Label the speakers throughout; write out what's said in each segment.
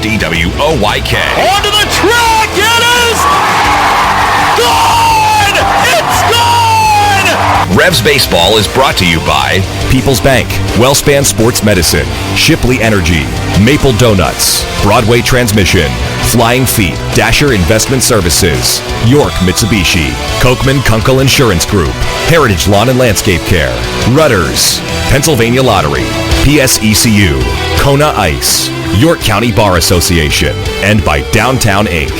Speaker 1: 1350 WOYK.
Speaker 2: Onto the track, it is gone! It's gone!
Speaker 1: Revs Baseball is brought to you by People's Bank, Wellspan Sports Medicine, Shipley Energy, Maple Donuts, Broadway Transmission, Flying Feet, Dasher Investment Services, York Mitsubishi, Kochman Kunkel Insurance Group, Heritage Lawn and Landscape Care, Rudders, Pennsylvania Lottery, PSECU, Kona Ice, York County Bar Association, and by Downtown Inc.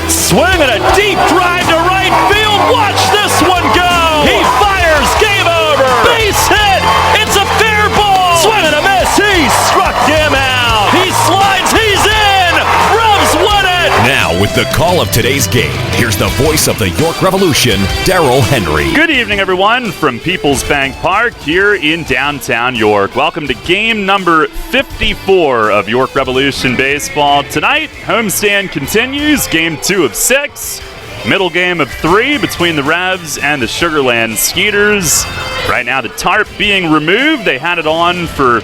Speaker 2: Swing and a deep drive to right field. Watch this one go. He fires. Game over. Base hit. It's a fair ball. Swing and a miss. He struck him out. He slides. He's in. Revs win it.
Speaker 1: Now, with the call of today's game, here's the voice of the York Revolution, Darrell Henry.
Speaker 3: Good evening, everyone, from People's Bank Park here in downtown York. Welcome to game number 54 of York Revolution Baseball. Tonight, homestand continues, game 2 of 6. Middle game of 3 between the Revs and the Sugarland Skeeters. Right now, the tarp being removed. They had it on for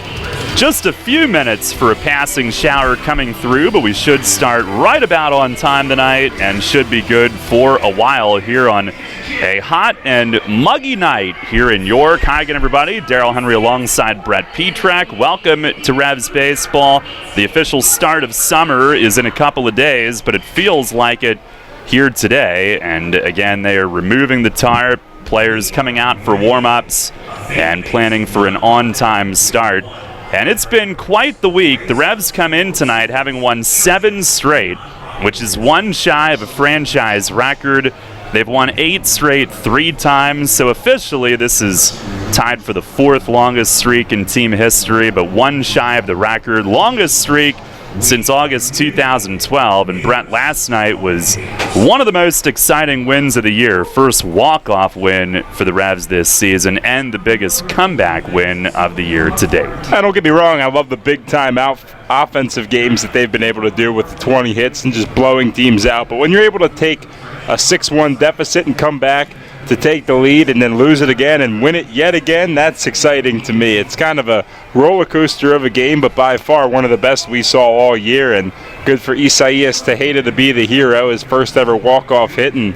Speaker 3: just a few minutes for a passing shower coming through, but we should start right about on time tonight and should be good for a while here on a hot and muggy night here in York. Hi again, everybody. Darrell Henry alongside Brett Petrak. Welcome to Revs Baseball. The official start of summer is in a couple of days, but it feels like it here today. And again, they are removing the tarp, players coming out for warm-ups and planning for an on-time start. And it's been quite the week. The Revs come in tonight having won 7 straight, which is one shy of a franchise record. They've won 8 straight 3 times, so officially this is tied for the 4th longest streak in team history, but one shy of the record. Longest streak since August 2012, and Brett, last night was one of the most exciting wins of the year. First walk-off win for the Revs this season and the biggest comeback win of the year to date.
Speaker 4: Don't get me wrong, I love the big-time offensive games that they've been able to do with 20 hits and just blowing teams out, but when you're able to take a 6-1 deficit and come back to take the lead and then lose it again and win it yet again, that's exciting to me. It's kind of a roller coaster of a game, but by far one of the best we saw all year, and good for Isaias Tejeda to be the hero, his first ever walk-off hit, and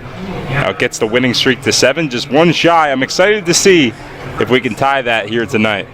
Speaker 4: gets the winning streak to 7, just one shy. I'm excited to see if we can tie that here tonight.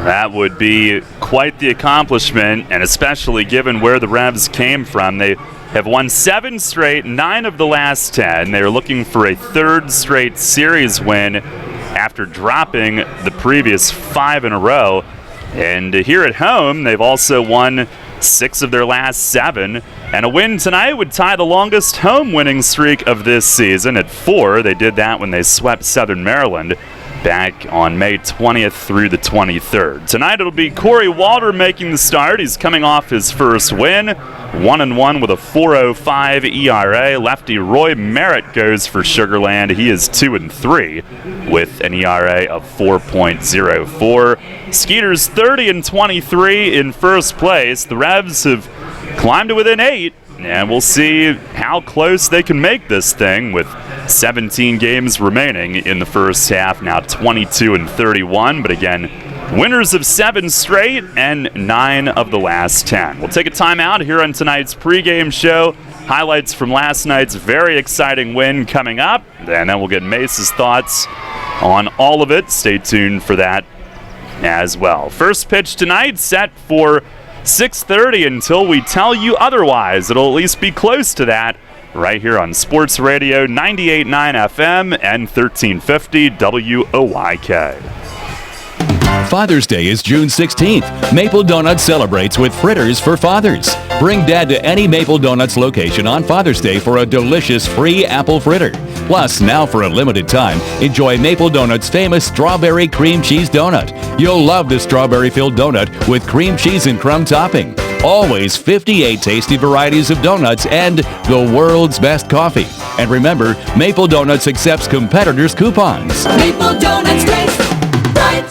Speaker 3: That would be quite the accomplishment, and especially given where the Revs came from. They have won 7 straight, 9 of the last 10. They're looking for a 3rd straight series win after dropping the previous 5 in a row. And here at home, they've also won 6 of their last 7. And a win tonight would tie the longest home winning streak of this season at 4. They did that when they swept Southern Maryland back on May 20th through the 23rd. Tonight it'll be Corey Walter making the start. He's coming off his first win, 1-1 with a 4.05 ERA. Lefty Roy Merritt goes for Sugarland. He is 2-3 with an ERA of 4.04. Skeeters 30-23 in first place. The Revs have climbed to within 8. And we'll see how close they can make this thing with 17 games remaining in the first half, now 22-31. But again, winners of 7 straight and 9 of the last 10. We'll take a timeout here on tonight's pregame show. Highlights from last night's very exciting win coming up. And then we'll get Mace's thoughts on all of it. Stay tuned for that as well. First pitch tonight set for 6:30 until we tell you otherwise. It'll at least be close to that right here on Sports Radio 98.9 FM and 1350 WOYK.
Speaker 5: Father's Day is June 16th. Maple Donuts celebrates with fritters for fathers. Bring Dad to any Maple Donuts location on Father's Day for a delicious free apple fritter. Plus, now for a limited time, enjoy Maple Donuts' famous strawberry cream cheese donut. You'll love the strawberry-filled donut with cream cheese and crumb topping. Always 58 tasty varieties of donuts and the world's best coffee. And remember, Maple Donuts accepts competitors' coupons.
Speaker 6: Maple Donuts taste right.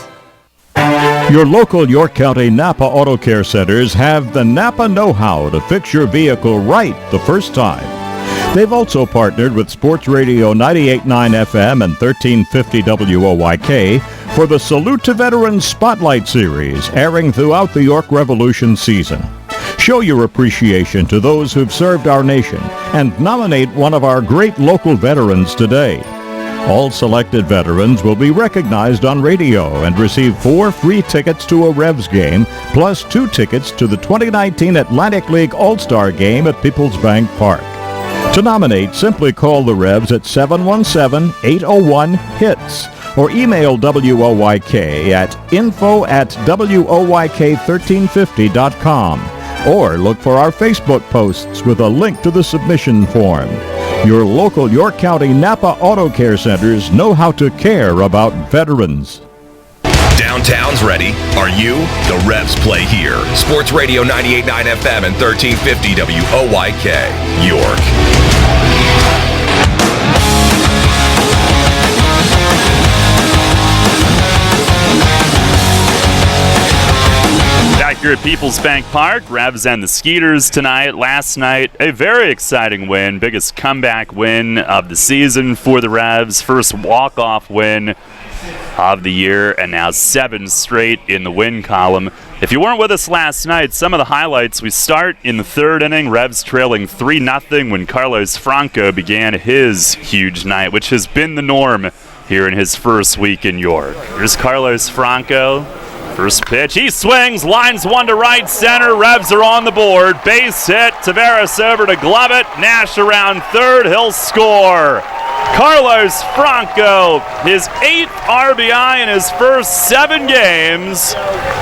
Speaker 7: Your local York County Napa Auto Care Centers have the Napa know-how to fix your vehicle right the first time. They've also partnered with Sports Radio 98.9 FM and 1350 WOYK for the Salute to Veterans Spotlight Series, airing throughout the York Revolution season. Show your appreciation to those who've served our nation and nominate one of our great local veterans today. All selected veterans will be recognized on radio and receive 4 free tickets to a Revs game, plus 2 tickets to the 2019 Atlantic League All-Star Game at Peoples Bank Park. To nominate, simply call the Revs at 717-801-HITS or email WOYK at info@WOYK1350.com or look for our Facebook posts with a link to the submission form. Your local York County Napa Auto Care Centers know how to care about veterans.
Speaker 1: Downtown's ready. Are you? The Revs play here. Sports Radio 98.9 FM and 1350 WOYK, York.
Speaker 3: Back here at Peoples Bank Park, Revs and the Skeeters tonight. Last night, a very exciting win, biggest comeback win of the season for the Revs. First walk-off win of the year, and now 7 straight in the win column. If you weren't with us last night, some of the highlights, we start in the 3rd inning, Revs trailing 3-0 when Carlos Franco began his huge night, which has been the norm here in his first week in York. Here's Carlos Franco. First pitch, he swings, lines one to right center, Revs are on the board, base hit, Tavares over to glove it, Nash around third, he'll score. Carlos Franco, his 8th RBI in his first 7 games,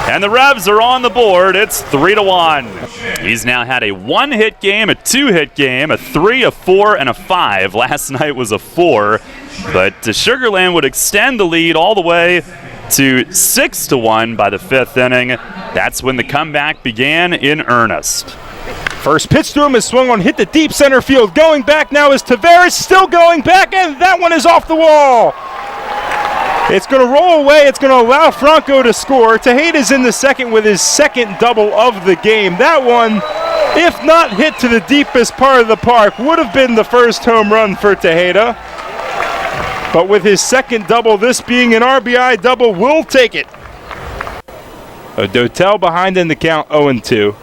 Speaker 3: and the Revs are on the board. It's 3-1. He's now had a 1-hit game, a 2-hit game, a 3, a 4, and a 5. Last night was a 4, but Sugar Land would extend the lead all the way to 6-1 by the 5th inning. That's when the comeback began in earnest.
Speaker 4: First pitch to him is swung on, hit the deep center field. Going back now is Tavares, still going back, and that one is off the wall. It's going to roll away. It's going to allow Franco to score. Tejeda's in the second with his 2nd double of the game. That one, if not hit to the deepest part of the park, would have been the first home run for Tejeda. But with his 2nd double, this being an RBI double, we'll take it. Dotel behind in the count, 0-2.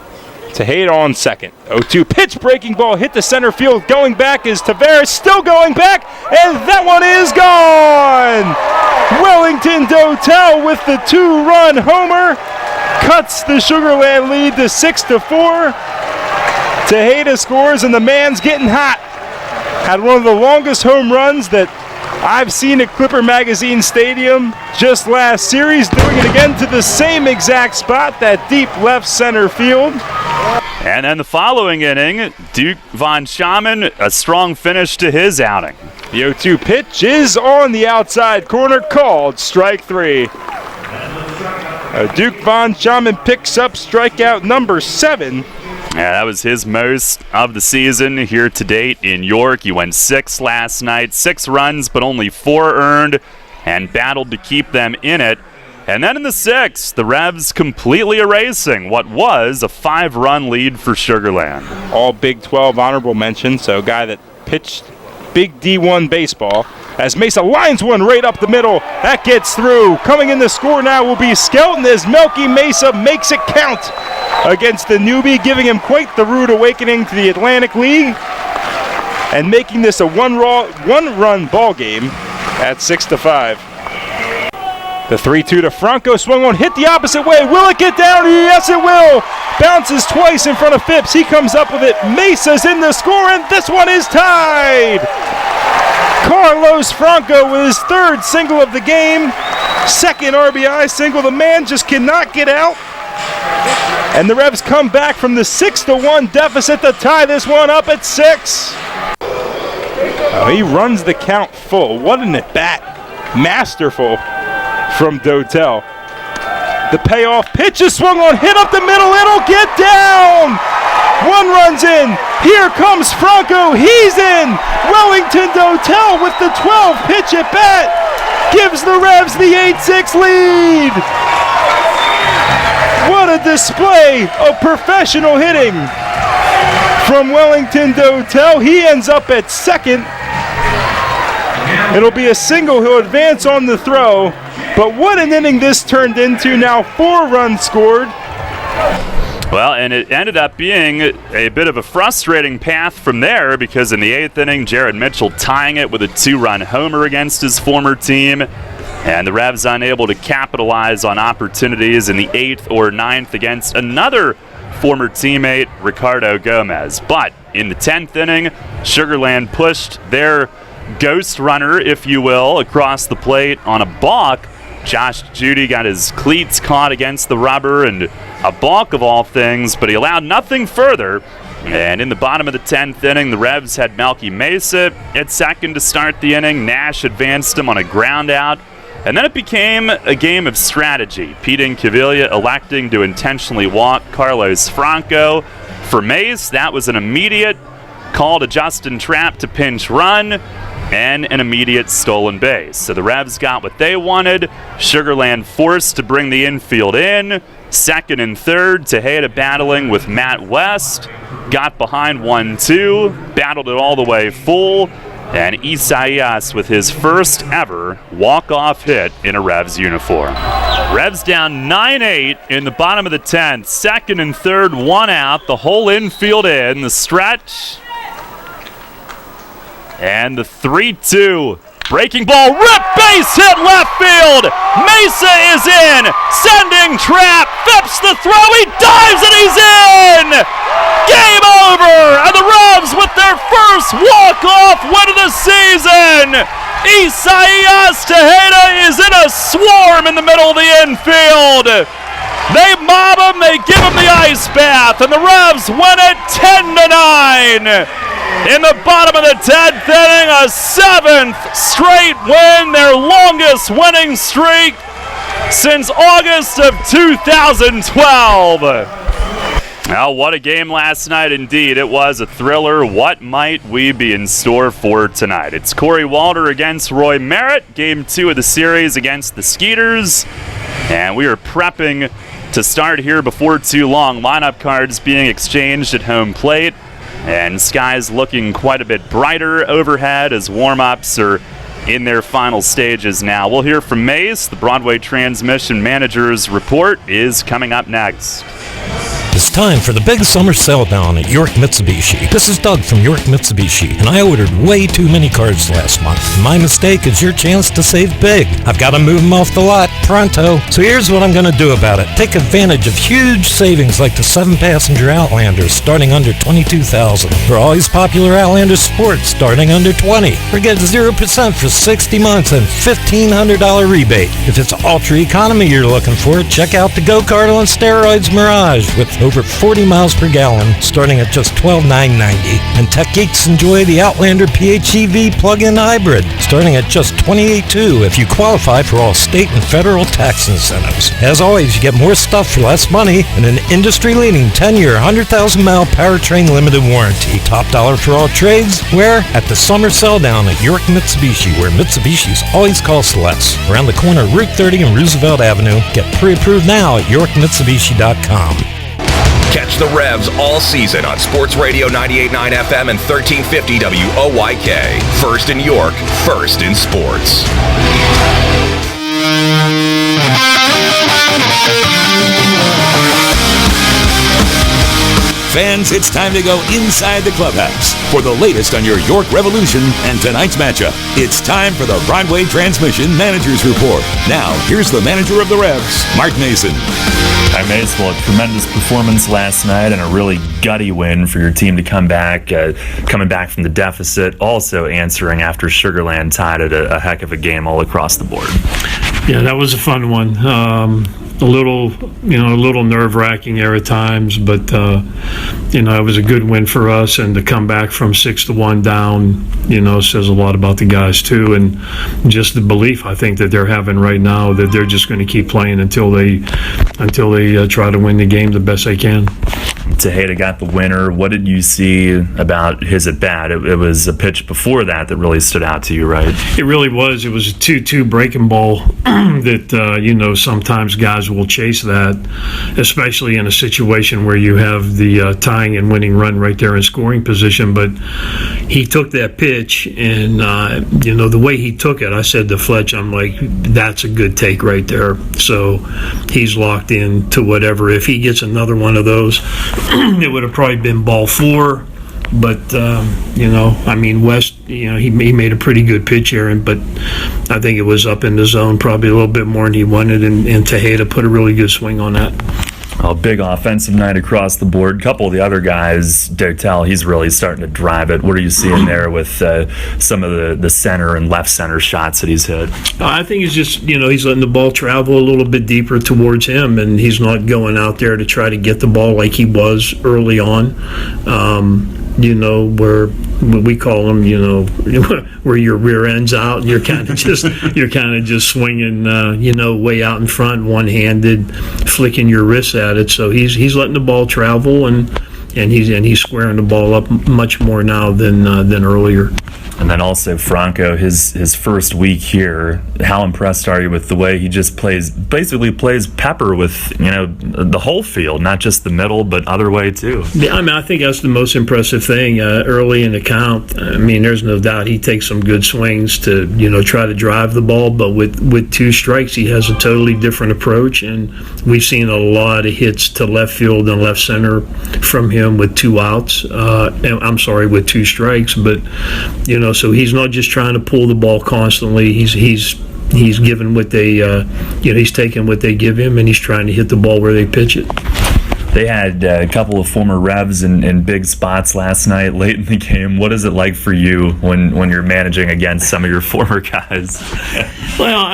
Speaker 4: Tejeda on second. 0-2 pitch, breaking ball, hit the center field. Going back is Tavares, still going back, and that one is gone! Wellington Dotel with the 2-run homer cuts the Sugar Land lead to 6-4. Tejeda scores, and the man's getting hot. Had one of the longest home runs that I've seen at Clipper Magazine Stadium just last series, doing it again to the same exact spot, that deep left center field.
Speaker 3: And then the following inning, Duke Von Schaman, a strong finish to his outing.
Speaker 4: The 0-2 pitch is on the outside corner, called strike 3. Duke Von Schaman picks up strikeout number 7.
Speaker 3: Yeah, that was his most of the season here to date in York. He went 6 last night, 6 runs, but only 4 earned, and battled to keep them in it. And then in the 6th, the Revs completely erasing what was a 5-run lead for Sugar Land.
Speaker 4: All Big 12 honorable mention, so a guy that pitched big D1 baseball. As Mesa lines one right up the middle, that gets through. Coming in the score now will be Skelton as Melky Mesa makes it count against the newbie, giving him quite the rude awakening to the Atlantic League and making this a one-run ball game at 6-5. The 3-2 to Franco, swung on, hit the opposite way. Will it get down? Yes, it will. Bounces twice in front of Phipps. He comes up with it. Mesa's in the score, and this one is tied. Carlos Franco with his 3rd single of the game. 2nd RBI single. The man just cannot get out. And the Revs come back from the 6-1 deficit to tie this one up at 6. Oh, he runs the count full. What an at-bat. Masterful from Dotel. The payoff pitch is swung on, hit up the middle, it'll get down! 1 runs in, here comes Franco, he's in! Wellington Dotel with the 12 pitch at bat gives the Revs the 8-6 lead! What a display of professional hitting from Wellington Dotel. He ends up at 2nd. It'll be a single, he'll advance on the throw. But what an inning this turned into. Now 4 runs scored.
Speaker 3: Well, and it ended up being a bit of a frustrating path from there because in the 8th inning, Jared Mitchell tying it with a 2-run homer against his former team, and the Revs unable to capitalize on opportunities in the 8th or 9th against another former teammate, Ricardo Gomez. But in the 10th inning, Sugar Land pushed their ghost runner, if you will, across the plate on a balk. Josh Judy got his cleats caught against the rubber, and a balk of all things, but he allowed nothing further. And in the bottom of the 10th inning, the Revs had Melky Mesa at second to start the inning. Nash advanced him on a ground out. And then it became a game of strategy. Pete Incaviglia electing to intentionally walk Carlos Franco. For Mace, that was an immediate call to Justin Trapp to pinch run, and an immediate stolen base. So the Revs got what they wanted. Sugar Land forced to bring the infield in. Second and third, Tejeda battling with Matt West. Got behind 1-2, battled it all the way full, and Isaias with his first ever walk-off hit in a Revs uniform. Revs down 9-8 in the bottom of the 10th. Second and third, one out. The whole infield in. The stretch. And the 3-2. Breaking ball, rip, base hit left field. Mesa is in, sending Trapp, Phipps the throw, he dives and he's in. Game over, and the Revs with their first walk-off win of the season. Isaias Tejeda is in a swarm in the middle of the infield. They mob him, they give him the ice bath, and the Revs win it 10-9. In the bottom of the 10th inning, a 7th straight win, their longest winning streak since August of 2012. Well, what a game last night indeed. It was a thriller. What might we be in store for tonight? It's Corey Walter against Roy Merritt, game 2 of the series against the Skeeters. And we are prepping to start here before too long. Lineup cards being exchanged at home plate. And skies looking quite a bit brighter overhead as warm-ups are in their final stages now. We'll hear from Mace. The Broadway Transmission Manager's report is coming up next.
Speaker 8: It's time for the big summer sell down at York Mitsubishi. This is Doug from York Mitsubishi, and I ordered way too many cars last month. My mistake is your chance to save big. I've got to move them off the lot pronto. So here's what I'm going to do about it. Take advantage of huge savings like the 7-passenger Outlander starting under $22,000. Or all these popular Outlander Sports starting under $20,000. Or get 0% for 60 months and $1,500 rebate. If it's ultra economy you're looking for, check out the Go-Kart on Steroids Mirage with over 40 miles per gallon, starting at just $12,990. And tech geeks enjoy the Outlander PHEV plug-in hybrid, starting at just $28,200 if you qualify for all state and federal tax incentives. As always, you get more stuff for less money and an industry-leading 10-year, 100,000-mile powertrain limited warranty. Top dollar for all trades? Where? At the summer sell down at York Mitsubishi, where Mitsubishi's always cost less. Around the corner of Route 30 and Roosevelt Avenue. Get pre-approved now at YorkMitsubishi.com.
Speaker 1: Catch the Revs all season on Sports Radio 98.9 FM and 1350 WOYK. First in York, first in sports.
Speaker 5: Fans, it's time to go inside the clubhouse for the latest on your York Revolution and tonight's matchup. It's time for the Broadway Transmission Manager's Report. Now, here's the manager of the Revs, Mark Mason.
Speaker 2: Hi, Mace. Well, a tremendous performance last night and a really gutty win for your team to come back, coming back from the deficit, also answering after Sugar Land tied it a heck of a game all across the board.
Speaker 9: Yeah, that was a fun one. A little nerve-wracking there at times, but it was a good win for us, and to come back from 6-1 down, says a lot about the guys too, and just the belief I think that they're having right now that they're just going to keep playing until they try to win the game the best they can.
Speaker 3: Tejeda got the winner. What did you see about his at-bat? It was a pitch before that really stood out to you, right?
Speaker 9: It really was. It was a 2-2 breaking ball that, sometimes guys will chase that, especially in a situation where you have the tying and winning run right there in scoring position. But he took that pitch, and, the way he took it, I said to Fletch, I'm like, that's a good take right there. So he's locked in to whatever. If he gets another one of those, it would have probably been ball 4. But, West, he made a pretty good pitch, Aaron, but I think it was up in the zone probably a little bit more than he wanted, and Tejeda put a really good swing on that.
Speaker 3: A big offensive night across the board. A couple of the other guys, Dotel, he's really starting to drive it. What are you seeing there with some of the center and left center shots that he's hit?
Speaker 9: I think it's just, he's letting the ball travel a little bit deeper towards him, and he's not going out there to try to get the ball like he was early on. Where we call them, where your rear end's out and you're kind of just swinging, way out in front, one-handed, flicking your wrists at it. So he's letting the ball travel, and he's squaring the ball up much more now than earlier.
Speaker 3: And then also Franco, his first week here, how impressed are you with the way he just basically plays pepper with, the whole field, not just the middle, but other way too?
Speaker 9: Yeah, I think that's the most impressive thing early in the count. There's no doubt he takes some good swings to, try to drive the ball, but with 2 strikes, he has a totally different approach, and we've seen a lot of hits to left field and left center from him with 2 outs. With 2 strikes, but, so he's not just trying to pull the ball constantly. He's given what they, he's taking what they give him, and he's trying to hit the ball where they pitch it.
Speaker 3: They had a couple of former Revs in big spots last night, late in the game. What is it like for you when you're managing against some of your former guys?
Speaker 9: Well,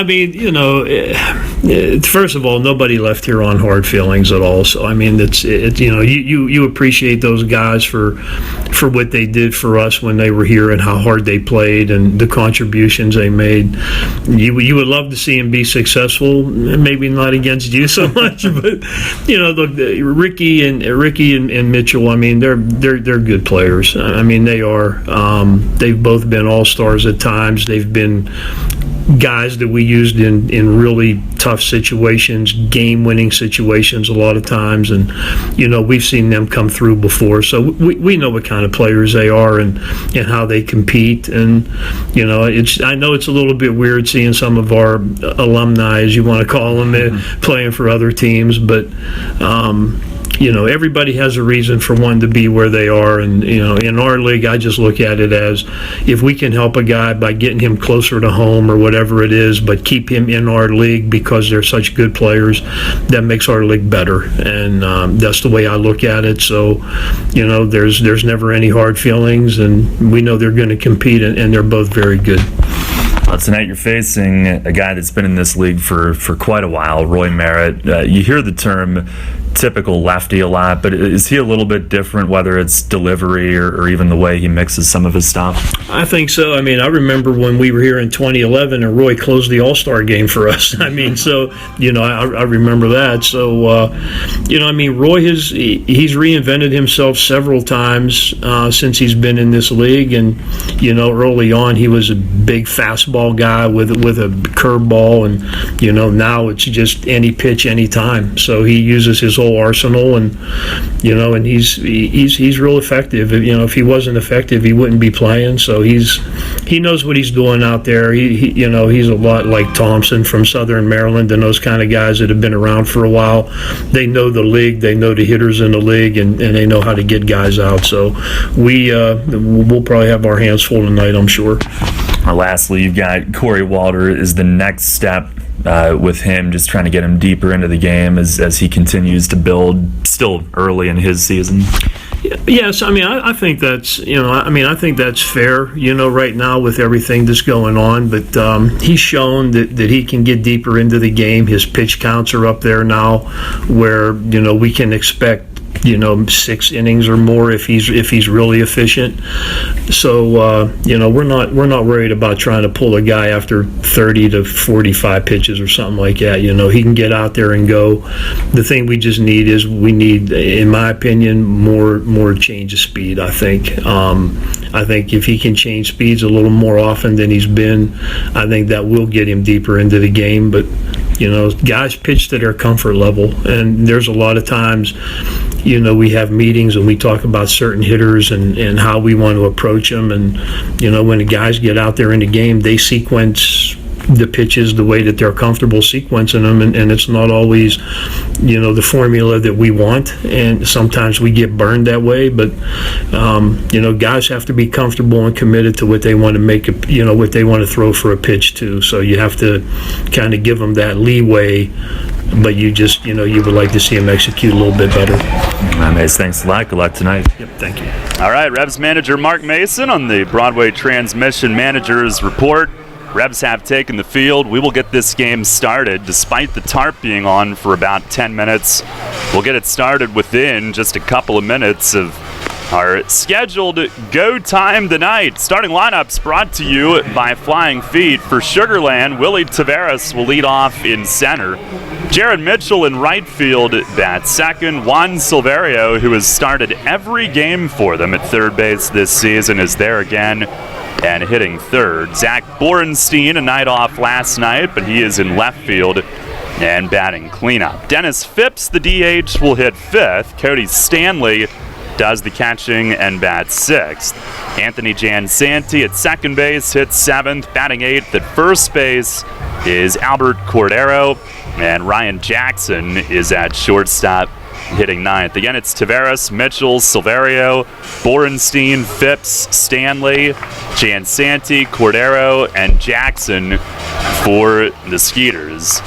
Speaker 9: first of all, nobody left here on hard feelings at all. So you appreciate those guys for what they did for us when they were here and how hard they played and the contributions they made. You would love to see them be successful. Maybe not against you so much, but look, Ricky and Mitchell, they're good players. They are. They've both been all-stars at times. They've been guys that we used in really tough situations, game-winning situations a lot of times, and we've seen them come through before, so we know what kind of players they are and how they compete. And I know it's a little bit weird seeing some of our alumni, as you want to call them, playing for other teams, but everybody has a reason for one to be where they are, and in our league, I just look at it as if we can help a guy by getting him closer to home or whatever it is, but keep him in our league because they're such good players, that makes our league better, and that's the way I look at it. So, there's never any hard feelings, and we know they're going to compete, and they're both very good.
Speaker 3: Tonight you're facing a guy that's been in this league for quite a while, Roy Merritt. You hear the term typical lefty a lot, but is he a little bit different, whether it's delivery or even the way he mixes some of his stuff?
Speaker 9: I think so. I rember when we were here in 2011 and Roy closed the All-Star game for us. I remember that. So, Roy he's reinvented himself several times since he's been in this league, and early on he was a big fastball guy with a curveball, and now it's just any pitch, anytime. So he uses his whole arsenal, and he's real effective. If he wasn't effective, he wouldn't be playing. So he knows what he's doing out there. He's a lot like Thompson from Southern Maryland and those kind of guys that have been around for a while. They know the league, they know the hitters in the league, and they know how to get guys out. So we'll probably have our hands full tonight, I'm sure.
Speaker 3: Lastly, you've got Corey Walter is the next step with him, just trying to get him deeper into the game as he continues to build still early in his season.
Speaker 9: Yes, I think that's I think that's fair. Right now with everything that's going on, but he's shown that he can get deeper into the game. His pitch counts are up there now, where we can expect 6 innings or more if he's really efficient. So we're not worried about trying to pull a guy after 30 to 45 pitches or something like that. He can get out there and go. The thing we just need is in my opinion, more change of speed. I think if he can change speeds a little more often than he's been, I think that will get him deeper into the game. But guys pitch to their comfort level, and there's a lot of times we have meetings and we talk about certain hitters and how we want to approach them, and when the guys get out there in the game, they sequence the pitches the way that they're comfortable sequencing them, and it's not always the formula that we want, and sometimes we get burned that way. But guys have to be comfortable and committed to what they want to make what they want to throw for a pitch too. So you have to kind of give them that leeway, but you would like to see them execute a little bit better.
Speaker 2: Mace, thanks a lot. Good luck tonight.
Speaker 9: Yep, thank you.
Speaker 3: All right, Revs manager Mark Mason on the Broadway Transmission Manager's Report. Revs have taken the field. We will get this game started despite the tarp being on for about 10 minutes. We'll get it started within just a couple of minutes of our scheduled go time tonight. Starting lineups brought to you by Flying Feet. For Sugarland, Willie Taveras will lead off in center. Jared Mitchell in right field at second. Juan Silverio, who has started every game for them at third base this season, is there again and hitting third. Zach Borenstein, a night off last night, but he is in left field and batting cleanup. Dennis Phipps, the DH, will hit fifth. Cody Stanley does the catching and bats sixth. Anthony Jansanti at second base hits seventh. Batting eighth at first base is Albert Cordero, and Ryan Jackson is at shortstop hitting ninth. Again, it's Taveras, Mitchell, Silverio, Borenstein, Phipps, Stanley, Jansanti, Cordero, and Jackson for the Skeeters.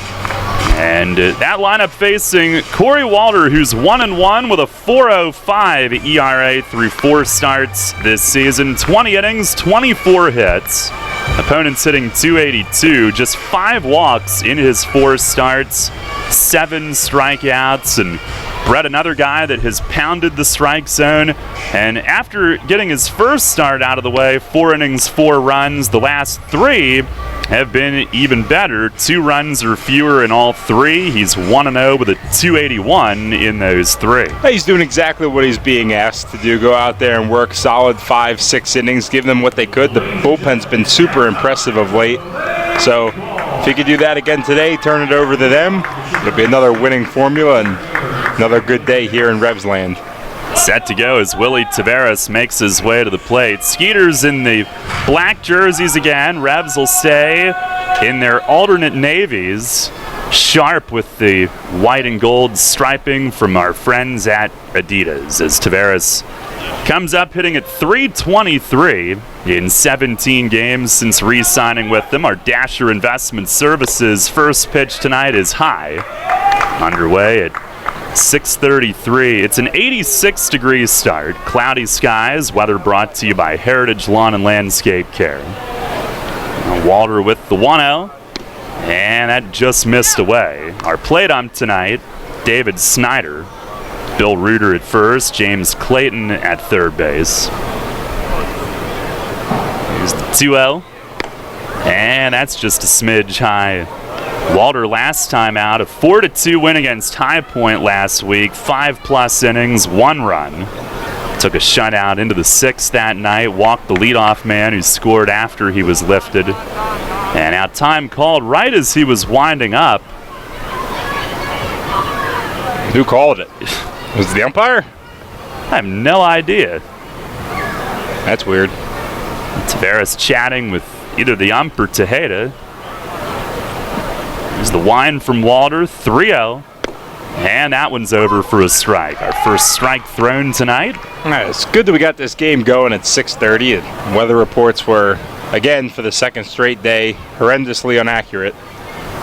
Speaker 3: And that lineup facing Corey Walter, who's 1-1 with a 4.05 ERA through 4 starts this season. 20 innings, 24 hits. Opponents hitting .282, just 5 walks in his 4 starts, 7 strikeouts, and Brett, another guy that has pounded the strike zone. And after getting his first start out of the way, 4 innings, 4 runs, the last 3 have been even better. 2 runs or fewer in all 3. He's 1-0 with a .281 in those 3.
Speaker 4: He's doing exactly what he's being asked to do. Go out there and work solid 5-6 innings, give them what they could. The bullpen's been super impressive of late. So if he could do that again today, turn it over to them, it'll be another winning formula and another good day here in Revs land.
Speaker 3: Set to go as Willie Taveras makes his way to the plate. Skeeters in the black jerseys again. Revs will stay in their alternate navies. Sharp with the white and gold striping from our friends at Adidas, as Taveras comes up hitting at .323 in 17 games since re-signing with them. Our Dasher Investment Services first pitch tonight is high. Underway at 6:33. It's an 86-degree start. Cloudy skies. Weather brought to you by Heritage Lawn and Landscape Care. Walter with the 1-0. And that just missed away. Our plate ump tonight, David Snyder. Bill Reuter at first. James Clayton at third base. Here's the 2-0. And that's just a smidge high. Walter last time out, a 4-2 win against High Point last week. 5+ innings, 1 run. Took a shutout into the 6th that night. Walked the leadoff man who scored after he was lifted. And out time called right as he was winding up.
Speaker 4: Who called it? Was it the umpire?
Speaker 3: I have no idea.
Speaker 4: That's weird.
Speaker 3: Taveras chatting with either the ump or Tejeda. There's the wind from Walter, 3-0. And that one's over for a strike. Our first strike thrown tonight.
Speaker 4: All right, it's good that we got this game going at 6:30. And weather reports were, again, for the second straight day, horrendously inaccurate.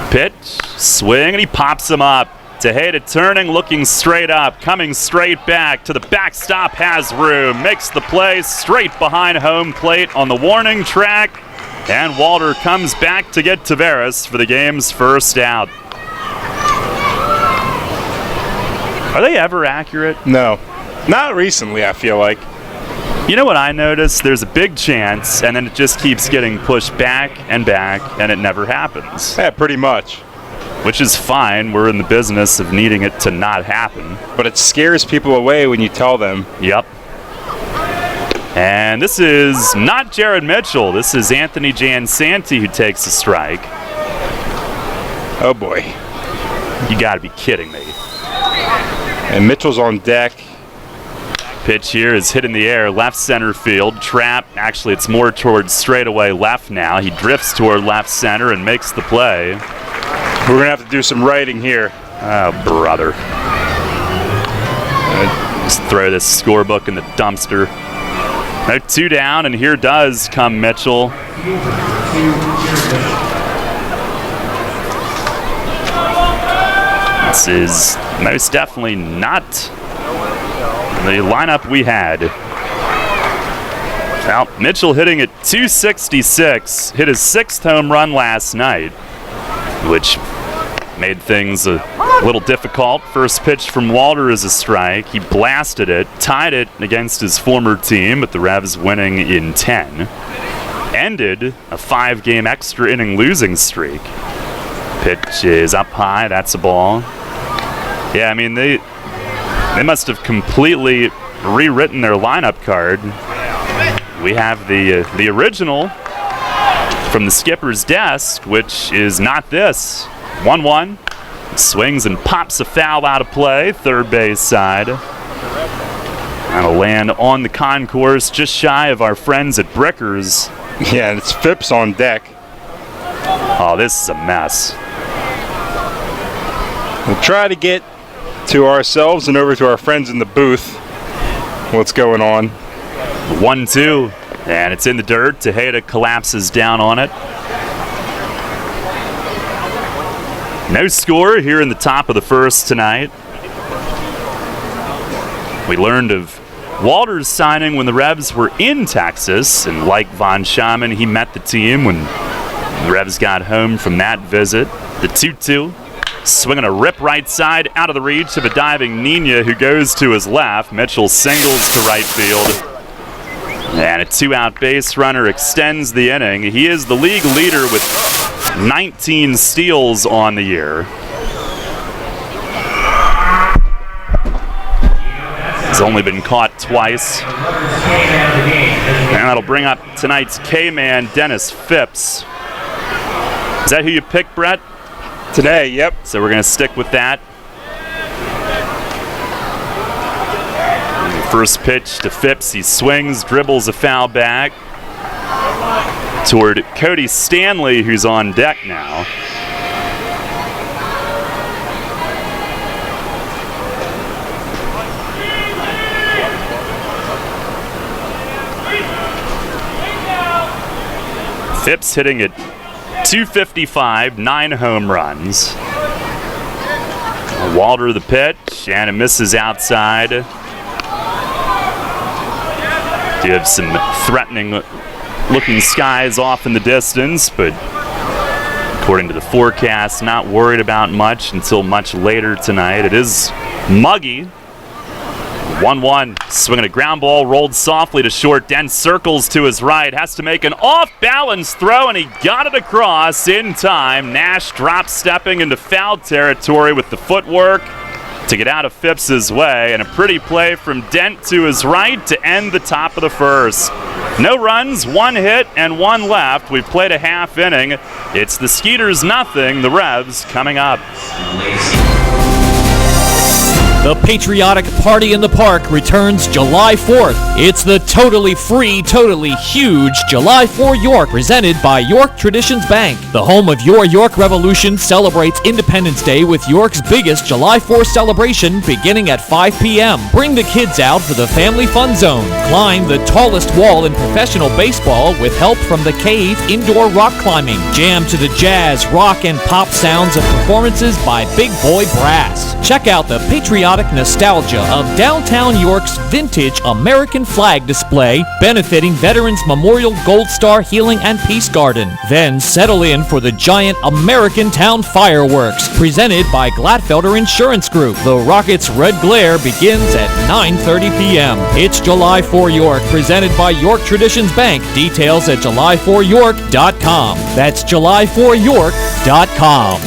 Speaker 3: Pitch, swing, and he pops him up. Tejeda turning, looking straight up, coming straight back to the backstop, has room, makes the play straight behind home plate on the warning track. And Walter comes back to get Taveras for the game's first out. Are they ever accurate?
Speaker 4: No. Not recently, I feel like.
Speaker 3: You know what I noticed? There's a big chance, and then it just keeps getting pushed back, and it never happens.
Speaker 4: Yeah, pretty much.
Speaker 3: Which is fine. We're in the business of needing it to not happen.
Speaker 4: But it scares people away when you tell them.
Speaker 3: Yep. And this is not Jared Mitchell. This is Anthony Jansanti who takes a strike.
Speaker 4: Oh, boy.
Speaker 3: You got to be kidding me.
Speaker 4: And Mitchell's on deck.
Speaker 3: Pitch here is hit in the air, left center field. Trap, actually it's more towards straightaway left now. He drifts toward left center and makes the play.
Speaker 4: We're going to have to do some writing here.
Speaker 3: Oh, brother. Just throw this scorebook in the dumpster. No, 2 down, and here does come Mitchell. This is most definitely not the lineup we had. Well, Mitchell hitting at 266, hit his 6th home run last night, which made things a little difficult. First pitch from Walter is a strike. He blasted it, tied it against his former team, but the Revs winning in 10. Ended a 5-game extra inning losing streak. Pitch is up high, that's a ball. Yeah, I mean, they must have completely rewritten their lineup card. We have the original from the skipper's desk, which is not this. 1-1. Swings and pops a foul out of play, third base side. That'll land on the concourse just shy of our friends at Brickers.
Speaker 4: Yeah, and it's Phipps on deck.
Speaker 3: Oh, this is a mess.
Speaker 4: We'll try to get to ourselves and over to our friends in the booth. What's going on?
Speaker 3: 1-2, and it's in the dirt. Tejeda collapses down on it. No score here in the top of the first tonight. We learned of Walter's signing when the Revs were in Texas, and like Von Schaman, he met the team when the Revs got home from that visit. The 2-2, swinging a rip right side out of the reach of a diving Nina who goes to his left. Mitchell singles to right field. And a 2-out base runner extends the inning. He is the league leader with 19 steals on the year. He's only been caught twice. And that'll bring up tonight's K-man, Dennis Phipps. Is that who you picked, Brett?
Speaker 4: Today, yep.
Speaker 3: So we're going to stick with that. First pitch to Phipps. He swings, dribbles a foul back toward Cody Stanley, who's on deck now. Phipps hitting at 255, 9 home runs. Walter the pitch, and it misses outside. You have some threatening looking skies off in the distance, but according to the forecast, not worried about much until much later tonight. It is muggy. 1-1, swinging a ground ball, rolled softly to short. Dent circles to his right, has to make an off-balance throw, and he got it across in time. Nash drop-stepping into foul territory with the footwork to get out of Phipps's way, and a pretty play from Dent to his right to end the top of the first. No runs, 1 hit, and 1 left. We've played a half inning. It's the Skeeters nothing, the Revs coming up.
Speaker 10: The Patriotic Party in the Park returns July 4th. It's the totally free, totally huge July 4 York, presented by York Traditions Bank. The home of your York Revolution celebrates Independence Day with York's biggest July 4 celebration beginning at 5 p.m. Bring the kids out for the Family Fun Zone. Climb the tallest wall in professional baseball with help from the Cave Indoor Rock Climbing. Jam to the jazz, rock, and pop sounds of performances by Big Boy Brass. Check out the Patriotic patriotic nostalgia of downtown York's vintage American flag display benefiting Veterans Memorial Gold Star Healing and Peace Garden. Then settle in for the giant American Town fireworks presented by Glatfelder Insurance Group. The rocket's red glare begins at 9:30 p.m. It's July 4 York, presented by York Traditions Bank. Details at july4york.com. That's july4york.com.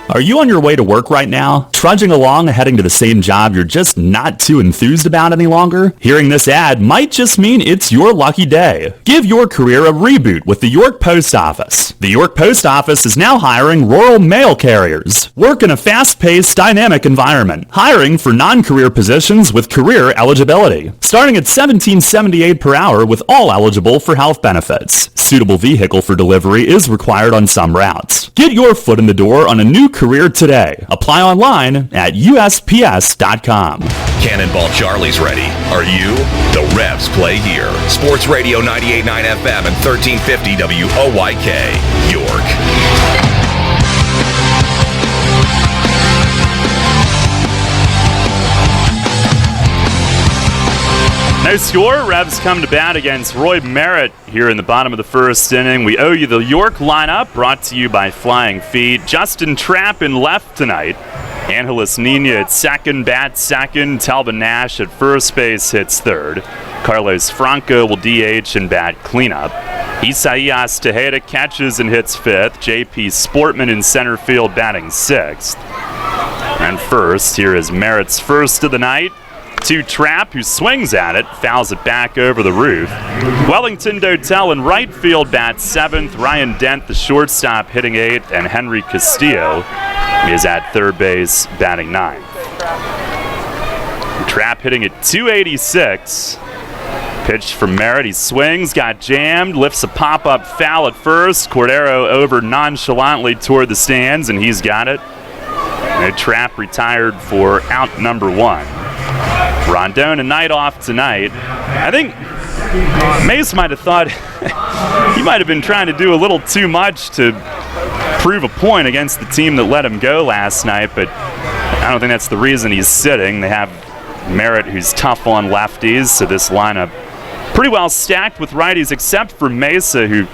Speaker 11: Are you on your way to work right now? Trudging along, heading to the same job you're just not too enthused about any longer? Hearing this ad might just mean it's your lucky day. Give your career a reboot with the York Post Office. The York Post Office is now hiring rural mail carriers. Work in a fast-paced, dynamic environment. Hiring for non-career positions with career eligibility. Starting at $17.78 per hour with all eligible for health benefits. Suitable vehicle for delivery is required on some routes. Get your foot in the door on a new career today. Apply online at USPS.com.
Speaker 1: Cannonball Charlie's ready. Are you? The Revs play here. Sports Radio 98.9 FM and 1350 WOYK, York.
Speaker 3: No score. Revs come to bat against Roy Merritt here in the bottom of the first inning. We owe you the York lineup, brought to you by Flying Feet. Justin Trapp in left tonight. Angeles Nina at second, bats second. Talbot Nash at first base hits third. Carlos Franco will DH and bat cleanup. Isaias Tejeda catches and hits fifth. J.P. Sportman in center field batting sixth. And first, here is Merritt's first of the night. To Trapp, who swings at it, fouls it back over the roof. Wellington Dotel in right field bats seventh. Ryan Dent, the shortstop, hitting eighth. And Henry Castillo is at third base, batting ninth. Trapp hitting at 286. Pitch from Merritt. He swings, got jammed, lifts a pop-up foul at first. Cordero over nonchalantly toward the stands, and he's got it. And Trapp retired for out number one. Rondon a night off tonight. I think Mace might have thought he might have been trying to do a little too much to prove a point against the team that let him go last night, but I don't think that's the reason he's sitting. They have Merritt, who's tough on lefties, so this lineup pretty well stacked with righties, except for Mesa, who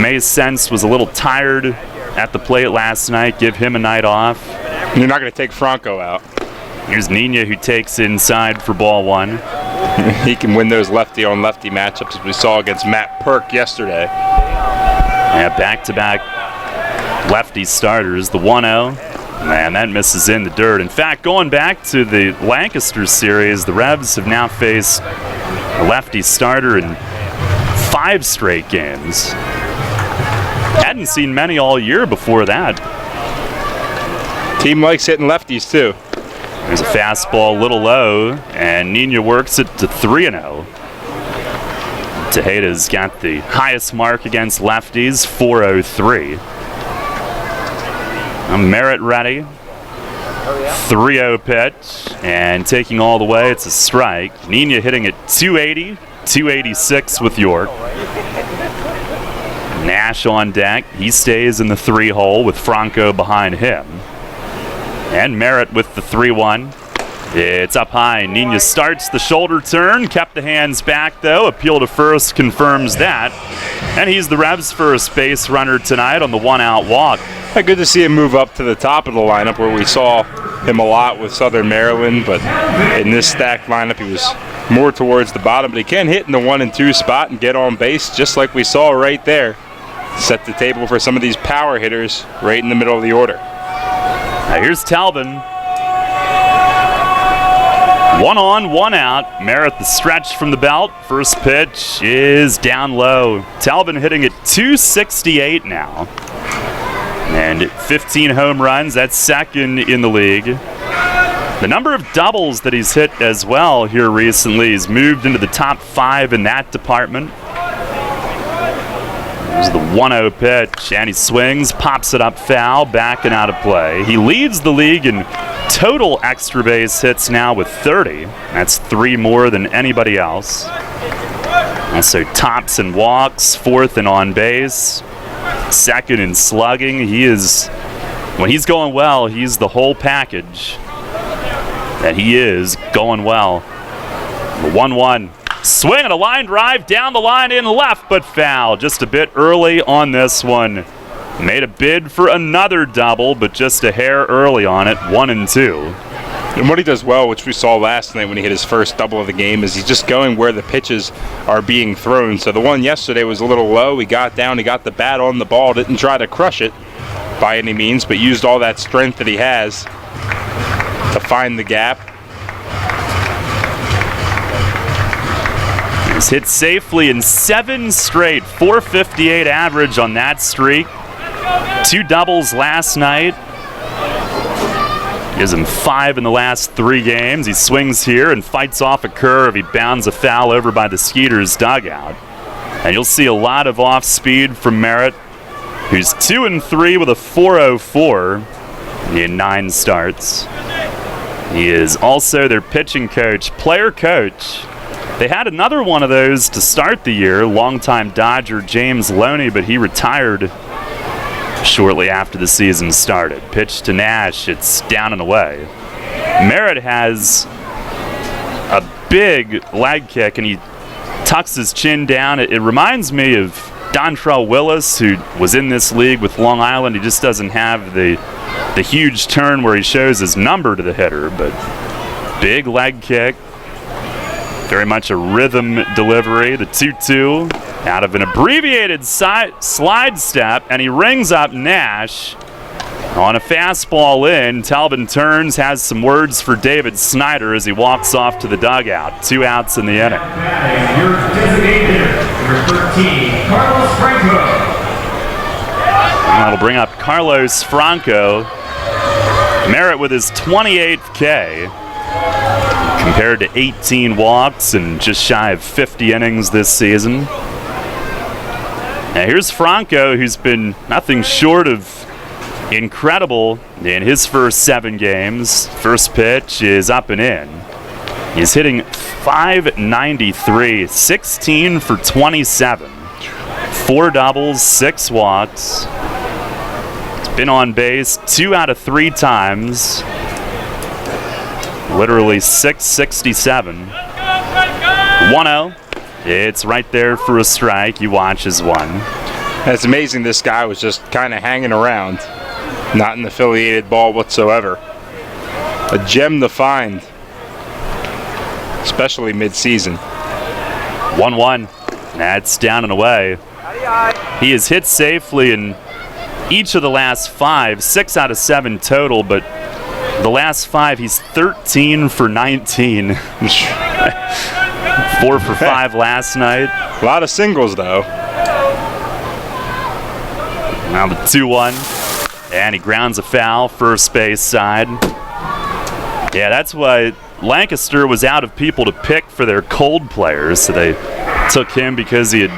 Speaker 3: Mace sensed was a little tired at the plate last night. Give him a night off.
Speaker 4: You're not going to take Franco out.
Speaker 3: Here's Nina, who takes inside for ball one.
Speaker 4: He can win those lefty-on-lefty matchups as we saw against Matt Perk yesterday.
Speaker 3: Yeah, back-to-back lefty starters. The 1-0. Man, that misses in the dirt. In fact, going back to the Lancaster series, the Revs have now faced a lefty starter in 5 straight games. Hadn't seen many all year before that.
Speaker 4: Team likes hitting lefties, too.
Speaker 3: There's a fastball a little low, and Nina works it to 3-0. Tejeda's got the highest mark against lefties, 403. Merritt ready. 3-0 pitch, and taking all the way, it's a strike. Nina hitting at 280, 286 with York. Nash on deck. He stays in the 3-hole with Franco behind him. And Merritt with the 3-1. It's up high. Nina starts the shoulder turn, kept the hands back though. Appeal to first confirms that. And he's the Revs' first base runner tonight on the 1-out walk.
Speaker 4: Good to see him move up to the top of the lineup where we saw him a lot with Southern Maryland, but in this stacked lineup he was more towards the bottom. But he can hit in the 1 and 2 spot and get on base just like we saw right there. Set the table for some of these power hitters right in the middle of the order.
Speaker 3: Now here's Talbin. 1 on, 1 out. Merritt the stretch from the belt. First pitch is down low. Talbin hitting at 268 now. And 15 home runs. That's second in the league. The number of doubles that he's hit as well here recently has moved into the top 5 in that department. There's the 1-0 pitch, and he swings, pops it up foul, back and out of play. He leads the league in total extra base hits now with 30. That's 3 more than anybody else. Also tops and walks, 4th and on base, 2nd in slugging. He is, when he's going well, he's the whole package. And he is going well. 1-1. Swing and a line drive down the line in left, but foul. Just a bit early on this one. Made a bid for another double, but just a hair early on it, 1-2.
Speaker 4: And what he does well, which we saw last night when he hit his first double of the game, is he's just going where the pitches are being thrown. So the one yesterday was a little low. He got down, he got the bat on the ball, didn't try to crush it by any means, but used all that strength that he has to find the gap.
Speaker 3: He's hit safely in 7 straight, 458 average on that streak. 2 doubles last night. Gives him 5 in the last 3 games. He swings here and fights off a curve. He bounds a foul over by the Skeeters dugout. And you'll see a lot of off speed from Merritt, who's 2-3 with a 4.04 in 9 starts. He is also their pitching coach, player coach. They had another one of those to start the year, longtime Dodger James Loney, but he retired shortly after the season started. Pitch to Nash, it's down and away. Merritt has a big leg kick, and he tucks his chin down. It reminds me of Dontrell Willis, who was in this league with Long Island. He just doesn't have the huge turn where he shows his number to the hitter, but big leg kick. Very much a rhythm delivery. The 2-2 out of an abbreviated slide step, and he rings up Nash on a fastball in. Talbot turns, has some words for David Snyder as he walks off to the dugout. 2 outs in the inning.
Speaker 12: Your designated hitter, number 13, Carlos Franco.
Speaker 3: That'll bring up Carlos Franco. Merritt with his 28th K. Compared to 18 walks and just shy of 50 innings this season. Now here's Franco, who's been nothing short of incredible in his first 7 games. First pitch is up and in. He's hitting .593, 16 for 27. 4 doubles, 6 walks. He's been on base 2 out of 3 times. Literally 667. 1-0. It's right there for a strike. He watches one.
Speaker 4: It's amazing this guy was just kind of hanging around. Not an affiliated ball whatsoever. A gem to find. Especially mid-season.
Speaker 3: 1-1. That's down and away. He has hit safely in each of the last 5. 6 out of 7 total, but the last 5, he's 13 for 19. 4 for 5 last night.
Speaker 4: A lot of singles, though.
Speaker 3: Now the 2-1. And he grounds a foul, first base side. Yeah, that's why Lancaster was out of people to pick for their cold players. So they took him because he had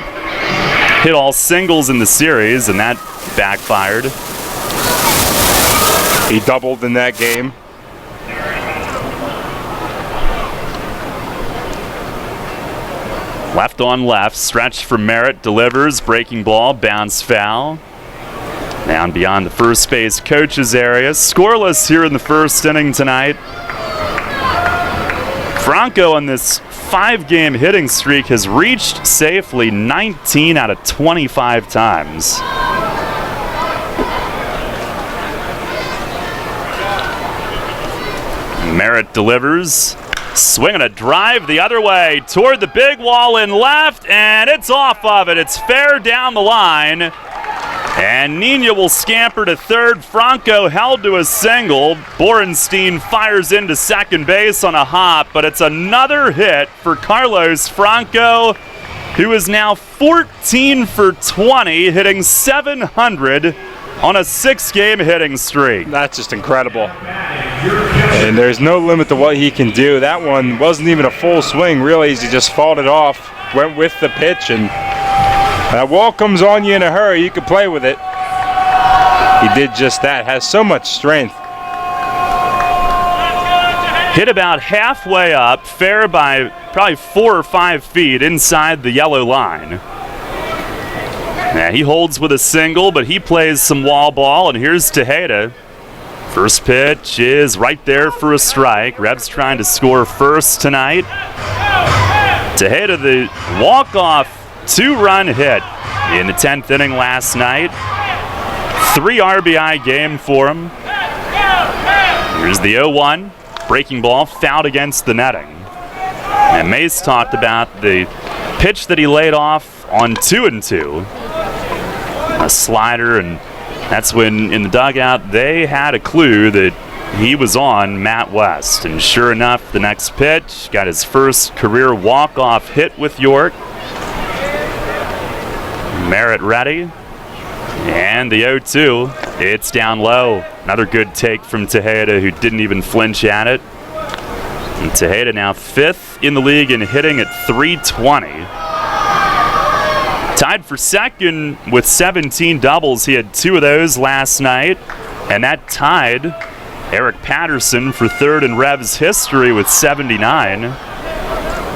Speaker 3: hit all singles in the series, and that backfired.
Speaker 4: He doubled in that game.
Speaker 3: Left on left, stretch for Merritt, delivers, breaking ball, bounce foul. Down beyond the first base coach's area. Scoreless here in the first inning tonight. Franco on this 5-game hitting streak has reached safely 19 out of 25 times. Merritt delivers. Swinging a drive the other way toward the big wall in left, and it's off of it. It's fair down the line. And Nina will scamper to third. Franco held to a single. Borenstein fires into second base on a hop, but it's another hit for Carlos Franco, who is now 14 for 20, hitting .700 on a 6-game hitting streak.
Speaker 4: That's just incredible. And there's no limit to what he can do. That one wasn't even a full swing, really. He just fought it off, went with the pitch, and that wall comes on you in a hurry. You can play with it. He did just that. Has so much strength.
Speaker 3: Hit about halfway up, fair by probably 4 or 5 feet inside the yellow line. Now he holds with a single, but he plays some wall ball, and here's Tejeda. First pitch is right there for a strike. Rebs trying to score first tonight. Tejeda, the walk-off 2-run hit in the 10th inning last night. 3 RBI game for him. Here's the 0-1. Breaking ball fouled against the netting. And Mace talked about the pitch that he laid off on 2-2. A slider, and that's when in the dugout they had a clue that he was on Matt West. And sure enough, the next pitch got his first career walk-off hit with York. Merritt ready. And the 0-2, it's down low. Another good take from Tejeda, who didn't even flinch at it. And Tejeda now 5th in the league in hitting at .320. Tied for second with 17 doubles. He had 2 of those last night. And that tied Eric Patterson for 3rd in Revs history with 79.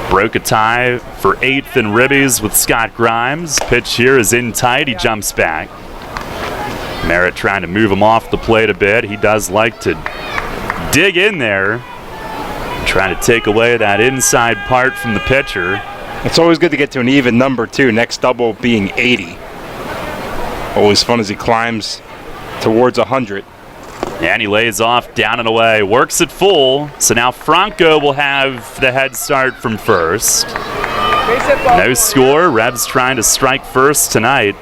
Speaker 3: Broke a tie for 8th in Ribbies with Scott Grimes. Pitch here is in tight. He jumps back. Merritt trying to move him off the plate a bit. He does like to dig in there, trying to take away that inside part from the pitcher.
Speaker 4: It's always good to get to an even number, too. Next double being 80. Always fun as he climbs towards 100.
Speaker 3: And he lays off down and away. Works it full. So now Franco will have the head start from first. No score. Revs trying to strike first tonight.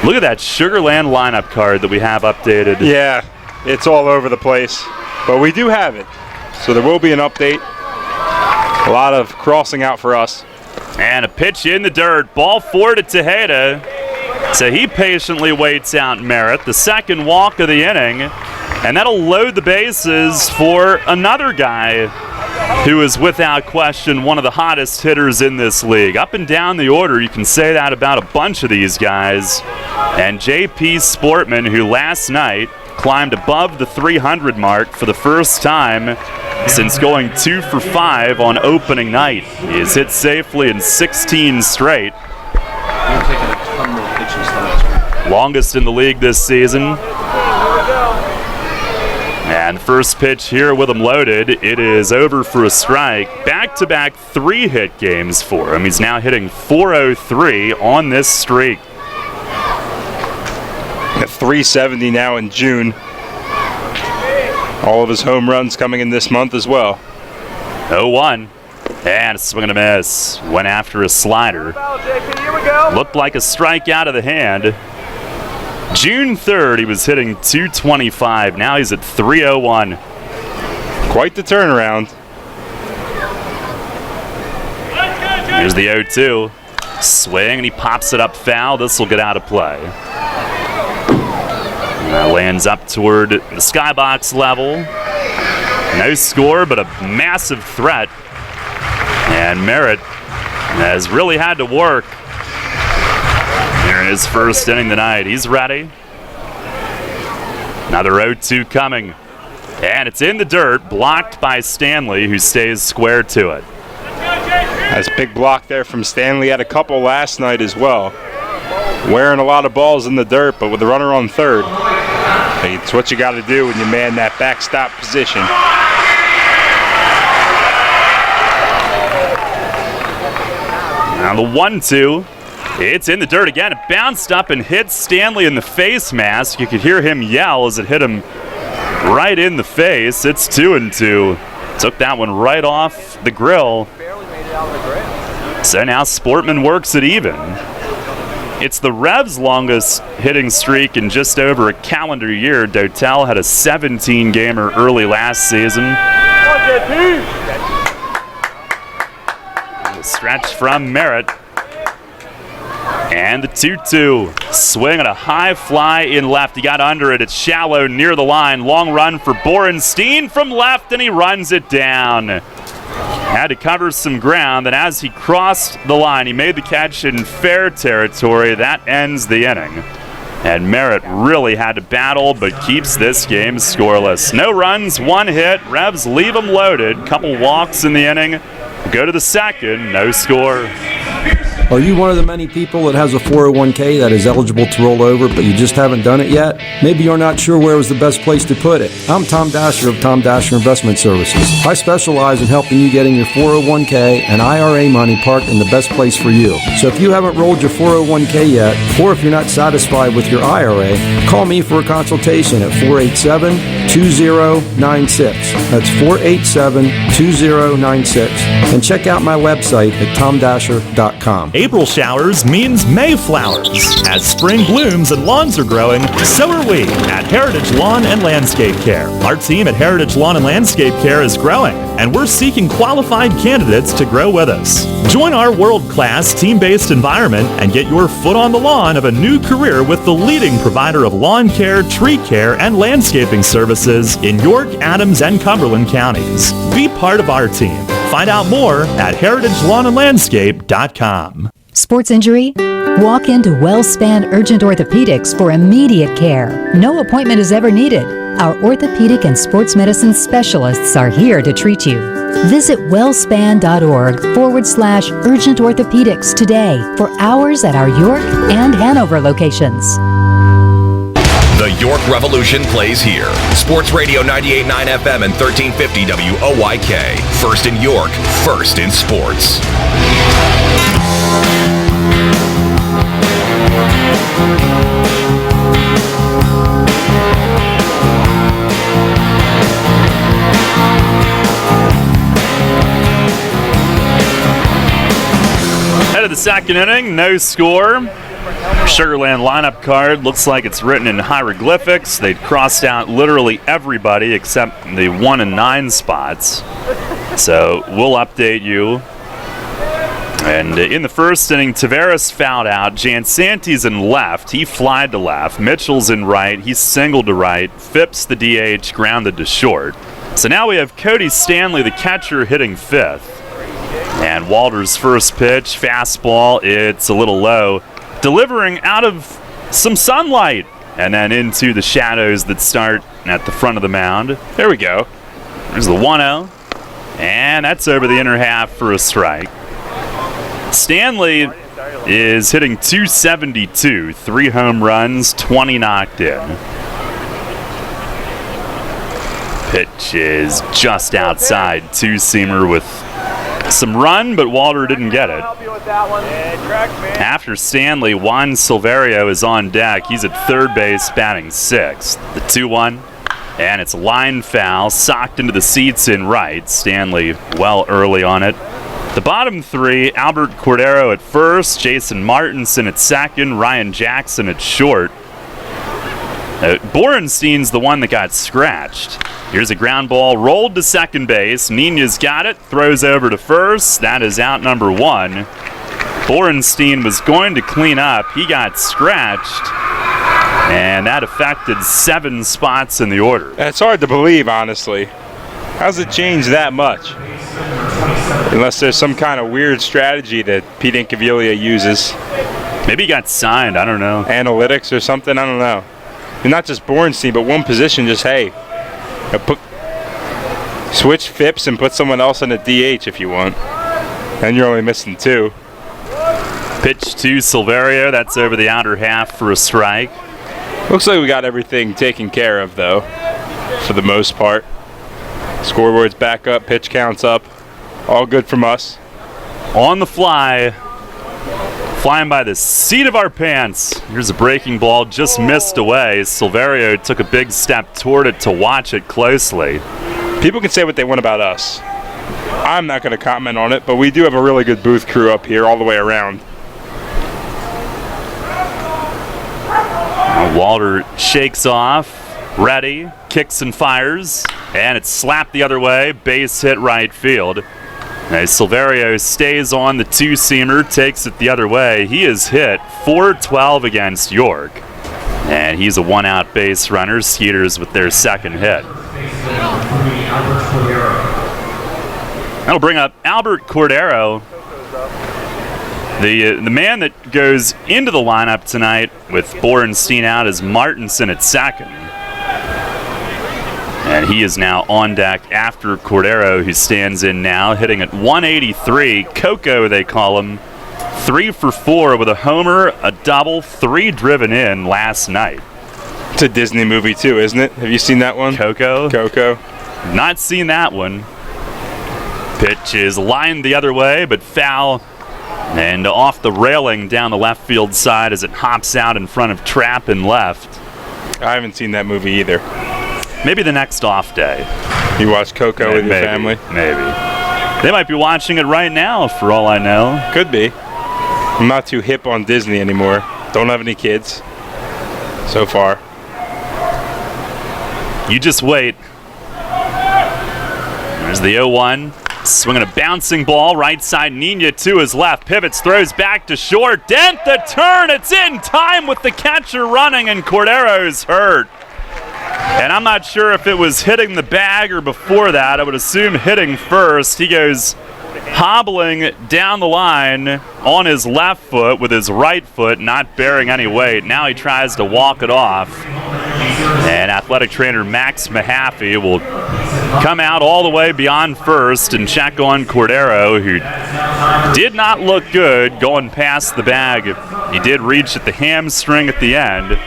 Speaker 3: Look at that Sugarland lineup card that we have updated.
Speaker 4: Yeah, it's all over the place. But we do have it. So there will be an update. A lot of crossing out for us.
Speaker 3: And a pitch in the dirt. Ball 4 to Tejeda. So he patiently waits out Merritt. The second walk of the inning. And that'll load the bases for another guy who is without question one of the hottest hitters in this league. Up and down the order, you can say that about a bunch of these guys. And J.P. Sportman, who last night climbed above the 300 mark for the first time since going 2 for 5 on opening night. He has hit safely in 16 straight. Longest in the league this season. And first pitch here with him loaded. It is over for a strike. Back-to-back 3-hit games for him. He's now hitting .403 on this streak.
Speaker 4: At .370 now in June. All of his home runs coming in this month as well.
Speaker 3: 0-1. And a swing and a miss. Went after a slider. Looked like a strike out of the hand. June 3rd, he was hitting .225. Now he's at .301.
Speaker 4: Quite the turnaround.
Speaker 3: Here's the 0-2. Swing, and he pops it up foul. This will get out of play. Lands up toward the skybox level. No score, but a massive threat. And Merritt has really had to work here in his first inning tonight. He's ready. Another 0-2 coming. And it's in the dirt, blocked by Stanley, who stays square to it.
Speaker 4: That's a big block there from Stanley. Had a couple last night as well. Wearing a lot of balls in the dirt, but with the runner on third, it's what you got to do when you man that backstop position.
Speaker 3: Now the 1-2. It's in the dirt again. It bounced up and hit Stanley in the face mask. You could hear him yell as it hit him right in the face. It's 2-2. Took that one right off the grill. So now Sportman works it even. It's the Revs' longest hitting streak in just over a calendar year. Dotel had a 17-gamer early last season. The stretch from Merritt. And the 2-2. Swing and a high fly in left. He got under it. It's shallow near the line. Long run for Borenstein from left, and he runs it down. Had to cover some ground, and as he crossed the line, he made the catch in fair territory. That ends the inning. And Merritt really had to battle, but keeps this game scoreless. No runs, 1 hit. Revs leave them loaded. Couple walks in the inning. Go to the second, no score.
Speaker 13: Are you one of the many people that has a 401k that is eligible to roll over, but you just haven't done it yet? Maybe you're not sure where was the best place to put it. I'm Tom Dasher of Tom Dasher Investment Services. I specialize in helping you getting your 401k and IRA money parked in the best place for you. So if you haven't rolled your 401k yet, or if you're not satisfied with your IRA, call me for a consultation at 487-2096. That's 487-2096. And check out my website at tomdasher.com.
Speaker 11: April showers means May flowers. As spring blooms and lawns are growing, so are we at Heritage Lawn and Landscape Care. Our team at Heritage Lawn and Landscape Care is growing, and we're seeking qualified candidates to grow with us. Join our world-class team-based environment and get your foot on the lawn of a new career with the leading provider of lawn care, tree care, and landscaping services in York, Adams, and Cumberland counties. Be part of our team. Find out more at heritagelawnandlandscape.com.
Speaker 14: Sports injury? Walk into WellSpan Urgent Orthopedics for immediate care. No appointment is ever needed. Our orthopedic and sports medicine specialists are here to treat you. Visit wellspan.org/urgent orthopedics today for hours at our York and Hanover locations.
Speaker 1: The York Revolution plays here. Sports Radio 98.9 FM and 1350 WOYK. First in York, first in sports.
Speaker 3: Head of the second inning, no score. Sugarland lineup card looks like it's written in hieroglyphics. They'd crossed out literally everybody except the 1 and 9 spots. So we'll update you. And in the first inning, Tavares fouled out. Jansanti's in left. He flied to left. Mitchell's in right. He singled to right. Phipps, the DH, grounded to short. So now we have Cody Stanley, the catcher, hitting fifth. And Walter's first pitch, fastball, it's a little low. Delivering out of some sunlight and then into the shadows that start at the front of the mound. There we go. There's the 1-0. And that's over the inner half for a strike. Stanley is hitting .272, 3 home runs, 20 knocked in. Pitch is just outside, two-seamer with some run, but Walter didn't get it. After Stanley, Juan Silverio is on deck. He's at third base, batting sixth. The 2-1, and it's a line foul, socked into the seats in right. Stanley well early on it. The bottom three, Albert Cordero at first, Jason Martinson at second, Ryan Jackson at short. Borenstein's the one that got scratched. Here's a ground ball rolled to second base. Nina's got it, throws over to first. That is out number 1. Borenstein was going to clean up. He got scratched, and that affected 7 spots in the order.
Speaker 4: It's hard to believe, honestly. How's it changed that much? Unless there's some kind of weird strategy that Pete Incaviglia uses.
Speaker 3: Maybe he got signed, I don't know.
Speaker 4: Analytics or something, I don't know. And not just Borenstein, but one position, just, hey, switch Phipps and put someone else in a DH if you want. And you're only missing 2.
Speaker 3: Pitch to Silverio, that's over the outer half for a strike.
Speaker 4: Looks like we got everything taken care of, though, for the most part. Scoreboard's back up, pitch counts up. All good from us.
Speaker 3: On the fly, flying by the seat of our pants. Here's a breaking ball, just missed away. Silverio took a big step toward it to watch it closely.
Speaker 4: People can say what they want about us. I'm not going to comment on it, but we do have a really good booth crew up here all the way around.
Speaker 3: Walter shakes off, ready, kicks and fires, and it's slapped the other way, base hit right field. Now, Silverio stays on the two-seamer, takes it the other way. He is hit .412 against York, and he's a one-out base runner. Skeeters with their second hit. That'll bring up Albert Cordero, the man that goes into the lineup tonight with Borenstein out is Martinson at second. And he is now on deck after Cordero, who stands in now, hitting at 183. Coco, they call him. 3 for 4 with a homer, a double, 3 driven in last night.
Speaker 4: It's a Disney movie too, isn't it? Have you seen that one?
Speaker 3: Coco?
Speaker 4: Coco.
Speaker 3: Not seen that one. Pitch is lined the other way, but foul. And off the railing down the left field side as it hops out in front of Trapp and left.
Speaker 4: I haven't seen that movie either.
Speaker 3: Maybe the next off day.
Speaker 4: You watch Coco with your family?
Speaker 3: Maybe. They might be watching it right now, for all I know.
Speaker 4: Could be. I'm not too hip on Disney anymore. Don't have any kids. So far.
Speaker 3: You just wait. There's the 0-1. Swinging a bouncing ball. Right side, Nina to his left. Pivots, throws back to short. Dent the turn. It's in time with the catcher running, and Cordero's hurt. And I'm not sure if it was hitting the bag or before that. I would assume hitting first. He goes hobbling down the line on his left foot with his right foot not bearing any weight. Now he tries to walk it off. And athletic trainer Max Mahaffey will come out all the way beyond first and check on Cordero, who did not look good going past the bag. He did reach at the hamstring at the end.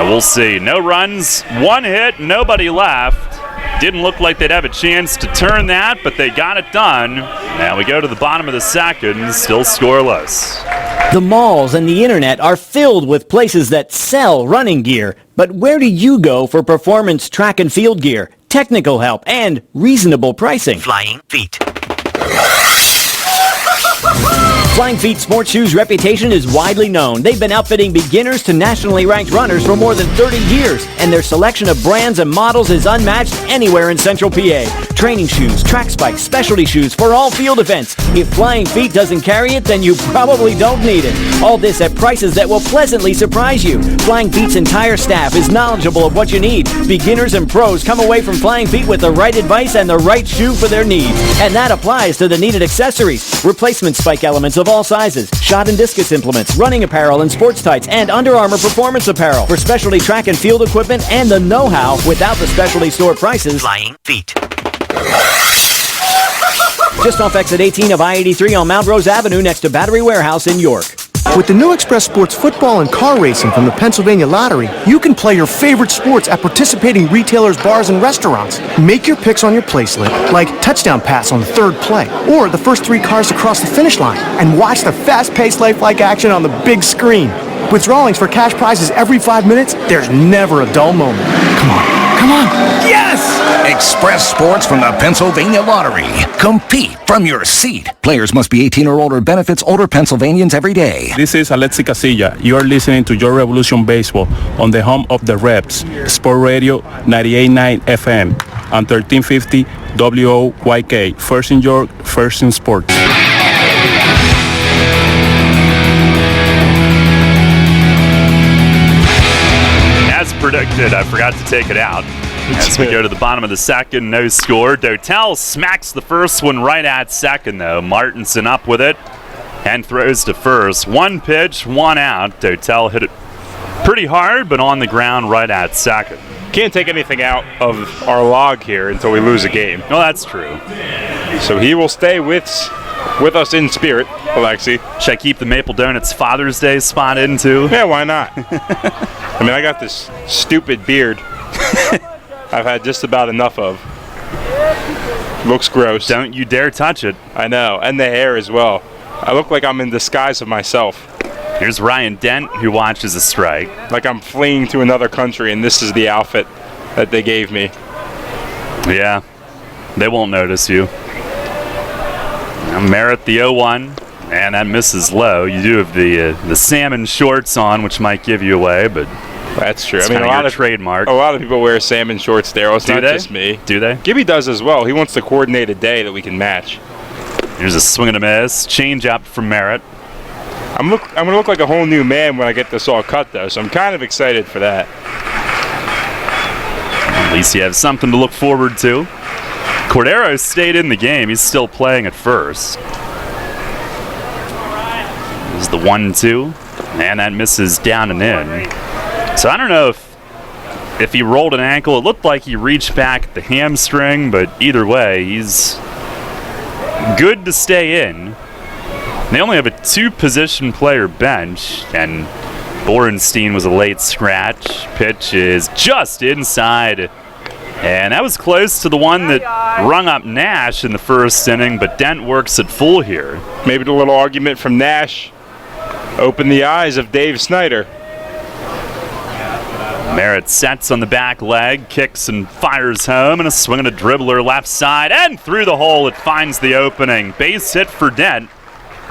Speaker 3: We'll see. No runs, 1 hit, nobody left. Didn't look like they'd have a chance to turn that, but they got it done. Now we go to the bottom of the second, still scoreless.
Speaker 15: The malls and the internet are filled with places that sell running gear. But where do you go for performance track and field gear, technical help, and reasonable pricing?
Speaker 16: Flying Feet.
Speaker 15: Flying Feet Sports Shoes' reputation is widely known. They've been outfitting beginners to nationally ranked runners for more than 30 years, and their selection of brands and models is unmatched anywhere in Central PA. Training shoes, track spikes, specialty shoes for all field events. If Flying Feet doesn't carry it, then you probably don't need it. All this at prices that will pleasantly surprise you. Flying Feet's entire staff is knowledgeable of what you need. Beginners and pros come away from Flying Feet with the right advice and the right shoe for their needs. And that applies to the needed accessories. Replacement spike elements of all sizes, shot and discus implements, running apparel and sports tights, and Under Armour performance apparel for specialty track and field equipment and the know-how without the specialty store prices.
Speaker 16: Flying Feet.
Speaker 15: Just off exit 18 of I-83 on Mount Rose Avenue next to Battery Warehouse in York.
Speaker 17: With the new Express Sports football and car racing from the Pennsylvania Lottery, you can play your favorite sports at participating retailers, bars, and restaurants. Make your picks on your play slip, like touchdown pass on the third play, or the first 3 cars to cross the finish line, and watch the fast-paced lifelike action on the big screen. With drawings for cash prizes every 5 minutes, there's never a dull moment. Come on. Come on. Yes!
Speaker 18: Express Sports from the Pennsylvania Lottery. Compete from your seat. Players must be 18 or older. Benefits older Pennsylvanians every day.
Speaker 19: This is Alexi Casilla. You are listening to Your Revolution Baseball on the home of the Reps, Sport Radio 98.9 FM and 1350 WOYK. First in York, first in sports.
Speaker 3: As predicted, I forgot to take it out. As we go to the bottom of the second, no score. Dotel smacks the first one right at second, though. Martinson up with it and throws to first. 1 pitch, 1 out. Dotel hit it pretty hard, but on the ground right at second.
Speaker 4: Can't take anything out of our log here until we lose a game.
Speaker 3: No, that's true.
Speaker 4: So he will stay with us in spirit, Alexi.
Speaker 3: Should I keep the Maple Donuts Father's Day spot in, too?
Speaker 4: Yeah, why not? I mean, I got this stupid beard I've had just about enough of. Looks gross.
Speaker 3: Don't you dare touch it.
Speaker 4: I know, and the hair as well. I look like I'm in disguise of myself.
Speaker 3: Here's Ryan Dent, who watches a strike.
Speaker 4: Like I'm fleeing to another country, and this is the outfit that they gave me.
Speaker 3: Yeah, they won't notice you. Now Merritt the 0-1, and that misses low. You do have the salmon shorts on, which might give you away, but
Speaker 4: that's true.
Speaker 3: I
Speaker 4: mean,
Speaker 3: a lot of trademark.
Speaker 4: A lot of people wear salmon shorts there. It's not just me.
Speaker 3: Do they?
Speaker 4: Gibby does as well. He wants to coordinate a day that we can match.
Speaker 3: Here's a swing and a miss. Change up from Merritt.
Speaker 4: I'm going to look like a whole new man when I get this all cut, though, so I'm kind of excited for that.
Speaker 3: At least you have something to look forward to. Cordero stayed in the game. He's still playing at first. This is the 1-2, and that misses down and in. So I don't know if he rolled an ankle. It looked like he reached back at the hamstring, but either way, he's good to stay in. They only have a 2-position player bench, and Borenstein was a late scratch. Pitch is just inside. And that was close to the one that rung up Nash in the first inning, but Dent works at full here.
Speaker 4: Maybe the little argument from Nash opened the eyes of Dave Snyder.
Speaker 3: Merritt sets on the back leg, kicks and fires home, and a swing and a dribbler left side, and through the hole it finds the opening. Base hit for Dent.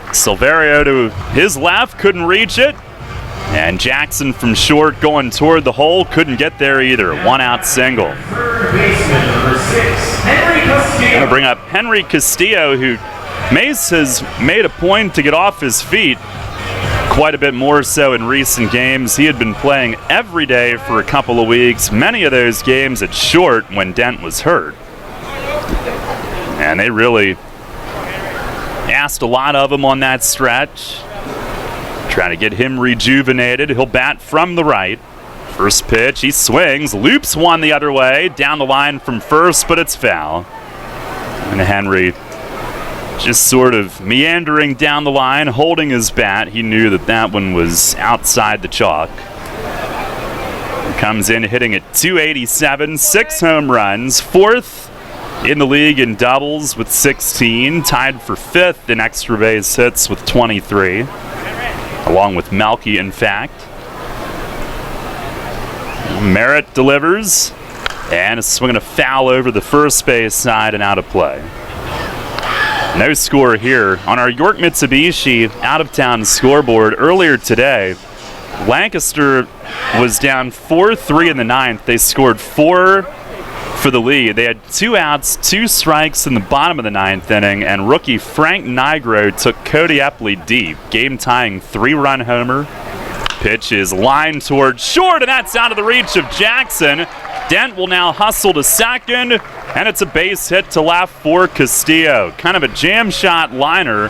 Speaker 3: Silverio to his left, couldn't reach it. And Jackson from short going toward the hole, couldn't get there either. 1-out single. I'm going to bring up Henry Castillo, who Mace has made a point to get off his feet quite a bit more so in recent games. He had been playing every day for a couple of weeks, many of those games at short when Dent was hurt. And they really asked a lot of him on that stretch. Trying to get him rejuvenated. He'll bat from the right. First pitch, he swings, loops one the other way, down the line from first, but it's foul. And Henry just sort of meandering down the line, holding his bat. He knew that that one was outside the chalk. Comes in hitting at .287, 6 home runs, 4th in the league in doubles with 16, tied for 5th in extra base hits with 23, along with Melky, in fact. Merritt delivers, and a swing and a foul over the first base side and out of play. No score here. On our York Mitsubishi out-of-town scoreboard earlier today, Lancaster was down 4-3 in the 9th. They scored 4 for the lead. They had 2 outs, 2 strikes in the bottom of the 9th inning, and rookie Frank Nigro took Cody Epley deep, game-tying 3-run homer. Pitch is lined toward short, and that's out of the reach of Jackson. Dent will now hustle to second, and it's a base hit to left for Castillo. Kind of a jam shot liner,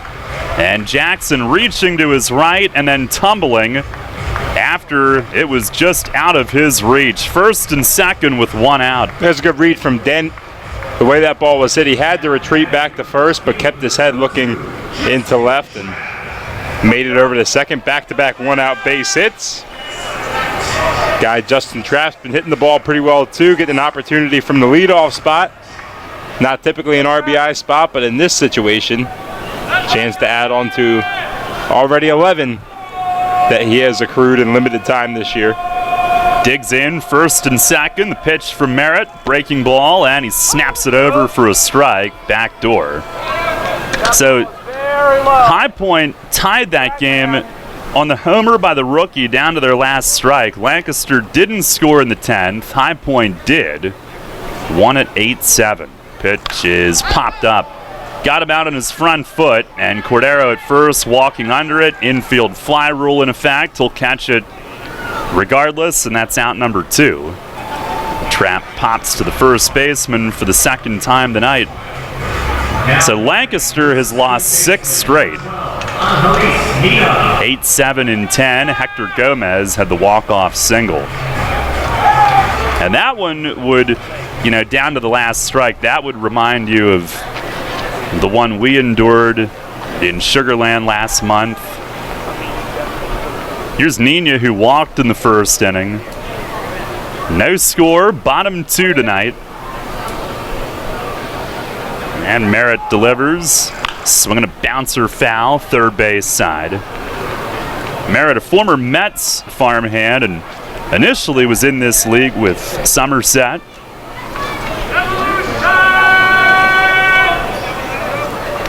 Speaker 3: and Jackson reaching to his right and then tumbling after it was just out of his reach. First and second with 1 out.
Speaker 4: There's a good read from Dent. The way that ball was hit, he had to retreat back to first, but kept his head looking into left and made it over to second. Back-to-back 1-out base hits. Guy Justin Trapp's been hitting the ball pretty well too, getting an opportunity from the leadoff spot. Not typically an RBI spot, but in this situation, chance to add on to already 11 that he has accrued in limited time this year.
Speaker 3: Digs in first and second. The pitch from Merritt, breaking ball, and he snaps it over for a strike, back door. So High Point tied that game on the homer by the rookie down to their last strike. Lancaster didn't score in the 10th. High Point did. Won at 8-7. Pitch is popped up. Got him out on his front foot, and Cordero at first walking under it. Infield fly rule in effect. He'll catch it regardless, and that's out number 2. Trap pops to the first baseman for the second time tonight. So Lancaster has lost 6 straight. 8-7 in 10. Hector Gomez had the walk-off single. And that one would, down to the last strike, that would remind you of the one we endured in Sugarland last month. Here's Nina, who walked in the first inning. No score, bottom 2 tonight. And Merritt delivers. Swinging a bouncer foul, third base side. Merritt, a former Mets farmhand, and initially was in this league with Somerset.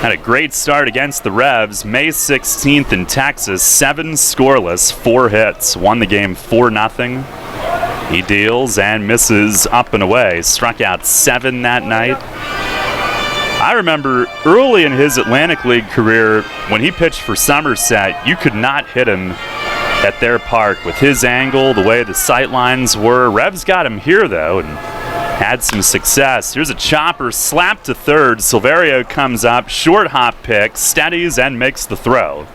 Speaker 3: Had a great start against the Revs, May 16th in Texas, 7 scoreless, 4 hits, won the game 4-0. He deals and misses up and away, struck out 7 that night. I remember early in his Atlantic League career, when he pitched for Somerset, you could not hit him at their park with his angle, the way the sight lines were. Revs got him here, though, and had some success. Here's a chopper, slap to third. Silverio comes up, short hop pick, steadies and makes the throw.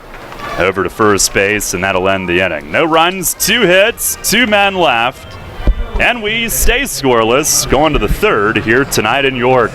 Speaker 3: Over to first base, and that'll end the inning. No runs, 2 hits, 2 men left. And we stay scoreless, going to the third here tonight in York.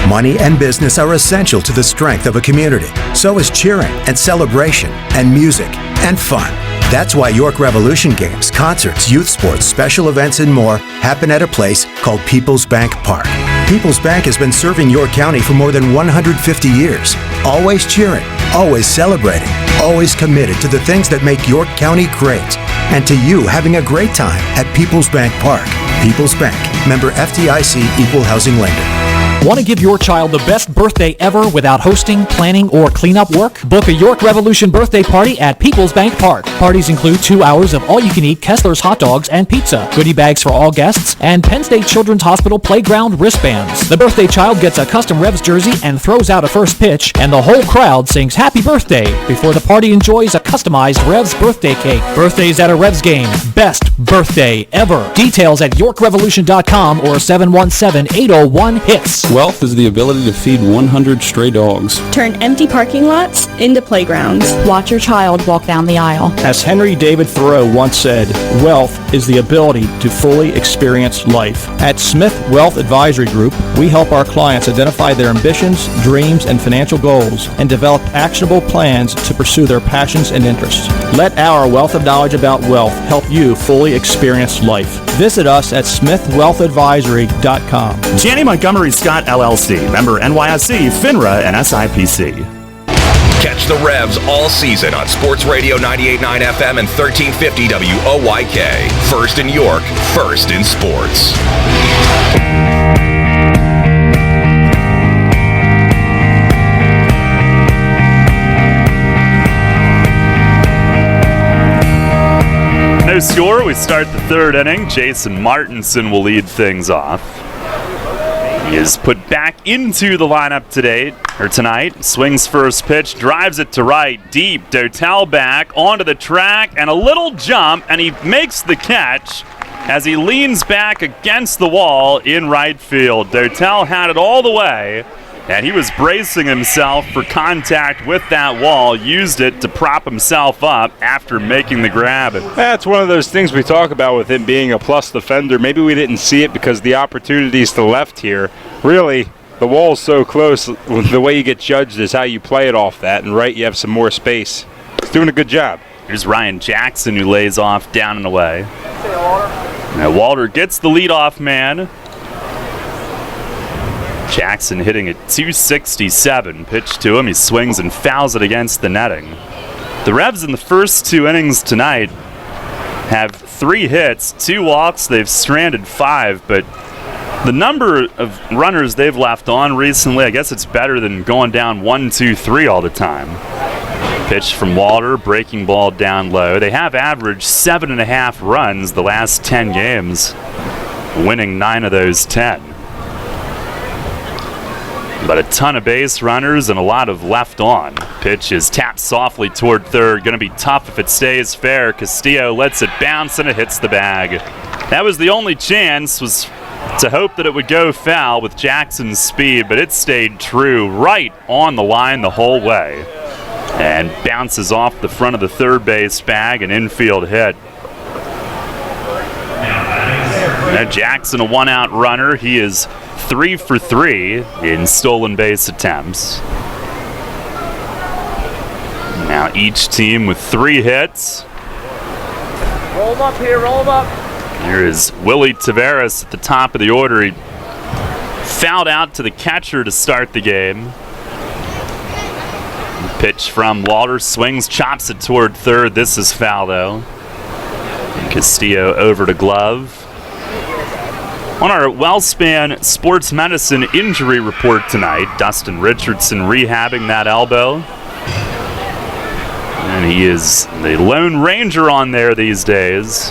Speaker 16: Money and business are essential to the strength of a community. So is cheering and celebration and music and fun. That's why York Revolution games, concerts, youth sports, special events, and more happen at a place called People's Bank Park. People's Bank has been serving York County for more than 150 years. Always cheering, always celebrating, always committed to the things that make York County great. And to you having a great time at People's Bank Park. People's Bank, member FDIC, equal housing lender.
Speaker 10: Want to give your child the best birthday ever without hosting, planning, or cleanup work? Book a York Revolution birthday party at People's Bank Park. Parties include 2 hours of all-you-can-eat Kessler's hot dogs and pizza, goodie bags for all guests, and Penn State Children's Hospital playground wristbands. The birthday child gets a custom Revs jersey and throws out a first pitch, and the whole crowd sings Happy Birthday before the party enjoys a customized Revs birthday cake. Birthdays at a Revs game. Best birthday ever. Details at YorkRevolution.com or 717-801-HITS.
Speaker 20: Wealth is the ability to feed 100 stray dogs.
Speaker 21: Turn empty parking lots into playgrounds.
Speaker 22: Watch your child walk down the aisle.
Speaker 23: As Henry David Thoreau once said, wealth is the ability to fully experience life. At Smith Wealth Advisory Group, we help our clients identify their ambitions, dreams, and financial goals and develop actionable plans to pursue their passions and interests. Let our wealth of knowledge about wealth help you fully experience life. Visit us at smithwealthadvisory.com.
Speaker 11: Janney Montgomery Scott LLC, member NYSE, FINRA, and SIPC.
Speaker 1: Catch the Revs all season on Sports Radio 98.9 FM and 1350 WOYK. First in York, first in sports.
Speaker 3: No score. We start the third inning. Jason Martinson will lead things off. He is put back into the lineup tonight. Swings first pitch, drives it to right, deep. Dotel back onto the track and a little jump, and he makes the catch as he leans back against the wall in right field. Dotel had it all the way, and he was bracing himself for contact with that wall, used it to prop himself up after making the grab.
Speaker 4: That's one of those things we talk about with him being a plus defender. Maybe we didn't see it because the opportunities to left here. Really, the wall's so close. The way you get judged is how you play it off that, and right, you have some more space. He's doing a good job.
Speaker 3: Here's Ryan Jackson, who lays off down and away. Now Walter gets the leadoff man. Jackson hitting at 267. Pitch to him. He swings and fouls it against the netting. The Revs in the first 2 innings tonight have 3 hits, 2 walks. They've stranded 5, but the number of runners they've left on recently, I guess it's better than going down 1, 2, 3 all the time. Pitch from Walter, breaking ball down low. They have averaged 7.5 runs the last 10 games, winning 9 of those 10. But a ton of base runners and a lot of left on. Pitch is tapped softly toward third. Going to be tough if it stays fair. Castillo lets it bounce and it hits the bag. That was the only chance, was to hope that it would go foul with Jackson's speed, but it stayed true right on the line the whole way. And bounces off the front of the third base bag, an infield hit. Now Jackson, a 1-out runner. He is 3 for 3 in stolen base attempts. Now each team with 3 hits.
Speaker 2: Roll him up here, roll him up.
Speaker 3: Here is Willie Taveras at the top of the order. He fouled out to the catcher to start the game. Pitch from Walter, swings, chops it toward third. This is foul though. And Castillo over to glove. On our WellSpan Sports Medicine injury report tonight, Dustin Richardson rehabbing that elbow. And he is the Lone Ranger on there these days.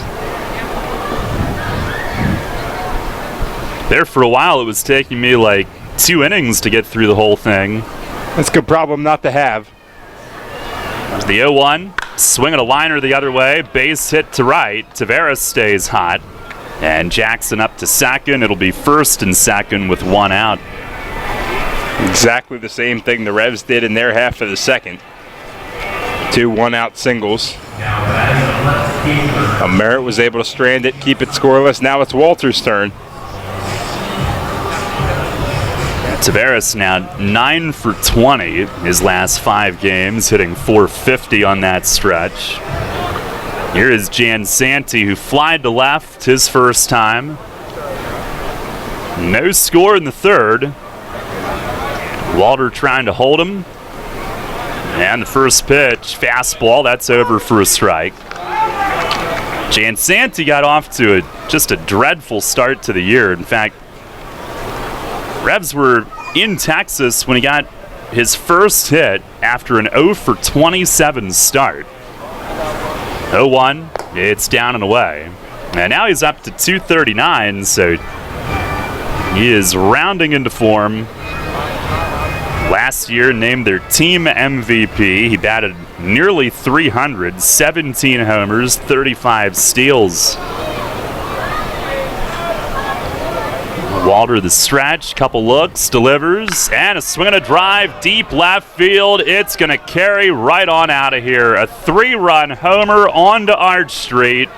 Speaker 3: There for a while, it was taking me like 2 innings to get through the whole thing.
Speaker 4: That's a good problem not to have.
Speaker 3: There's the 0-1, swinging a liner the other way, base hit to right. Taveras stays hot. And Jackson up to second. It'll be first and second with 1 out.
Speaker 4: Exactly the same thing the Revs did in their half of the second. 2 1-out singles. Merritt was able to strand it, keep it scoreless. Now it's Walter's turn.
Speaker 3: Tavares now 9 for 20 his last 5 games, hitting .450 on that stretch. Here is Jan Santi, who flied to left his first time. No score in the third. Walter trying to hold him. And the first pitch, fastball, that's over for a strike. Jan Santi got off to just a dreadful start to the year. In fact, Revs were in Texas when he got his first hit after an 0 for 27 start. 0-1, it's down and away. And now he's up to 239, so he is rounding into form. Last year, named their team MVP. He batted nearly 300, 17 homers, 35 steals. Walter the stretch, couple looks, delivers, and a swing and a drive deep left field. It's going to carry right on out of here. A 3-run homer onto Arch Street.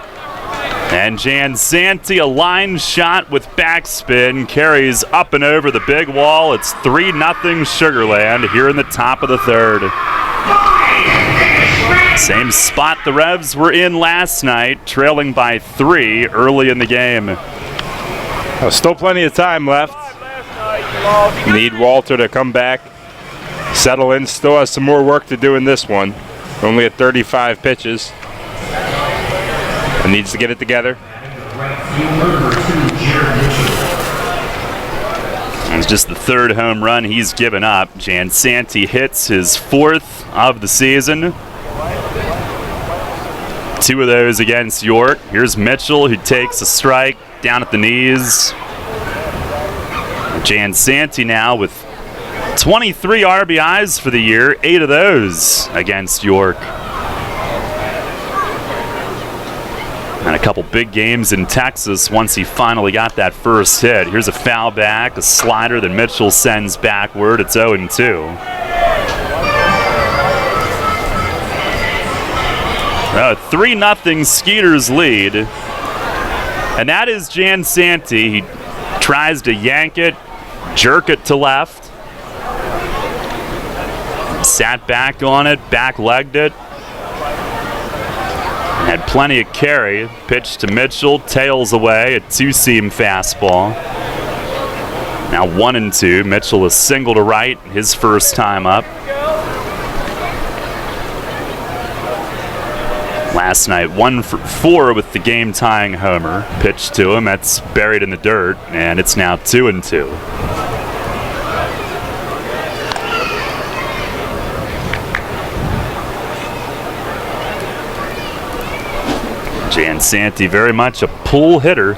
Speaker 3: And Jan Santi, a line shot with backspin, carries up and over the big wall. It's 3-0 Sugarland here in the top of the third. Same spot the Revs were in last night, trailing by 3 early in the game.
Speaker 4: Still plenty of time left. Need Walter to come back, settle in. Still has some more work to do in this one. Only at 35 pitches. And needs to get it together.
Speaker 3: It's just the third home run he's given up. Jan Santi hits his 4th of the season. 2 of those against York. Here's Mitchell, who takes a strike down at the knees. Jan Santi now with 23 RBIs for the year, 8 of those against York. And a couple big games in Texas once he finally got that first hit. Here's a foul back, a slider that Mitchell sends backward. It's 0-2. 3-0 Skeeters lead. And that is Jan Santi. He tries to yank it, jerk it to left. Sat back on it, back-legged it. Had plenty of carry. Pitch to Mitchell, tails away, a 2-seam fastball. Now 1-2. Mitchell a single to right, his first time up. Last night, 1 for 4 with the game-tying homer. Pitch to him, that's buried in the dirt, and it's now 2-2. Jan Santi very much a pull hitter.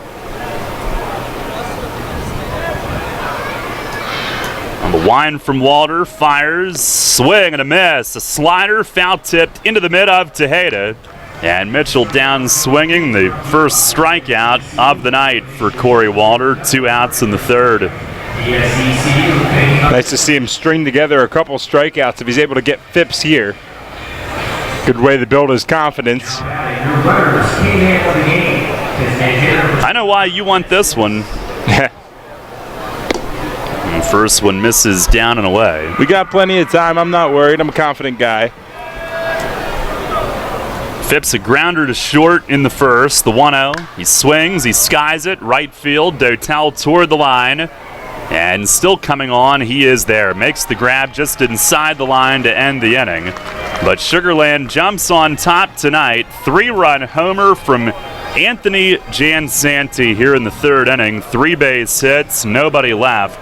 Speaker 3: On the wind from Walter, fires, swing and a miss. A slider foul-tipped into the mid of Tejeda. And Mitchell down swinging, the first strikeout of the night for Corey Walter. 2 outs in the third.
Speaker 4: Nice to see him string together a couple strikeouts if he's able to get Phipps here. Good way to build his confidence.
Speaker 3: I know why you want this one. The first one misses down and away.
Speaker 4: We got plenty of time. I'm not worried. I'm a confident guy.
Speaker 3: Phipps a grounder to short in the first, the 1-0. He swings, he skies it, right field. Dotel toward the line. And still coming on, he is there. Makes the grab just inside the line to end the inning. But Sugarland jumps on top tonight. 3-run homer from Anthony Jan Santi here in the third inning. 3 base hits, nobody left.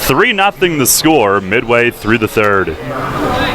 Speaker 3: 3-0 the score midway through the third.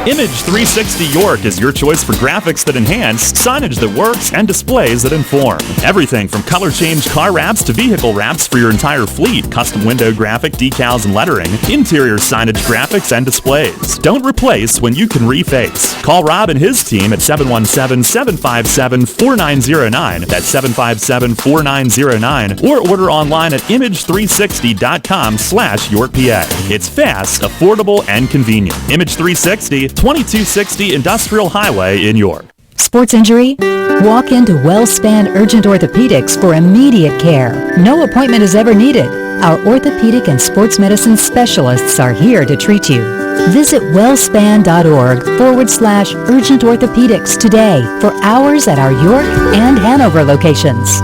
Speaker 11: Image 360 York is your choice for graphics that enhance, signage that works, and displays that inform. Everything from color change car wraps to vehicle wraps for your entire fleet, custom window graphic, decals and lettering, interior signage graphics and displays. Don't replace when you can reface. Call Rob and his team at 717-757-4909. That's 757-4909. Or order online at image360.com/YorkPA. It's fast, affordable, and convenient. Image 360, 2260 Industrial Highway in York.
Speaker 14: Sports injury? Walk into WellSpan Urgent Orthopedics for immediate care. No appointment is ever needed. Our orthopedic and sports medicine specialists are here to treat you. Visit wellspan.org/urgent orthopedics today for hours at our York and Hanover locations.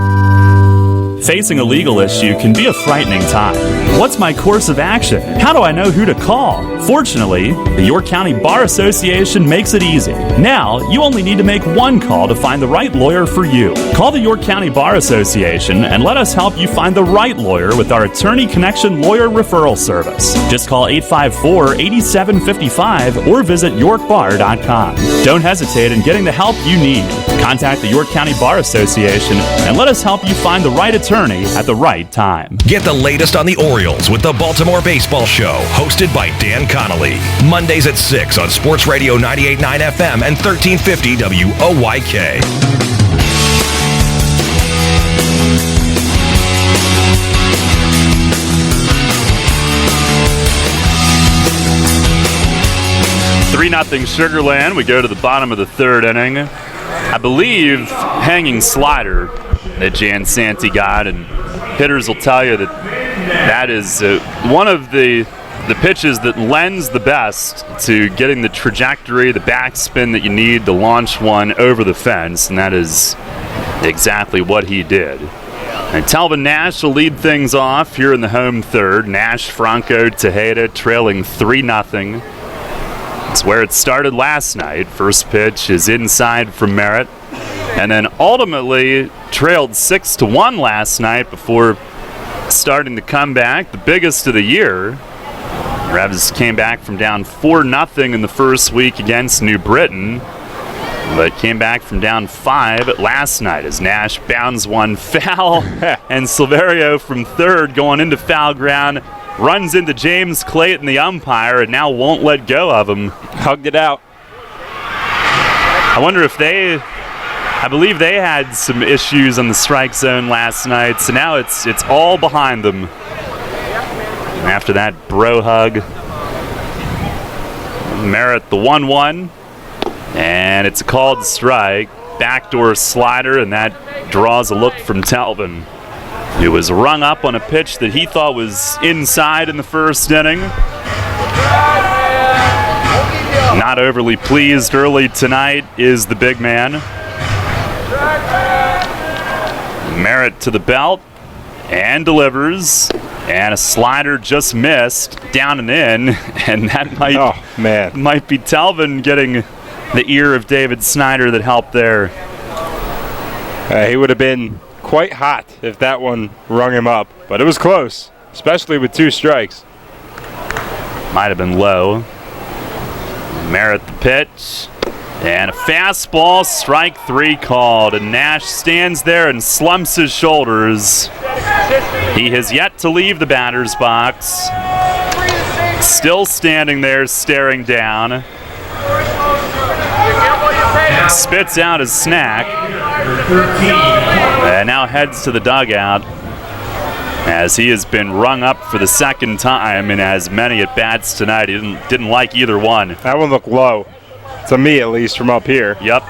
Speaker 11: Facing a legal issue can be a frightening time. What's my course of action? How do I know who to call? Fortunately, the York County Bar Association makes it easy. Now, you only need to make one call to find the right lawyer for you. Call the York County Bar Association and let us help you find the right lawyer with our Attorney Connection Lawyer Referral Service. Just call 854-8755 or visit yorkbar.com. Don't hesitate in getting the help you need. Contact the York County Bar Association and let us help you find the right attorney at the right time.
Speaker 1: Get the latest on the Orioles with the Baltimore Baseball Show, hosted by Dan Connolly. Mondays at 6 on Sports Radio 98.9 FM and 1350 WOYK.
Speaker 3: Three 0 Sugarland. We go to the bottom of the third inning. I believe hanging slider that Jan Santi got, and hitters will tell you that is one of the pitches that lends the best to getting the trajectory, the backspin that you need to launch one over the fence, and that is exactly what he did. And Talvin Nash will lead things off here in the home third. Nash, Franco, Tejeda trailing 3-0. It's where it started last night. First pitch is inside from Merritt. And then ultimately trailed 6-1 last night before starting the comeback, the biggest of the year. Revs came back from down 4-0 in the first week against New Britain, but came back from down 5 last night as Nash bounds one foul, and Silverio from third going into foul ground runs into James Clayton, the umpire, and now won't let go of him.
Speaker 4: Hugged it out.
Speaker 3: I wonder if I believe they had some issues on the strike zone last night, so now it's all behind them. After that bro hug, Merritt the 1-1, and it's a called strike. Backdoor slider, and that draws a look from Talvin. It was rung up on a pitch that he thought was inside in the first inning. Not overly pleased early tonight is the big man. Merritt to the belt and delivers, and a slider just missed down and in, and that might be Talvin getting the ear of David Snyder that helped there.
Speaker 4: He would have been quite hot if that one rung him up, but it was close, especially with 2 strikes.
Speaker 3: Might have been low. Merritt the pitch, and a fastball, strike 3 called, and Nash stands there and slumps his shoulders. He has yet to leave the batter's box. Still standing there staring down. Spits out his snack. And now heads to the dugout as he has been rung up for the second time in as many at-bats tonight. He didn't like either one.
Speaker 4: That one looked low, to me at least, from up here.
Speaker 3: Yep.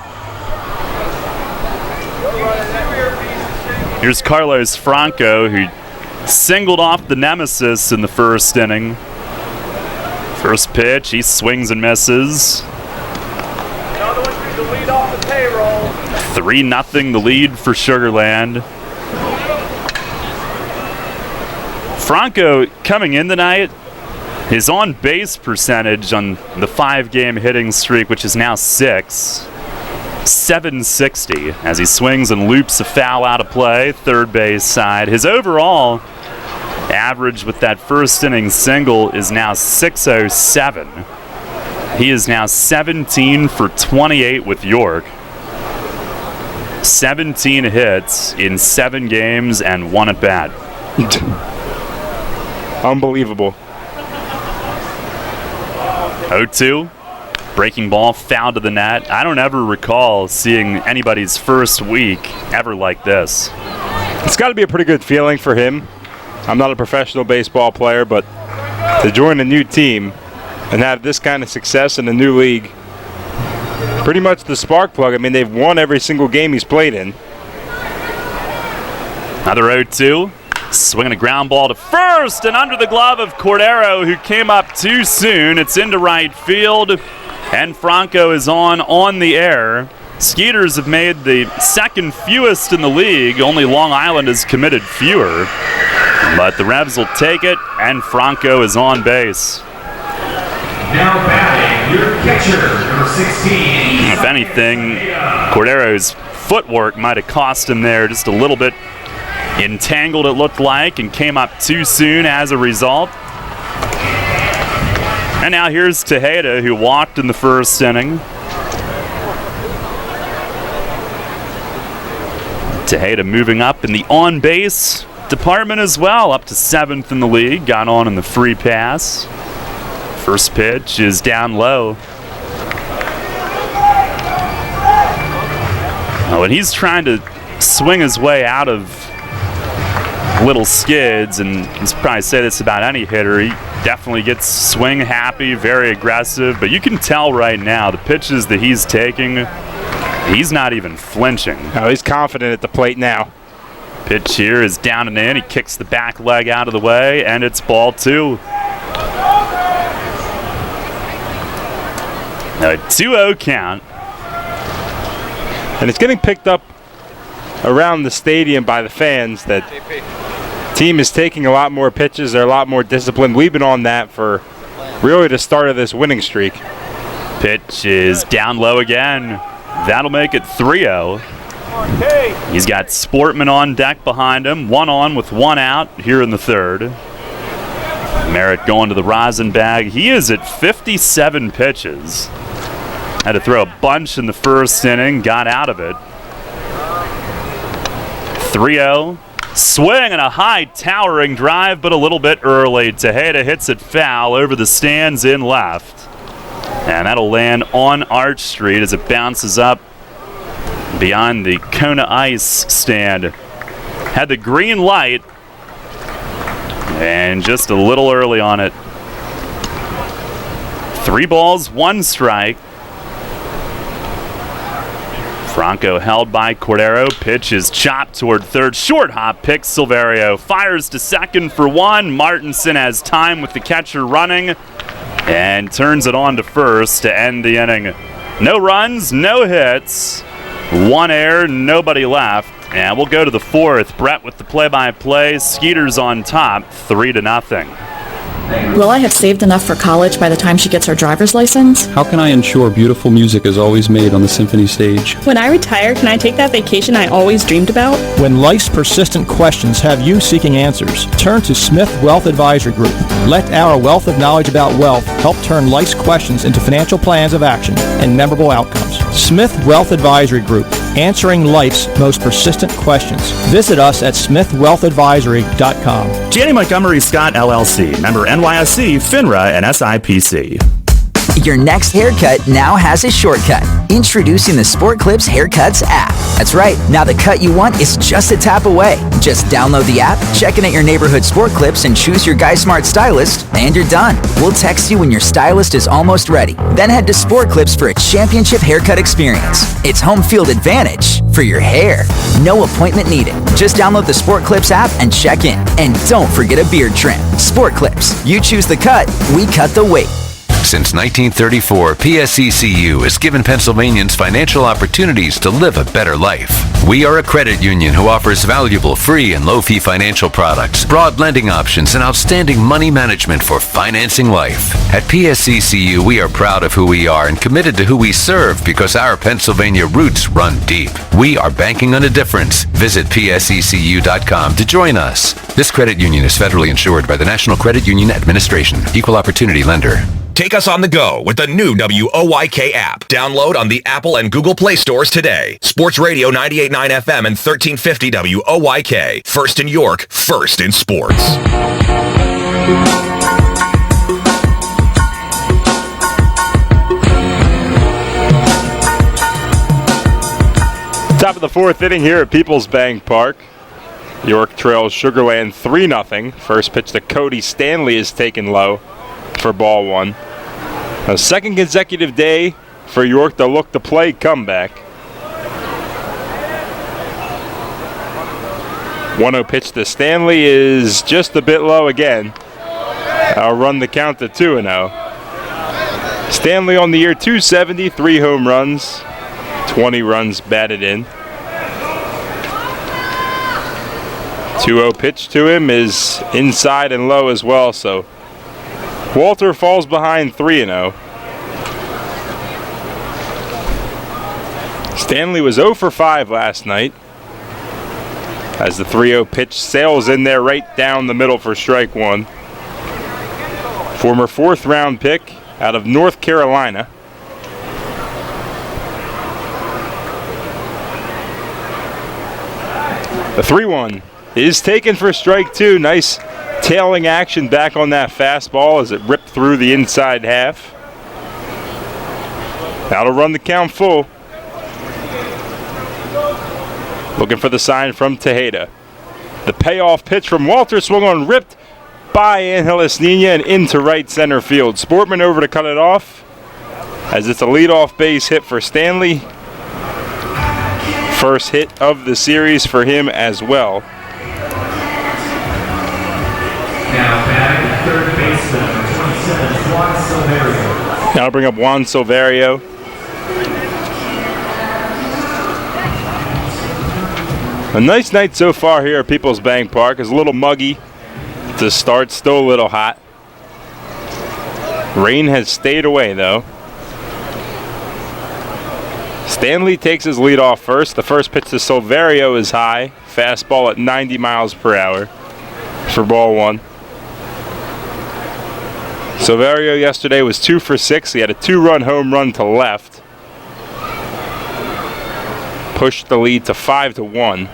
Speaker 3: Here's Carlos Franco, who singled off the nemesis in the first inning. First pitch, he swings and misses. 3-0 the lead for Sugarland. Franco coming in tonight, his on-base percentage on the 5-game hitting streak, which is now 6, .760 as he swings and loops a foul out of play, third base side. His overall average with that first inning single is now .607. He is now 17 for 28 with York. 17 hits in 7 games and 1 at-bat.
Speaker 4: Unbelievable.
Speaker 3: 0-2. Breaking ball foul to the net. I don't ever recall seeing anybody's first week ever like this.
Speaker 4: It's got to be a pretty good feeling for him. I'm not a professional baseball player, but to join a new team and have this kind of success in a new league, pretty much the spark plug. I mean, they've won every single game he's played in.
Speaker 3: Another 0-2. Swinging a ground ball to first and under the glove of Cordero, who came up too soon. It's into right field, and Franco is on the air. Skeeters have made the second fewest in the league. Only Long Island has committed fewer. But the Revs will take it, and Franco is on base.
Speaker 12: Now batting, your catcher, number 16.
Speaker 3: If anything, Cordero's footwork might have cost him there, just a little bit entangled it looked like, and came up too soon as a result. And now here's Tejeda, who walked in the first inning. Tejeda moving up in the on-base department as well, up to 7th in the league, got on in the free pass. First pitch is down low. Oh, and he's trying to swing his way out of little skids, and he's probably say this about any hitter. He definitely gets swing happy, very aggressive, but you can tell right now the pitches that he's taking, he's not even flinching.
Speaker 4: No, he's confident at the plate now.
Speaker 3: Pitch here is down and in. He kicks the back leg out of the way, and it's ball 2. A 2-0 count.
Speaker 4: And it's getting picked up around the stadium by the fans that team is taking a lot more pitches. They're a lot more disciplined. We've been on that for really the start of this winning streak.
Speaker 3: Pitch is down low again. That'll make it 3-0. He's got Sportman on deck behind him. 1 on with 1 out here in the third. Merritt going to the rosin bag. He is at 57 pitches. Had to throw a bunch in the first inning, got out of it. 3-0. Swing and a high towering drive, but a little bit early. Tejeda hits it foul over the stands in left. And that'll land on Arch Street as it bounces up beyond the Kona Ice stand. Had the green light, and just a little early on it. 3 balls, 1 strike. Franco held by Cordero. Pitch is chopped toward third. Short hop picks Silverio. Fires to second for 1. Martinson has time with the catcher running and turns it on to first to end the inning. No runs, no hits. 1 error, nobody left. And we'll go to the 4th. Brett with the play-by-play. Skeeters on top, 3-0.
Speaker 22: Will I have saved enough for college by the time she gets her driver's license?
Speaker 20: How can I ensure beautiful music is always made on the symphony stage?
Speaker 21: When I retire, can I take that vacation I always dreamed about?
Speaker 23: When life's persistent questions have you seeking answers, turn to Smith Wealth Advisory Group. Let our wealth of knowledge about wealth help turn life's questions into financial plans of action and memorable outcomes. Smith Wealth Advisory Group, answering life's most persistent questions. Visit us at smithwealthadvisory.com.
Speaker 11: Janney Montgomery Scott LLC, member NYSE, FINRA, and SIPC.
Speaker 6: Your next haircut now has a shortcut. Introducing the Sport Clips Haircuts app. That's right, now the cut you want is just a tap away. Just download the app, check in at your neighborhood Sport Clips, and choose your Guy Smart stylist, and you're done. We'll text you when your stylist is almost ready. Then head to Sport Clips for a championship haircut experience. It's home field advantage for your hair. No appointment needed. Just download the Sport Clips app and check in. And don't forget a beard trim. Sport Clips. You choose the cut, we cut the weight.
Speaker 7: Since 1934, PSECU has given Pennsylvanians financial opportunities to live a better life. We are a credit union who offers valuable free and low-fee financial products, broad lending options, and outstanding money management for financing life. At PSECU, we are proud of who we are and committed to who we serve because our Pennsylvania roots run deep. We are banking on a difference. Visit PSECU.com to join us. This credit union is federally insured by the National Credit Union Administration. Equal Opportunity Lender.
Speaker 1: Take us on the go with the new WOYK app. Download on the Apple and Google Play stores today. Sports Radio 98.9 FM and 1350 WOYK. First in York, first in sports.
Speaker 4: Top of the 4th inning here at Peoples Bank Park. York trails Sugarland 3-0. First pitch to Cody Stanley is taken low for ball 1. A second consecutive day for York to look to play comeback. 1-0 pitch to Stanley is just a bit low again. I'll run the count to 2-0. Stanley on the year, 270, 3 home runs, 20 runs batted in. 2-0 pitch to him is inside and low as well, so Walter falls behind 3-0. Stanley was 0 for 5 last night as the 3-0 pitch sails in there right down the middle for strike one. Former 4th round pick out of North Carolina. The 3-1 is taken for strike two. Nice tailing action back on that fastball as it ripped through the inside half. That'll run the count full. Looking for the sign from Tejeda. The payoff pitch from Walter swung on, ripped by Angeles Nina and into right center field. Sportman over to cut it off as it's a leadoff base hit for Stanley. First hit of the series for him as well.
Speaker 12: Now batting third baseman, number 27, Juan Silverio.
Speaker 4: Now bring up Juan Silverio. A nice night so far here at People's Bank Park. It's a little muggy to start, still a little hot. Rain has stayed away though. Stanley takes his lead off first. The first pitch to Silverio is high. Fastball at 90 miles per hour for ball one. Silverio yesterday was 2 for 6. He had a 2-run home run to left. Pushed the lead to 5-1.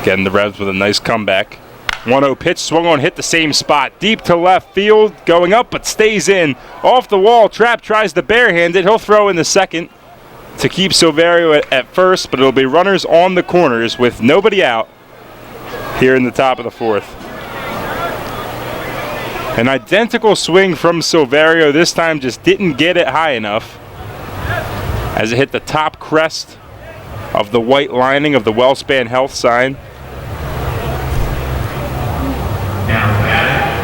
Speaker 4: Again, the Revs with a nice comeback. 1-0 pitch, swung on, hit the same spot. Deep to left field, going up, but stays in. Off the wall, Trapp tries to barehand it. He'll throw in the second to keep Silverio at first, but it'll be runners on the corners with nobody out here in the top of the fourth. An identical swing from Silverio. This time just didn't get it high enough as it hit the top crest of the white lining of the WellSpan Health sign.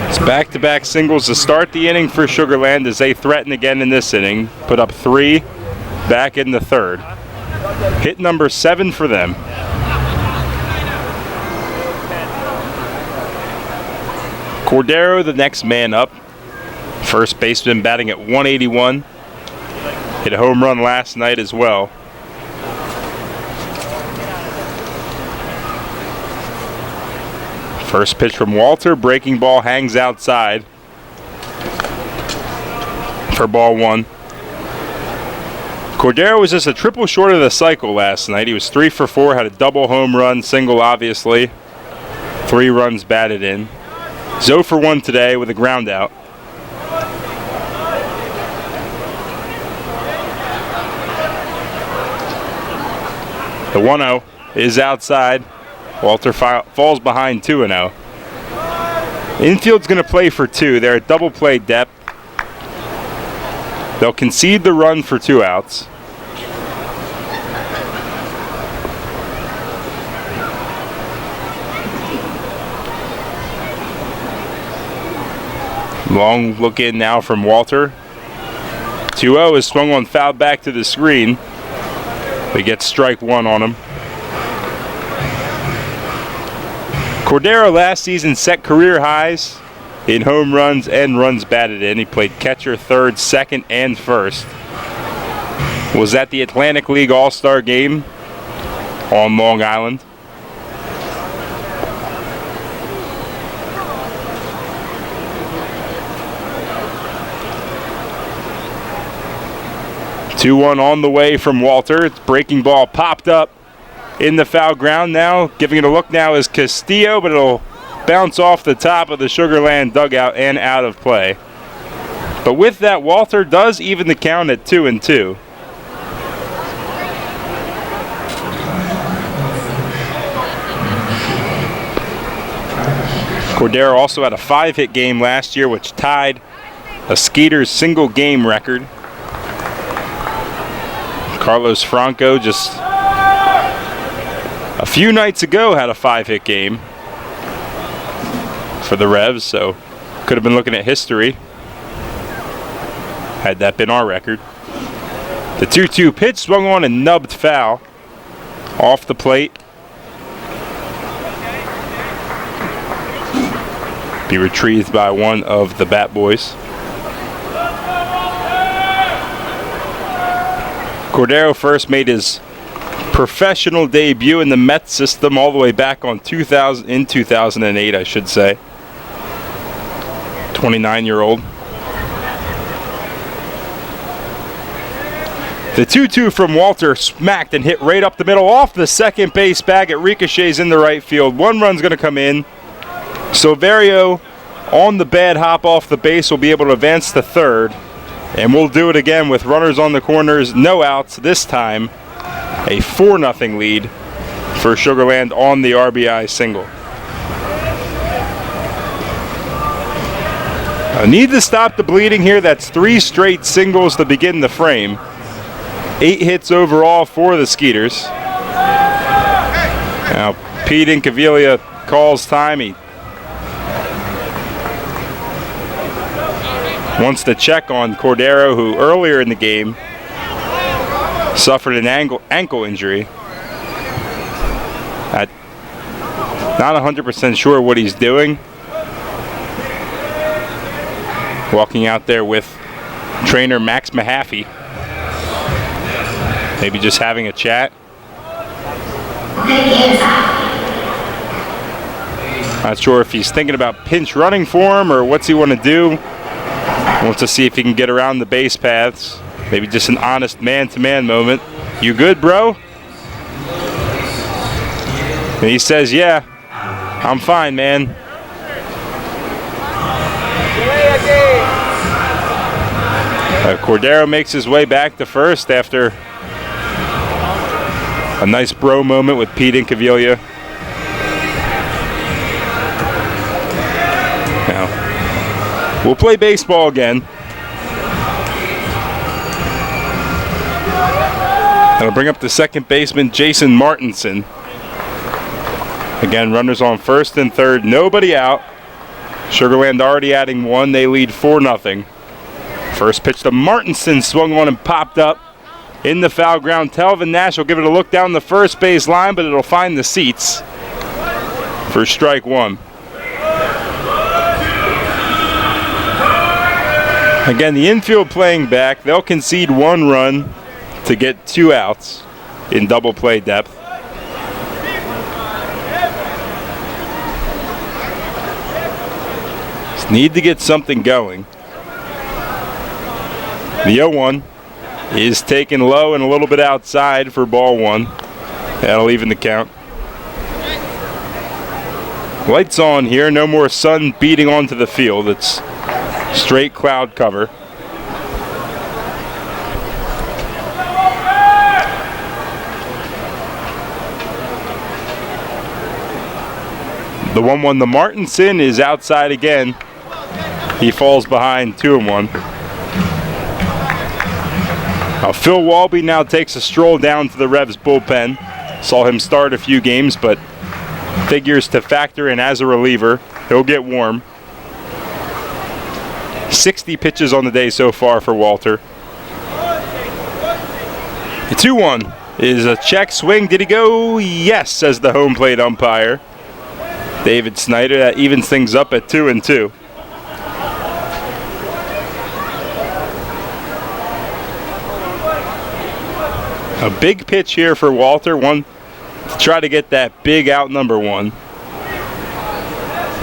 Speaker 4: It's back-to-back singles to start the inning for Sugarland as they threaten again in this inning. Put up 3 back in the third. Hit number 7 for them. Cordero, the next man up. First baseman batting at 181. Hit a home run last night as well. First pitch from Walter, breaking ball hangs outside for ball one. Cordero was just a triple short of the cycle last night. He was 3 for 4, had a double home run, single obviously. 3 runs batted in. 0 for 1 today with a ground out. The 1-0 is outside. Walter falls behind 2-0. Infield's going to play for 2. They're at double play depth. They'll concede the run for 2 outs. Long look in now from Walter. 2-0 is swung on, foul back to the screen. They get strike 1 on him. Cordero last season set career highs in home runs and runs batted in. He played catcher, third, second, and first. Was at the Atlantic League All-Star game on Long Island. Two-one on the way from Walter. It's breaking ball popped up in the foul ground now. Giving it a look now is Castillo, but it'll bounce off the top of the Sugarland dugout and out of play. But with that, Walter does even the count at 2-2. Cordero also had a 5-hit game last year, which tied a Skeeters single game record. Carlos Franco just a few nights ago had a 5-hit game for the Revs, so could have been looking at history had that been our record. The 2-2 pitch swung on and nubbed foul off the plate. Be retrieved by one of the Bat Boys. Cordero first made his professional debut in the Mets system all the way back on 2008, I should say. 29-year-old. The 2-2 from Walter smacked and hit right up the middle off the second base bag. It ricochets in the right field. One run's going to come in. Silverio on the bad hop off the base will be able to advance to third. And we'll do it again with runners on the corners, no outs. This time, a 4-0 lead for Sugarland on the RBI single. Need to stop the bleeding here. That's 3 straight singles to begin the frame. 8 hits overall for the Skeeters. Now, Pete Incaviglia calls time. He wants to check on Cordero, who earlier in the game suffered an ankle injury. Not 100% sure what he's doing. Walking out there with trainer Max Mahaffey. Maybe just having a chat. Not sure if he's thinking about pinch running for him or what's he want to do. Wants to see if he can get around the base paths. Maybe just an honest man-to-man moment. You good, bro? And he says, yeah, I'm fine, man. Cordero makes his way back to first after a nice bro moment with Pete Incaviglia. Now, we'll play baseball again. That'll bring up the second baseman, Jason Martinson. Again, runners on first and third, nobody out. Sugarland already adding 1, they lead 4-0. First pitch to Martinson, swung on and popped up in the foul ground. Telvin Nash will give it a look down the first base line, but it'll find the seats for strike 1. Again, the infield playing back. They'll concede 1 run to get 2 outs in double play depth. Just need to get something going. The 0-1 is taken low and a little bit outside for ball 1. That'll even the count. Lights on here. No more sun beating onto the field. It's straight cloud cover. The 1-1 to Martinson is outside again. He falls behind 2-1. Phil Walby now takes a stroll down to the Revs bullpen. Saw him start a few games, but figures to factor in as a reliever. He'll get warm. 60 pitches on the day so far for Walter. The 2-1 is a check swing. Did he go? Yes, says the home plate umpire, David Snyder. That evens things up at 2-2. A big pitch here for Walter. One to try to get that big out number 1.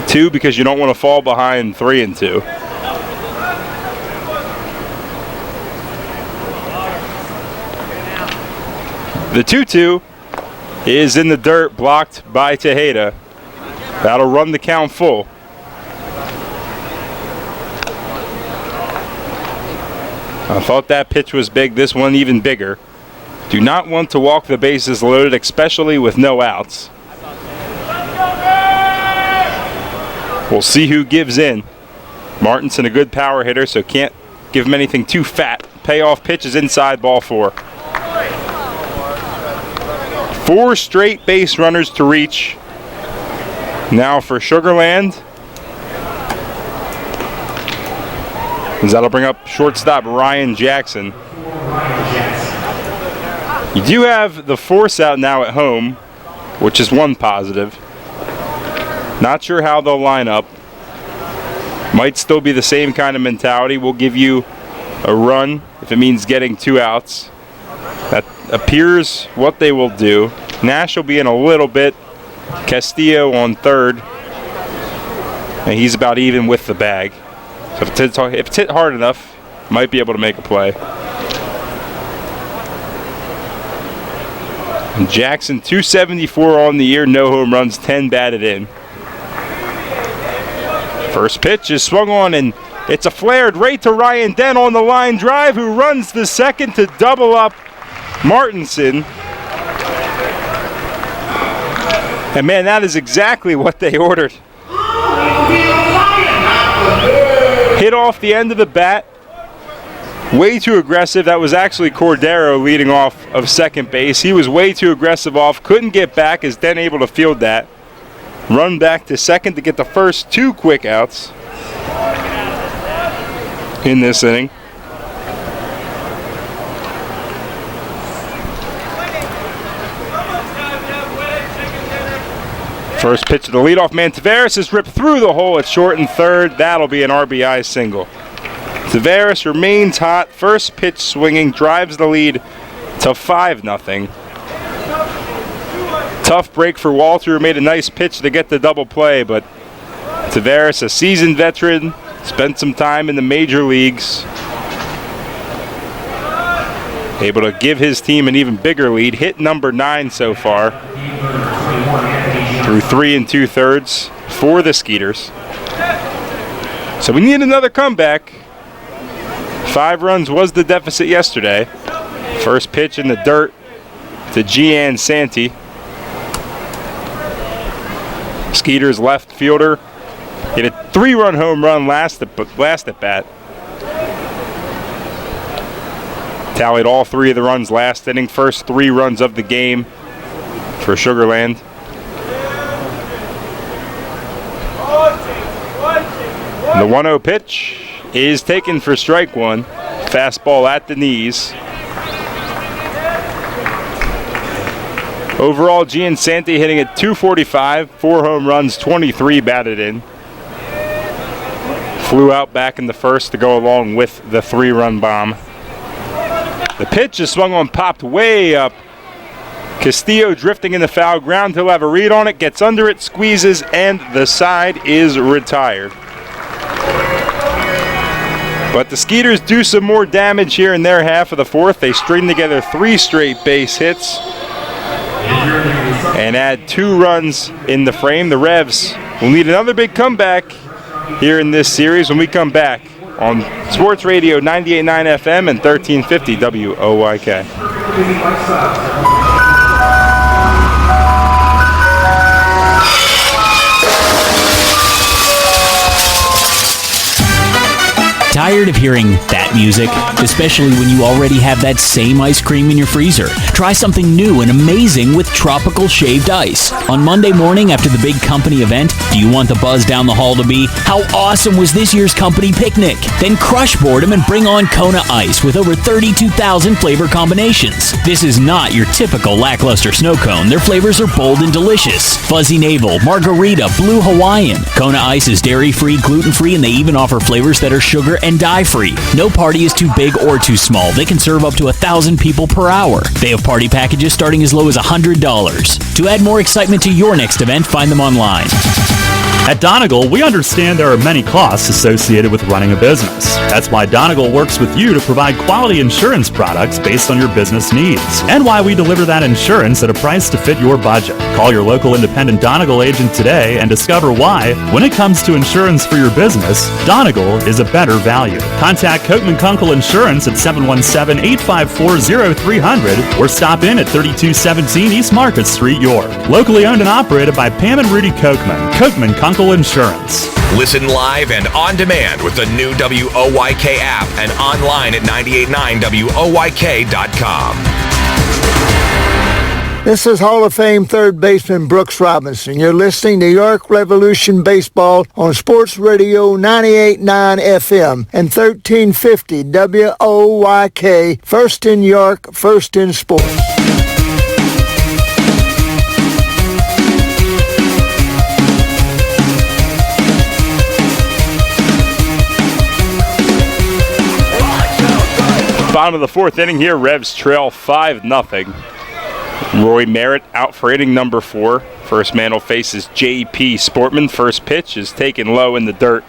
Speaker 4: 2 because you don't want to fall behind 3-2. The 2-2 is in the dirt, blocked by Tejeda. That'll run the count full. I thought that pitch was big. This one even bigger. Do not want to walk the bases loaded, especially with no outs. We'll see who gives in. Martinson, a good power hitter, so can't give him anything too fat. Payoff pitch is inside, ball 4. 4 straight base runners to reach. Now for Sugarland. And that'll bring up shortstop Ryan Jackson. You do have the force out now at home, which is one positive. Not sure how they'll line up. Might still be the same kind of mentality. We'll give you a run if it means getting 2 outs. That appears what they will do. Nash will be in a little bit. Castillo on third. And he's about even with the bag. So if it's hit hard enough, might be able to make a play. And Jackson, 274 on the year, no home runs, 10 batted in. First pitch is swung on, and it's a flared right to Ryan Dent on the line drive, who runs the second to double up Martinson. And man, that is exactly what they ordered. Hit off the end of the bat. Way too aggressive. That was actually Cordero leading off of second base. He was way too aggressive off. Couldn't get back. Is then able to field that. Run back to second to get the first 2 quick outs in this inning. First pitch to the leadoff man, Taveras, is ripped through the hole at short and third. That'll be an RBI single. Taveras remains hot. First pitch swinging, drives the lead to 5-0. Tough break for Walter, who made a nice pitch to get the double play, but Taveras, a seasoned veteran, spent some time in the major leagues. Able to give his team an even bigger lead. Hit number 9 so far. Through 3 2/3 for the Skeeters. So we need another comeback. 5 runs was the deficit yesterday. First pitch in the dirt to Gian Santi. Skeeters left fielder. Hit a 3-run home run last at bat. Tallied all 3 of the runs last inning. First 3 runs of the game for Sugarland. The 1-0 pitch is taken for strike 1. Fastball at the knees. Overall, Giansanti hitting at .245, 4 home runs, 23 batted in. Flew out back in the first to go along with the 3-run bomb. The pitch is swung on, popped way up. Castillo drifting in the foul ground. He'll have a read on it, gets under it, squeezes, and the side is retired. But the Skeeters do some more damage here in their half of the fourth. They string together 3 straight base hits and add 2 runs in the frame. The Revs will need another big comeback here in this series when we come back on Sports Radio 98.9 FM and 1350 WOYK.
Speaker 10: Tired of hearing that music? Especially when you already have that same ice cream in your freezer. Try something new and amazing with Tropical Shaved Ice. On Monday morning after the big company event, do you want the buzz down the hall to be, how awesome was this year's company picnic? Then crush boredom and bring on Kona Ice with over 32,000 flavor combinations. This is not your typical lackluster snow cone. Their flavors are bold and delicious. Fuzzy Navel, Margarita, Blue Hawaiian. Kona Ice is dairy-free, gluten-free, and they even offer flavors that are sugar and dye-free. No party is too big or too small. They can serve up to 1,000 people per hour. They have party packages starting as low as $100. To add more excitement to your next event, find them online.
Speaker 11: At Donegal, we understand there are many costs associated with running a business. That's why Donegal works with you to provide quality insurance products based on your business needs, and why we deliver that insurance at a price to fit your budget. Call your local independent Donegal agent today and discover why, when it comes to insurance for your business, Donegal is a better value. Contact Kochman Kunkel Insurance at 717-854-0300 or stop in at 3217 East Market Street, York. Locally owned and operated by Pam and Rudy Kochman. Kochman Kunkel Insurance.
Speaker 1: Listen live and on demand with the new WOYK app and online at 989WOYK.com.
Speaker 5: This is Hall of Fame third baseman Brooks Robinson. You're listening to York Revolution Baseball on Sports Radio 98.9 FM and 1350 WOYK. First in York, first in sports.
Speaker 4: Bottom of the fourth inning here, Revs trail 5-0. Roy Merritt out for inning number 4. First man will faces J.P. Sportman. First pitch is taken low in the dirt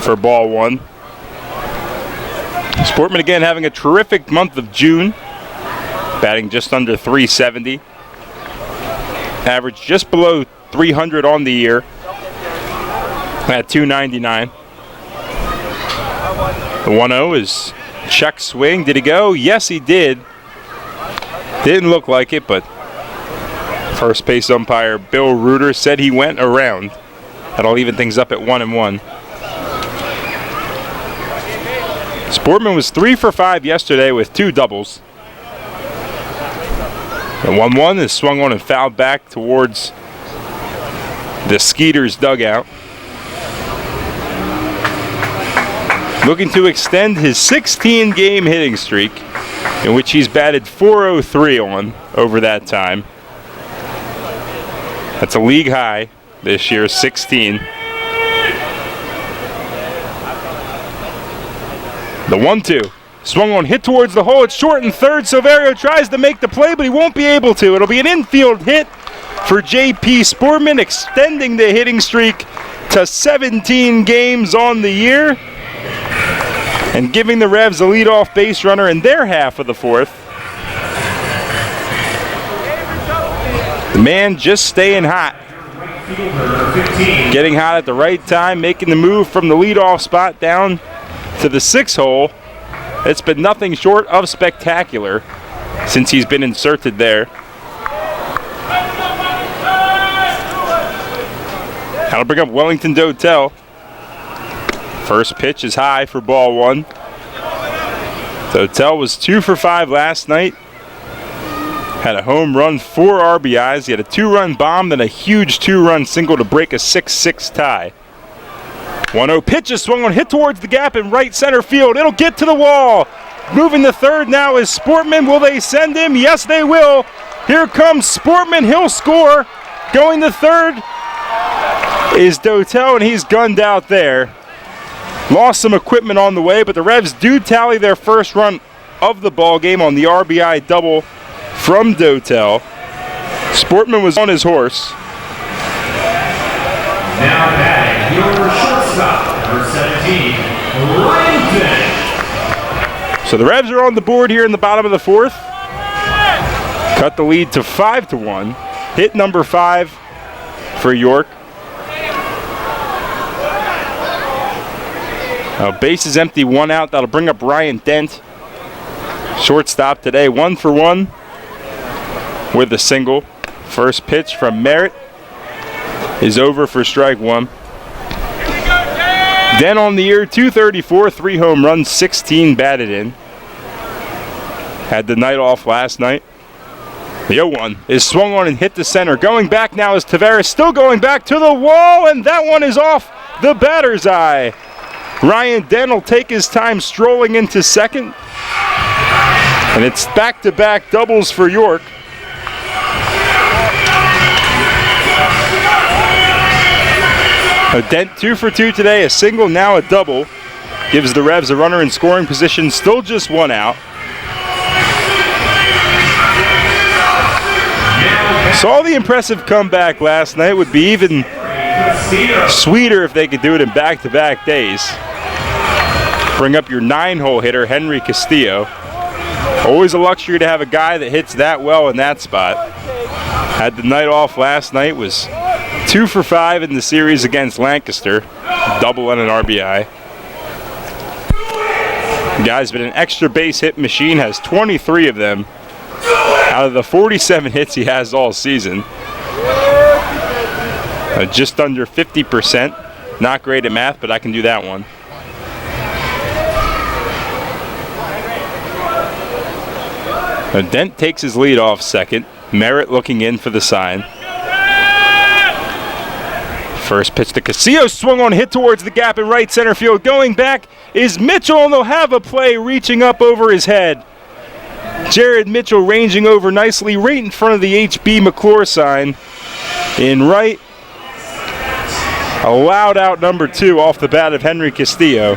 Speaker 4: for ball 1. Sportman again having a terrific month of June, batting just under 370. Average just below 300 on the year at 299. The 1-0 is check swing. Did he go? Yes, he did. Didn't look like it, but first base umpire Bill Reuter said he went around. That'll even things up at 1-1. Sportman was 3 for 5 yesterday with 2 doubles. The 1-1 is swung on and fouled back towards the Skeeters dugout. Looking to extend his 16-game hitting streak, in which he's batted .403 on over that time. That's a league high this year, 16. The 1-2. Swung on, hit towards the hole. It's short and third. Silverio tries to make the play, but he won't be able to. It'll be an infield hit for J.P. Sportman, extending the hitting streak to 17 games on the year, and giving the Revs a leadoff base runner in their half of the fourth. The man just staying hot. Getting hot at the right time, making the move from the leadoff spot down to the 6 hole. It's been nothing short of spectacular since he's been inserted there. That'll bring up Wellington Dotel. First pitch is high for ball 1. Dotel was 2 for 5 last night. Had a home run, 4 RBIs. He had a 2-run bomb, then a huge 2-run single to break a 6-6 tie. 1-0 pitch is swung on, hit towards the gap in right center field. It'll get to the wall. Moving to third now is Sportman. Will they send him? Yes, they will. Here comes Sportman. He'll score. Going to third is Dotel, and he's gunned out there. Lost some equipment on the way, but the Revs do tally their first run of the ball game on the RBI double from Dotel. Sportman was on his horse.
Speaker 12: Now batting your shortstop, number 17, Ryan.
Speaker 4: So the Revs are on the board here in the bottom of the fourth. Cut the lead to 5-1. Hit number 5 for York. Base is empty, 1 out. That'll bring up Ryan Dent. Shortstop today, 1 for 1 with a single. First pitch from Merritt is over for strike 1. Dent on the year, 234, 3 home runs, 16 batted in. Had the night off last night. The 0-1 is swung on and hit the center. Going back now is Tavares, still going back to the wall, and that one is off the batter's eye. Ryan Dent will take his time strolling into second. And it's back-to-back doubles for York. Dent 2 for 2 today, a single, now a double. Gives the Revs a runner in scoring position, still just 1 out. Saw the impressive comeback last night. Would be even sweeter if they could do it in back-to-back days. Bring up your 9-hole hitter, Henry Castillo. Always a luxury to have a guy that hits that well in that spot. Had the night off last night, was 2 for 5 in the series against Lancaster. Double and an RBI. The guy's been an extra base hit machine, has 23 of them out of the 47 hits he has all season. Just under 50%. Not great at math, but I can do that one. Dent takes his lead off second. Merritt looking in for the sign. First pitch to Castillo, swung on, hit towards the gap in right center field. Going back is Mitchell, and they'll have a play reaching up over his head. Jared Mitchell ranging over nicely right in front of the H.B. McClure sign in right. A loud out number 2 off the bat of Henry Castillo.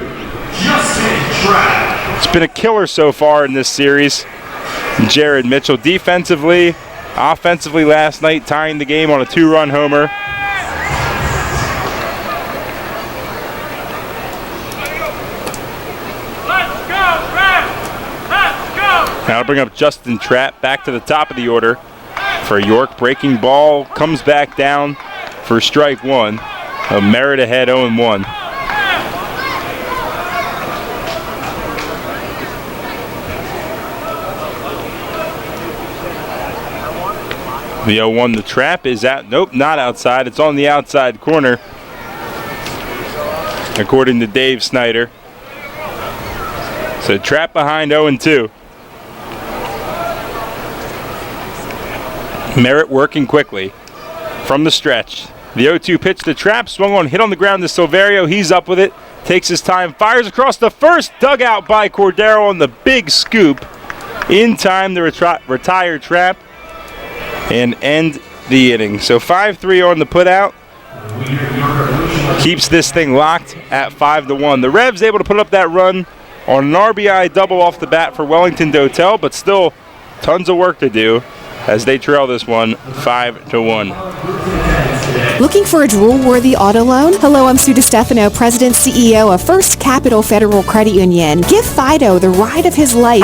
Speaker 4: It's been a killer so far in this series. Jared Mitchell defensively, offensively last night, tying the game on a 2-run homer. Now bring up Justin Trapp back to the top of the order for York. Breaking ball comes back down for strike 1. Merritt ahead 0-1. The 0-1, the Trap is out. Nope, not outside. It's on the outside corner, according to Dave Snyder. So Trap behind 0-2. Merritt working quickly from the stretch. The 0-2 pitch to Trap, swung on, hit on the ground to Silverio. He's up with it, takes his time, fires across the first dugout by Cordero on the big scoop. In time to retire Trap and end the inning. So 5-3 on the putout. Keeps this thing locked at 5-1. The Revs able to put up that run on an RBI double off the bat for Wellington Dotel, but still tons of work to do as they trail this one 5-1.
Speaker 8: Looking for a drool-worthy auto loan? Hello, I'm Sue DiStefano, President CEO of First Capital Federal Credit Union. Give Fido the ride of his life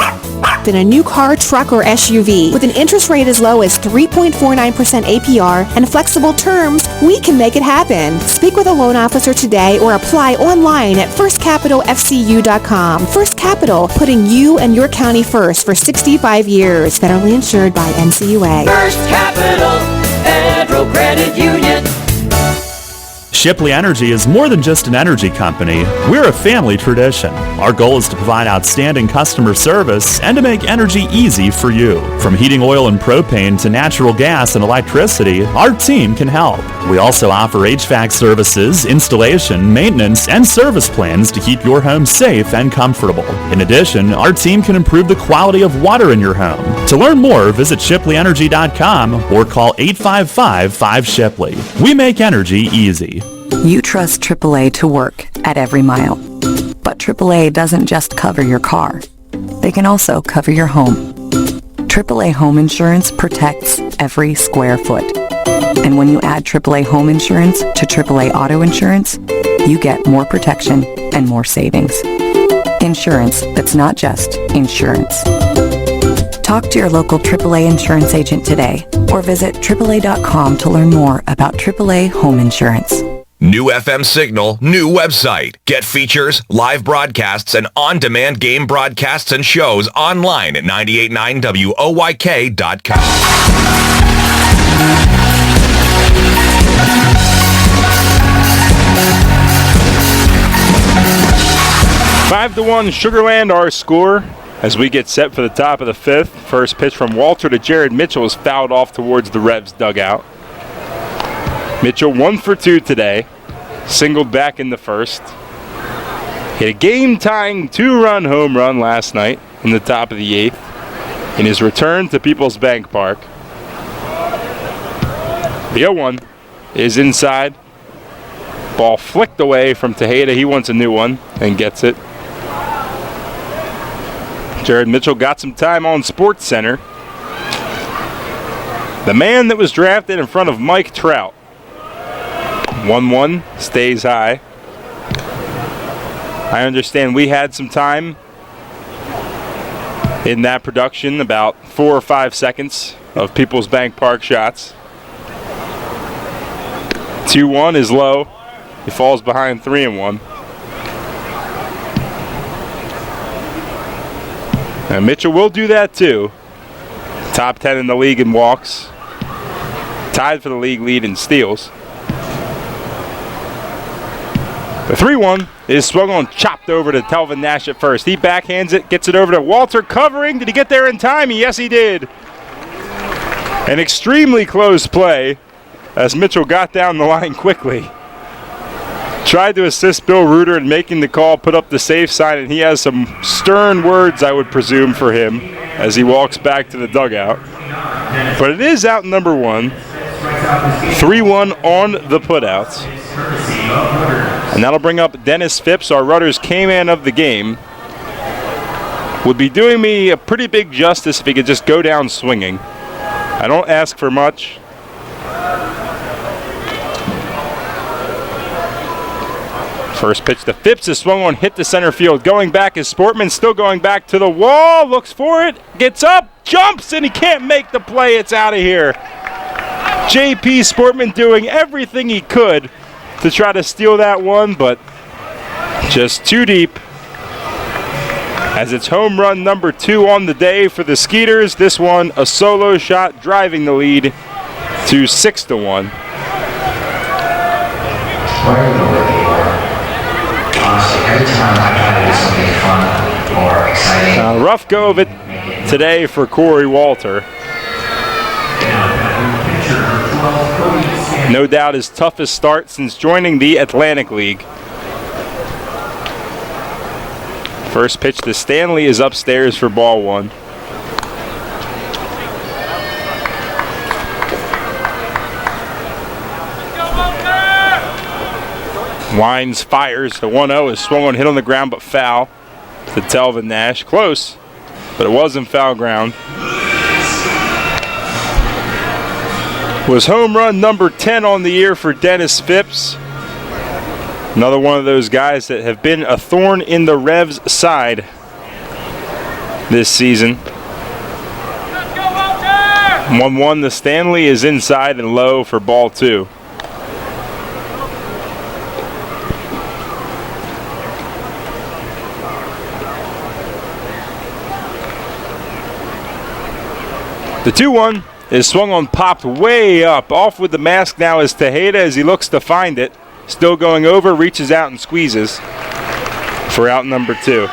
Speaker 8: in a new car, truck, or SUV. With an interest rate as low as 3.49% APR and flexible terms, we can make it happen. Speak with a loan officer today or apply online at firstcapitalfcu.com. First Capital, putting you and your county first for 65 years. Federally insured by NCUA.
Speaker 9: First Capital Federal Credit Union.
Speaker 11: Shipley Energy is more than just an energy company. We're a family tradition. Our goal is to provide outstanding customer service and to make energy easy for you. From heating oil and propane to natural gas and electricity, our team can help. We also offer HVAC services, installation, maintenance, and service plans to keep your home safe and comfortable. In addition, our team can improve the quality of water in your home. To learn more, visit ShipleyEnergy.com or call 855-5-SHIPLEY. We make energy easy.
Speaker 13: You trust AAA to work at every mile. But AAA doesn't just cover your car. They can also cover your home. AAA Home Insurance protects every square foot. And when you add AAA Home Insurance to AAA Auto Insurance, you get more protection and more savings. Insurance that's not just insurance. Talk to your local AAA insurance agent today or visit AAA.com to learn more about AAA Home Insurance.
Speaker 1: New FM signal, new website. Get features, live broadcasts, and on-demand game broadcasts and shows online at 989WOYK.com.
Speaker 4: 5-1 Sugarland, our score as we get set for the top of the 5th. First pitch from Walter to Jared Mitchell is fouled off towards the Revs dugout. Mitchell 1 for 2 today, singled back in the first. Hit a game-tying 2-run home run last night in the top of the 8th in his return to Peoples Bank Park. The 0-1 is inside. Ball flicked away from Tejeda. He wants a new one and gets it. Jared Mitchell got some time on Sports Center. The man that was drafted in front of Mike Trout. 1-1 stays high. I understand we had some time in that production, about 4 or 5 seconds of Peoples Bank Park shots. 2-1 is low. He falls behind 3-1. And Mitchell will do that too. Top 10 in the league in walks. Tied for the league lead in steals. The 3-1 is swung on, chopped over to Telvin Nash at first. He backhands it, gets it over to Walter covering. Did he get there in time? Yes, he did. An extremely close play as Mitchell got down the line quickly. Tried to assist Bill Reuter in making the call, put up the safe sign, and he has some stern words, I would presume, for him as he walks back to the dugout. But it is out number 1. 3-1 on the putouts. And that'll bring up Dennis Phipps, our Rudders K-man of the game. Would be doing me a pretty big justice if he could just go down swinging. I don't ask for much. First pitch to Phipps is swung on, hit to center field. Going back is Sportman, still going back to the wall. Looks for it, gets up, jumps, and he can't make the play. It's out of here. J.P. Sportman doing everything he could to try to steal that one, but just too deep. As it's home run number 2 on the day for the Skeeters. This one a solo shot driving the lead to 6-1.
Speaker 15: Every time I try to do something fun or exciting.
Speaker 4: Rough go of it today for Corey Walter. No doubt his toughest start since joining the Atlantic League. First pitch to Stanley is upstairs for ball 1. Wines fires. The 1-0 is swung on, hit on the ground, but foul to Telvin Nash. Close, but it wasn't foul ground. Was home run number 10 on the year for Dennis Phipps. Another one of those guys that have been a thorn in the Revs' side this season. 1-1, the Stanley is inside and low for ball 2. The 2-1 is swung on, popped way up. Off with the mask now is Tejeda as he looks to find it. Still going over, reaches out and squeezes for out number 2.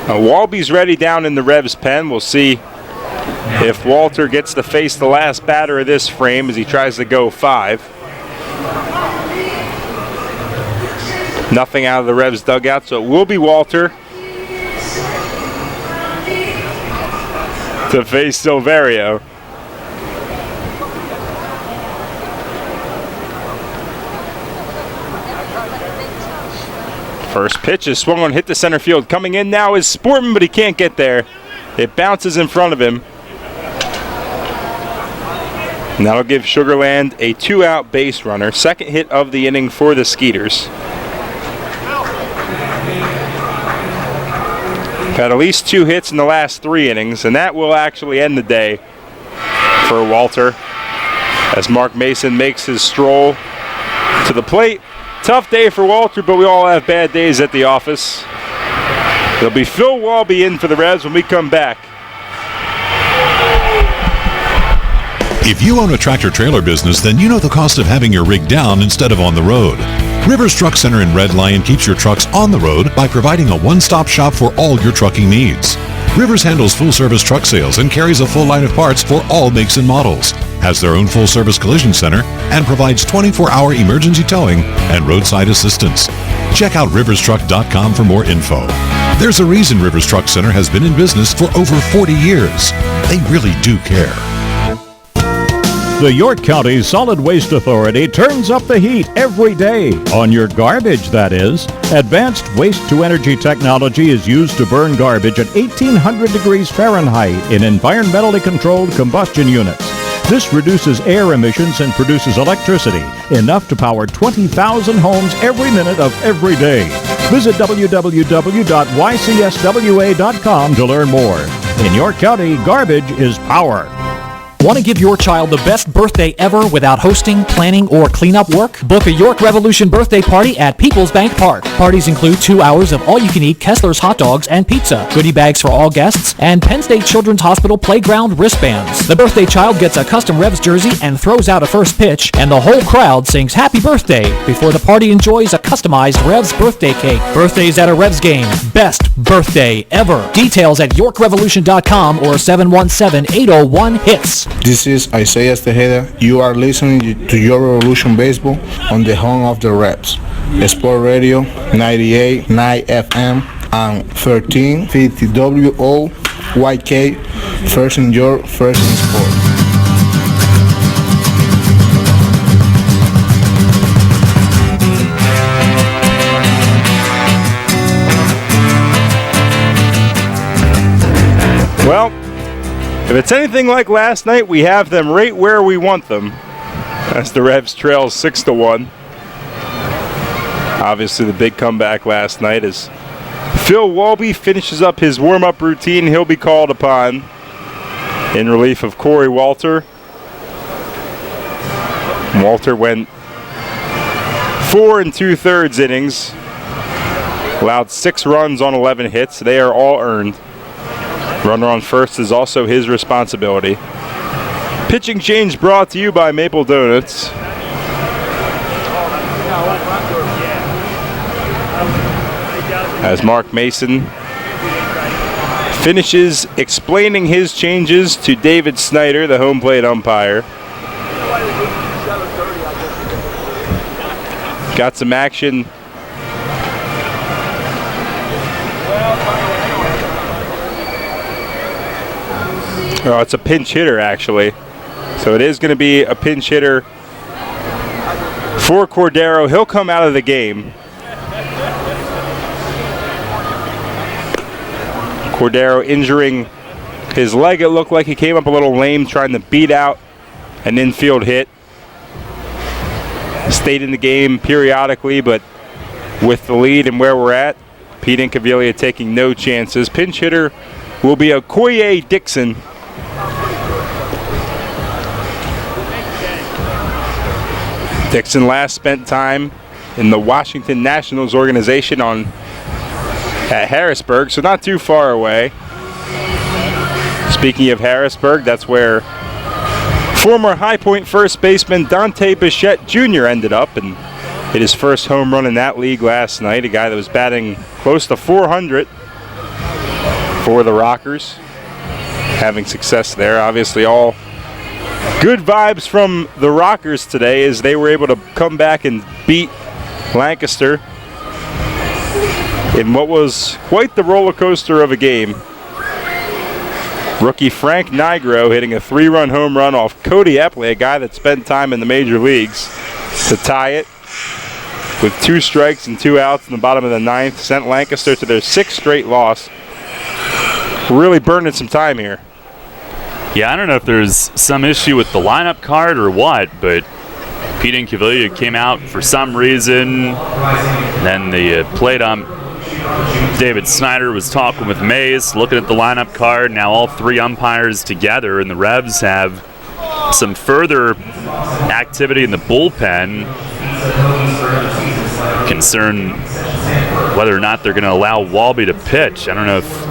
Speaker 4: Walby's ready down in the Revs pen. We'll see if Walter gets to face the last batter of this frame as he tries to go 5. Nothing out of the Revs dugout, so it will be Walter to face Silverio. First pitch is swung on, hit to center field. Coming in now is Sportman, but he can't get there. It bounces in front of him. And that'll give Sugarland a 2-out base runner. Second hit of the inning for the Skeeters. Had at least 2 hits in the last 3 innings, and that will actually end the day for Walter as Mark Mason makes his stroll to the plate. Tough day for Walter, but we all have bad days at the office. It'll be Phil Walby in for the Revs when we come back.
Speaker 17: If you own a tractor-trailer business, then you know the cost of having your rig down instead of on the road. Rivers Truck Center in Red Lion keeps your trucks on the road by providing a one-stop shop for all your trucking needs. Rivers handles full-service truck sales and carries a full line of parts for all makes and models, has their own full-service collision center, and provides 24-hour emergency towing and roadside assistance. Check out riverstruck.com for more info. There's a reason Rivers Truck Center has been in business for over 40 years. They really do care.
Speaker 18: The York County Solid Waste Authority turns up the heat every day, on your garbage, that is. Advanced waste-to-energy technology is used to burn garbage at 1,800 degrees Fahrenheit in environmentally controlled combustion units. This reduces air emissions and produces electricity, enough to power 20,000 homes every minute of every day. Visit www.ycswa.com to learn more. In York County, garbage is power.
Speaker 10: Want to give your child the best birthday ever without hosting, planning, or cleanup work? Book a York Revolution birthday party at People's Bank Park. Parties include 2 hours of all-you-can-eat Kessler's hot dogs and pizza, goodie bags for all guests, and Penn State Children's Hospital playground wristbands. The birthday child gets a custom Revs jersey and throws out a first pitch, and the whole crowd sings Happy Birthday before the party enjoys a customized Revs birthday cake. Birthdays at a Revs game. Best birthday ever. Details at YorkRevolution.com or 717-801-HITS.
Speaker 2: This is Isaiah Tejeda. You are listening to Your Revolution Baseball on the home of the Reps. Sport Radio 98.9 FM and 1350 WOYK. First in York, first in sport.
Speaker 4: Well, if it's anything like last night, we have them right where we want them as the Revs trail 6-1. Obviously, the big comeback last night as Phil Walby finishes up his warm-up routine. He'll be called upon in relief of Corey Walter. Walter went 4 2/3 innings, allowed 6 runs on 11 hits. They are all earned. Runner on first is also his responsibility. Pitching change brought to you by Maple Donuts. As Mark Mason finishes explaining his changes to David Snyder, the home plate umpire. Got some action. Oh, it's a pinch hitter, actually. So it is going to be a pinch hitter for Cordero. He'll come out of the game. Cordero injuring his leg. It looked like he came up a little lame trying to beat out an infield hit. Stayed in the game periodically, but with the lead and where we're at, Pete Incaviglia taking no chances. Pinch hitter will be Okoye Dixon. Dixon last spent time in the Washington Nationals organization at Harrisburg, so not too far away. Speaking of Harrisburg, that's where former High Point first baseman Dante Bichette Jr. ended up and hit his first home run in that league last night, a guy that was batting close to 400 for the Rockers. Having success there, obviously all good vibes from the Rockers today as they were able to come back and beat Lancaster in what was quite the roller coaster of a game. Rookie Frank Nigro hitting a 3-run home run off Cody Epley, a guy that spent time in the major leagues, to tie it with 2 strikes and 2 outs in the bottom of the 9th. Sent Lancaster to their 6th straight loss. Really burning some time here.
Speaker 3: Yeah, I don't know if there's some issue with the lineup card or what, but Pete Incaviglia came out for some reason. Then the plate ump, David Snyder, was talking with Mace, looking at the lineup card. Now all 3 umpires together, and the Revs have some further activity in the bullpen. Concern whether or not they're going to allow Walby to pitch. I don't know if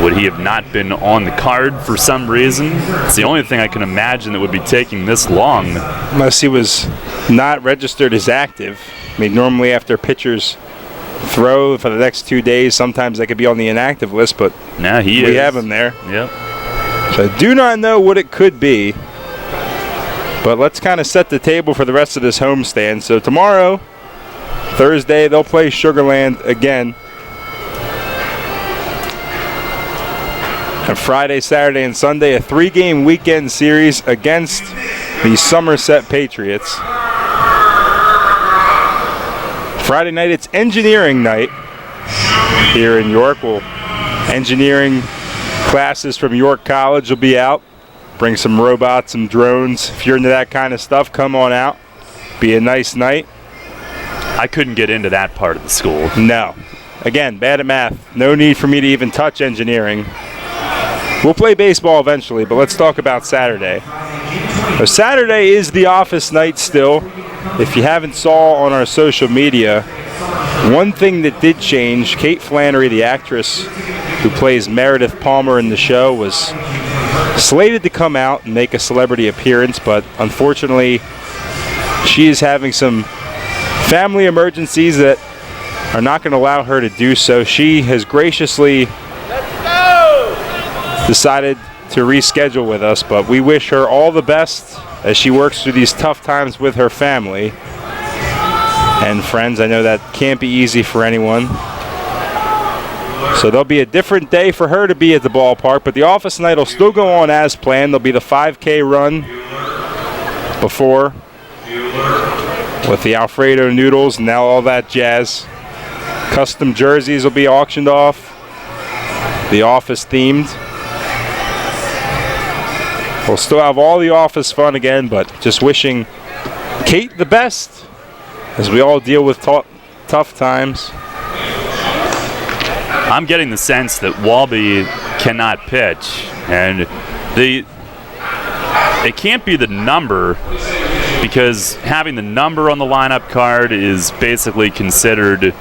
Speaker 3: would he have not been on the card for some reason. It's the only thing I can imagine that would be taking this long.
Speaker 4: Unless he was not registered as active. I mean, normally after pitchers throw for the next 2 days, sometimes they could be on the inactive list, but
Speaker 3: nah, we
Speaker 4: have him there.
Speaker 3: Yep.
Speaker 4: So I do not know what it could be, but let's kind of set the table for the rest of this homestand. So tomorrow, Thursday, they'll play Sugar Land again. And Friday, Saturday, and Sunday, a 3-game weekend series against the Somerset Patriots. Friday night, it's engineering night here in York. Engineering classes from York College will be out. Bring some robots, some drones. If you're into that kind of stuff, come on out. Be a nice night.
Speaker 3: I couldn't get into that part of the school.
Speaker 4: No. Again, bad at math. No need for me to even touch engineering. We'll play baseball eventually, but let's talk about Saturday. So Saturday is the office night still. If you haven't saw on our social media, one thing that did change, Kate Flannery, the actress who plays Meredith Palmer in the show, was slated to come out and make a celebrity appearance, but unfortunately she is having some family emergencies that are not going to allow her to do so. She has graciously decided to reschedule with us, but we wish her all the best as she works through these tough times with her family and friends. I know that can't be easy for anyone. So there'll be a different day for her to be at the ballpark, but the office night will still go on as planned. There'll be the 5K run before with the Alfredo noodles and now all that jazz. Custom jerseys will be auctioned off, the office themed. We'll still have all the office fun again, but just wishing Kate the best as we all deal with tough times.
Speaker 3: I'm getting the sense that Walby cannot pitch, and it can't be the number, because having the number on the lineup card is basically considered,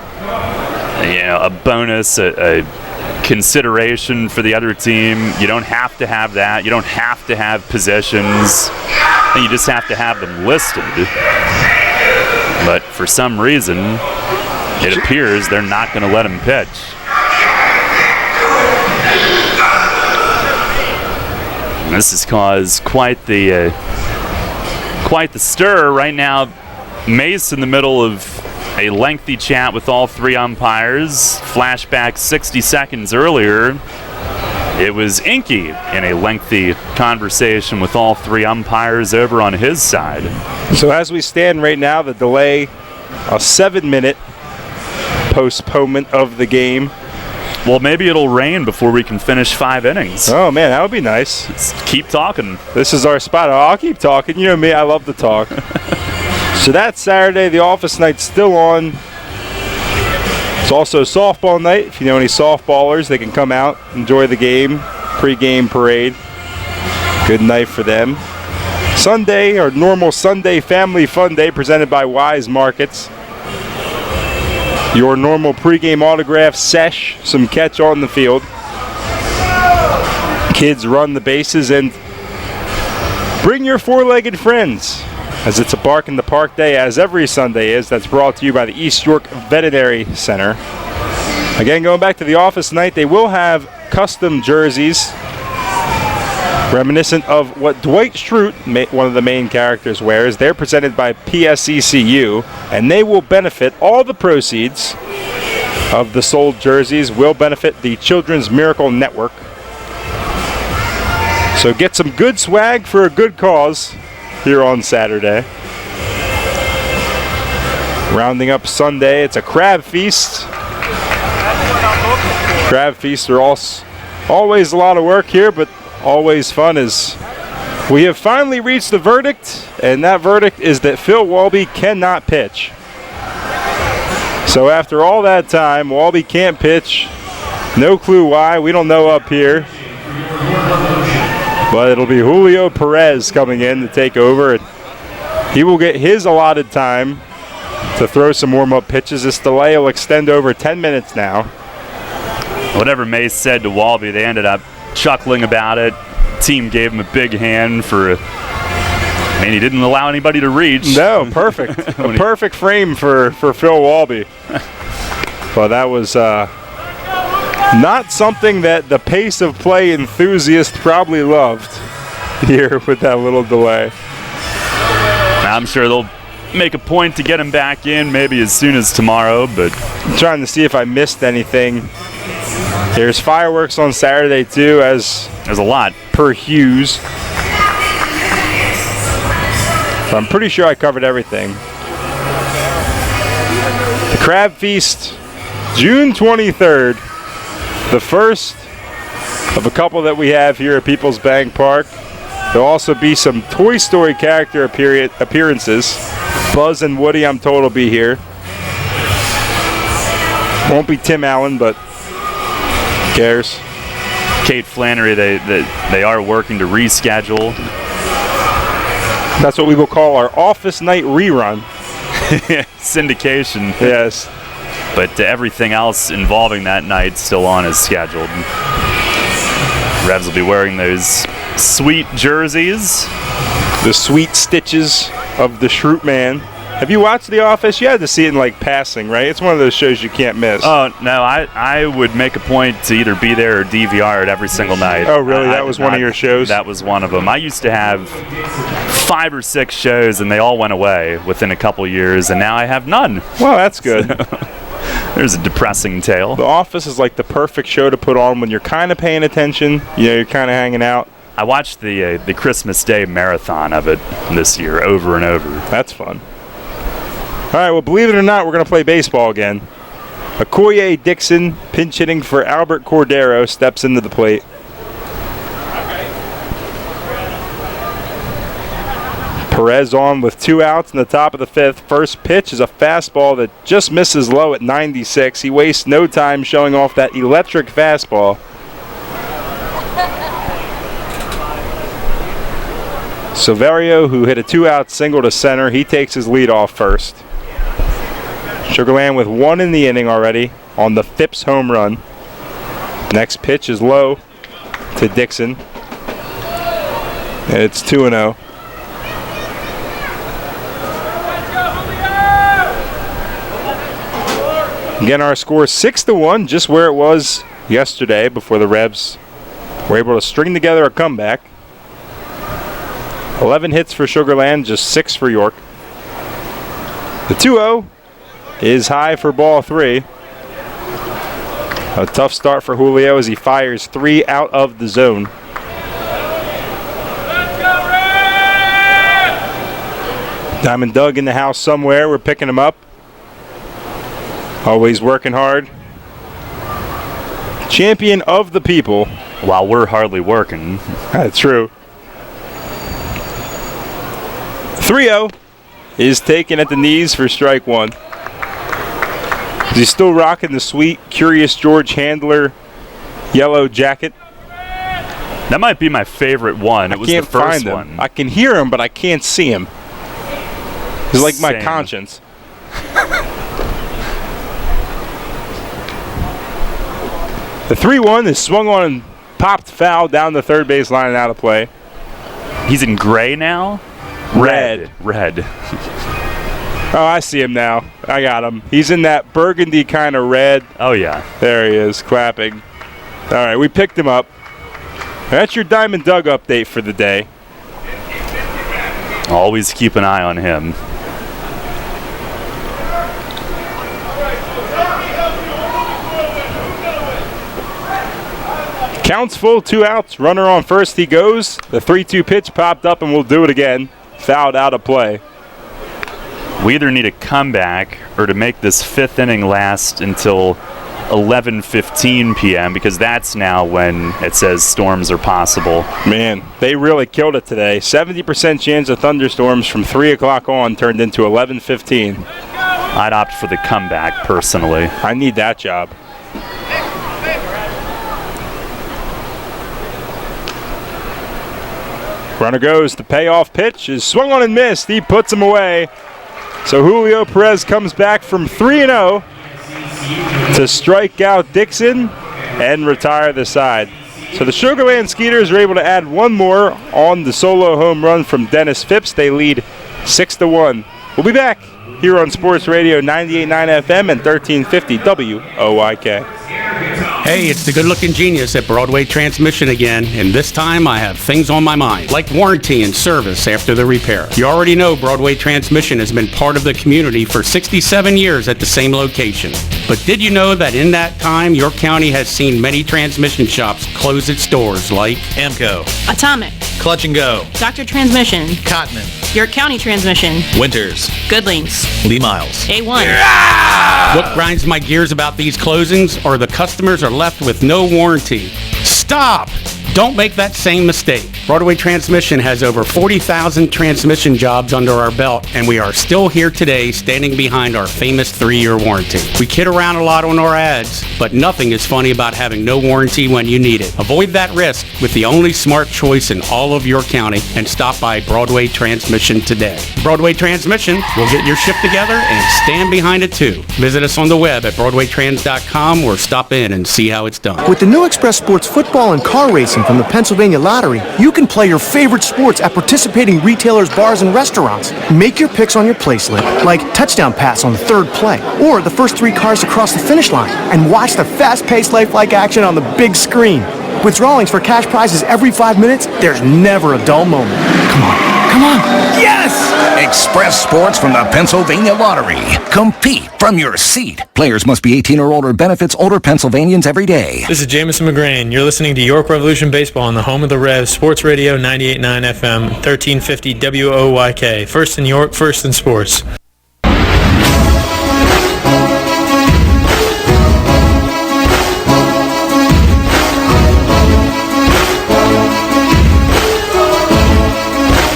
Speaker 3: a bonus, a consideration for the other team. You don't have to have that. You don't have to have positions. You just have to have them listed. But for some reason, it appears they're not going to let him pitch. And this has caused quite the stir right now. Mace in the middle of a lengthy chat with all three umpires. Flashback 60 seconds earlier, it was Inky in a lengthy conversation with all three umpires over on his side.
Speaker 4: So as we stand right now, the delay, a 7-minute postponement of the game.
Speaker 3: Well, maybe it'll rain before we can finish 5 innings.
Speaker 4: Oh, man, that would be nice.
Speaker 3: Let's keep talking.
Speaker 4: This is our spot. I'll keep talking. You know me, I love to talk. So that's Saturday. The office night's still on. It's also softball night. If you know any softballers, they can come out, enjoy the game, pre-game parade. Good night for them. Sunday, our normal Sunday family fun day presented by Wise Markets. Your normal pregame autograph sesh, some catch on the field. Kids run the bases and bring your four-legged friends, as it's a Bark in the Park day, as every Sunday is. That's brought to you by the East York Veterinary Center. Again, going back to the office night, they will have custom jerseys reminiscent of what Dwight Schrute, one of the main characters, wears. They're presented by PSECU, and they will benefit, all the proceeds of the sold jerseys will benefit the Children's Miracle Network. So get some good swag for a good cause here on Saturday. Rounding up Sunday, it's a crab feast. Crab feasts are always a lot of work here, but always fun, as we have finally reached the verdict, and that verdict is that Phil Walby cannot pitch. So after all that time, Walby can't pitch. No clue why. We don't know up here. But it'll be Julio Perez coming in to take over. And he will get his allotted time to throw some warm-up pitches. This delay will extend over 10 minutes now.
Speaker 3: Whatever Mace said to Walby, they ended up chuckling about it. Team gave him a big hand for, he didn't allow anybody to reach.
Speaker 4: No, perfect. A perfect frame for Phil Walby. But that was not something that the pace of play enthusiast probably loved here with that little delay.
Speaker 3: I'm sure they'll make a point to get him back in maybe as soon as tomorrow, but
Speaker 4: I'm trying to see if I missed anything. There's fireworks on Saturday too, as
Speaker 3: there's a lot
Speaker 4: per Hughes. So I'm pretty sure I covered everything. The Crab Feast, June 23rd, the first of a couple that we have here at People's Bank Park. There'll also be some Toy Story character appearances. Buzz and Woody, I'm told, will be here. Won't be Tim Allen, but who cares?
Speaker 3: Kate Flannery, they are working to reschedule.
Speaker 4: That's what we will call our office night rerun.
Speaker 3: Syndication.
Speaker 4: Yes.
Speaker 3: But everything else involving that night still on as scheduled. Revs will be wearing those sweet jerseys.
Speaker 4: The sweet stitches of the Shroot Man. Have you watched The Office? You had to see it in like passing, right? It's one of those shows you can't miss.
Speaker 3: Oh, no, I would make a point to either be there or DVR it every single night.
Speaker 4: Oh, really? That was one of your shows?
Speaker 3: That was one of them. I used to have 5 or 6 shows, and they all went away within a couple years, and now I have none.
Speaker 4: Well, that's good.
Speaker 3: There's a depressing tale.
Speaker 4: The Office is like the perfect show to put on when you're kind of paying attention. You're kind of hanging out.
Speaker 3: I watched the Christmas Day marathon of it this year over and over.
Speaker 4: That's fun. All right, well, believe it or not, we're going to play baseball again. Okoye Dixon, pinch hitting for Albert Cordero, steps into the plate. Perez on with 2 outs in the top of the 5th. First pitch is a fastball that just misses low at 96. He wastes no time showing off that electric fastball. Silverio, who hit a 2-out single to center, he takes his lead off first. Sugarland with 1 in the inning already on the Phipps home run. Next pitch is low to Dixon. And it's 2-0. Again, our score 6-1, just where it was yesterday before the Revs were able to string together a comeback. 11 hits for Sugarland, just 6 for York. The 2-0 is high for ball 3. A tough start for Julio as he fires 3 out of the zone. Diamond Doug in the house somewhere. We're picking him up. Always working hard. Champion of the people.
Speaker 3: While we're hardly working.
Speaker 4: That's true. 3-0 is taken at the knees for strike 1. He's still rocking the sweet Curious George Handler yellow jacket.
Speaker 3: That might be my favorite one. It was the first one.
Speaker 4: I can hear him, but I can't see him. He's like my conscience. The 3-1 is swung on and popped foul down the third base line and out of play.
Speaker 3: He's in gray now? Red.
Speaker 4: Oh, I see him now. I got him. He's in that burgundy kind of red.
Speaker 3: Oh, yeah.
Speaker 4: There he is, clapping. All right, we picked him up. That's your Diamond Doug update for the day.
Speaker 3: Always keep an eye on him.
Speaker 4: Counts full, 2 outs. Runner on first, he goes. The 3-2 pitch popped up, and we'll do it again. Fouled out of play.
Speaker 3: We either need a comeback or to make this 5th inning last until 11:15 p.m. because that's now when it says storms are possible.
Speaker 4: Man, they really killed it today. 70% chance of thunderstorms from 3 o'clock on turned into 11:15.
Speaker 3: I'd opt for the comeback, personally.
Speaker 4: I need that job. Runner goes. The payoff pitch is swung on and missed. He puts him away. So Julio Perez comes back from 3-0 to strike out Dixon and retire the side. So the Sugarland Skeeters are able to add 1 more on the solo home run from Dennis Phipps. They lead 6-1. We'll be back here on Sports Radio 98.9 FM and 1350 WOYK.
Speaker 14: Hey, it's the good-looking genius at Broadway Transmission again, and this time I have things on my mind, like warranty and service after the repair. You already know Broadway Transmission has been part of the community for 67 years at the same location. But did you know that in that time, York County has seen many transmission shops close its doors, like
Speaker 16: Amco,
Speaker 19: Atomic,
Speaker 16: Clutch and Go,
Speaker 19: Dr. Transmission,
Speaker 16: Cotman,
Speaker 19: York County Transmission,
Speaker 16: Winters,
Speaker 19: Goodlings,
Speaker 16: Lee Miles,
Speaker 19: A1.
Speaker 14: What grinds my gears about these closings are the customers are left with no warranty. Stop! Don't make that same mistake. Broadway Transmission has over 40,000 transmission jobs under our belt, and we are still here today standing behind our famous 3-year warranty. We kid around a lot on our ads, but nothing is funny about having no warranty when you need it. Avoid that risk with the only smart choice in all of your county and stop by Broadway Transmission today. Broadway Transmission will get your ship together and stand behind it too. Visit us on the web at BroadwayTrans.com or stop in and see how it's done.
Speaker 16: With the new Express Sports football and car racing from the Pennsylvania Lottery, you can play your favorite sports at participating retailers, bars, and restaurants. Make your picks on your play slip, like touchdown pass on the third play, or the first 3 cars to cross the finish line, and watch the fast-paced lifelike action on the big screen. With drawings for cash prizes every 5 minutes, there's never a dull moment. Come on. Come on. Yes!
Speaker 20: Express Sports from the Pennsylvania Lottery. Compete from your seat. Players must be 18 or older. Benefits older Pennsylvanians every day.
Speaker 22: This is Jamison McGrain. You're listening to York Revolution Baseball on the home of the Revs, Sports Radio 98.9 FM, 1350 WOYK. First in York, first in sports.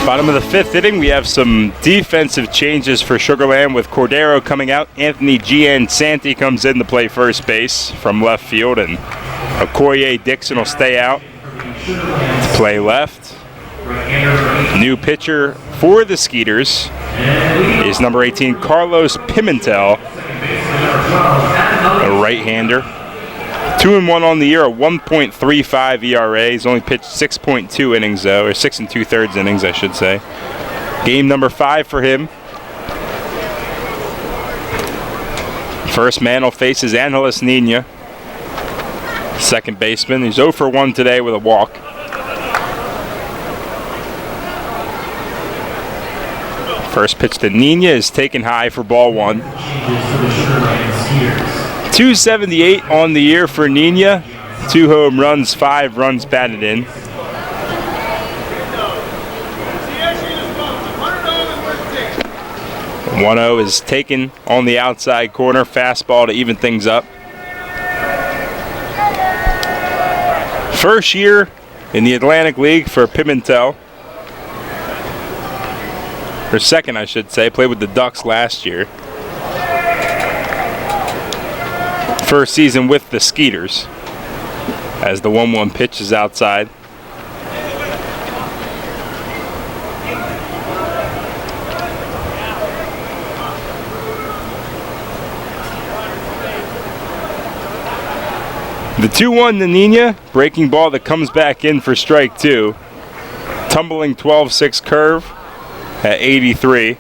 Speaker 4: Bottom of the 5th inning, we have some defensive changes for Sugarland with Cordero coming out. Anthony Giansanti comes in to play first base from left field, and Okoye Dixon will stay out to play left. New pitcher for the Skeeters is number 18, Carlos Pimentel, a right-hander. 2-1 on the year, a 1.35 ERA. He's only pitched 6.2 innings, though, or 6 2/3 innings, I should say. Game number 5 for him. First man will face is Angeles Nina, second baseman. He's 0 for 1 today with a walk. First pitch to Nina is taken high for ball 1. 278 on the year for Nina. 2 home runs, 5 runs batted in. The 1-0 is taken on the outside corner. Fastball to even things up. First year in the Atlantic League for Pimentel. Or second, I should say. Played with the Ducks last year. First season with the Skeeters, as the 1-1 pitch is outside. The 2-1 to Nina, breaking ball that comes back in for strike 2. Tumbling 12-6 curve at 83.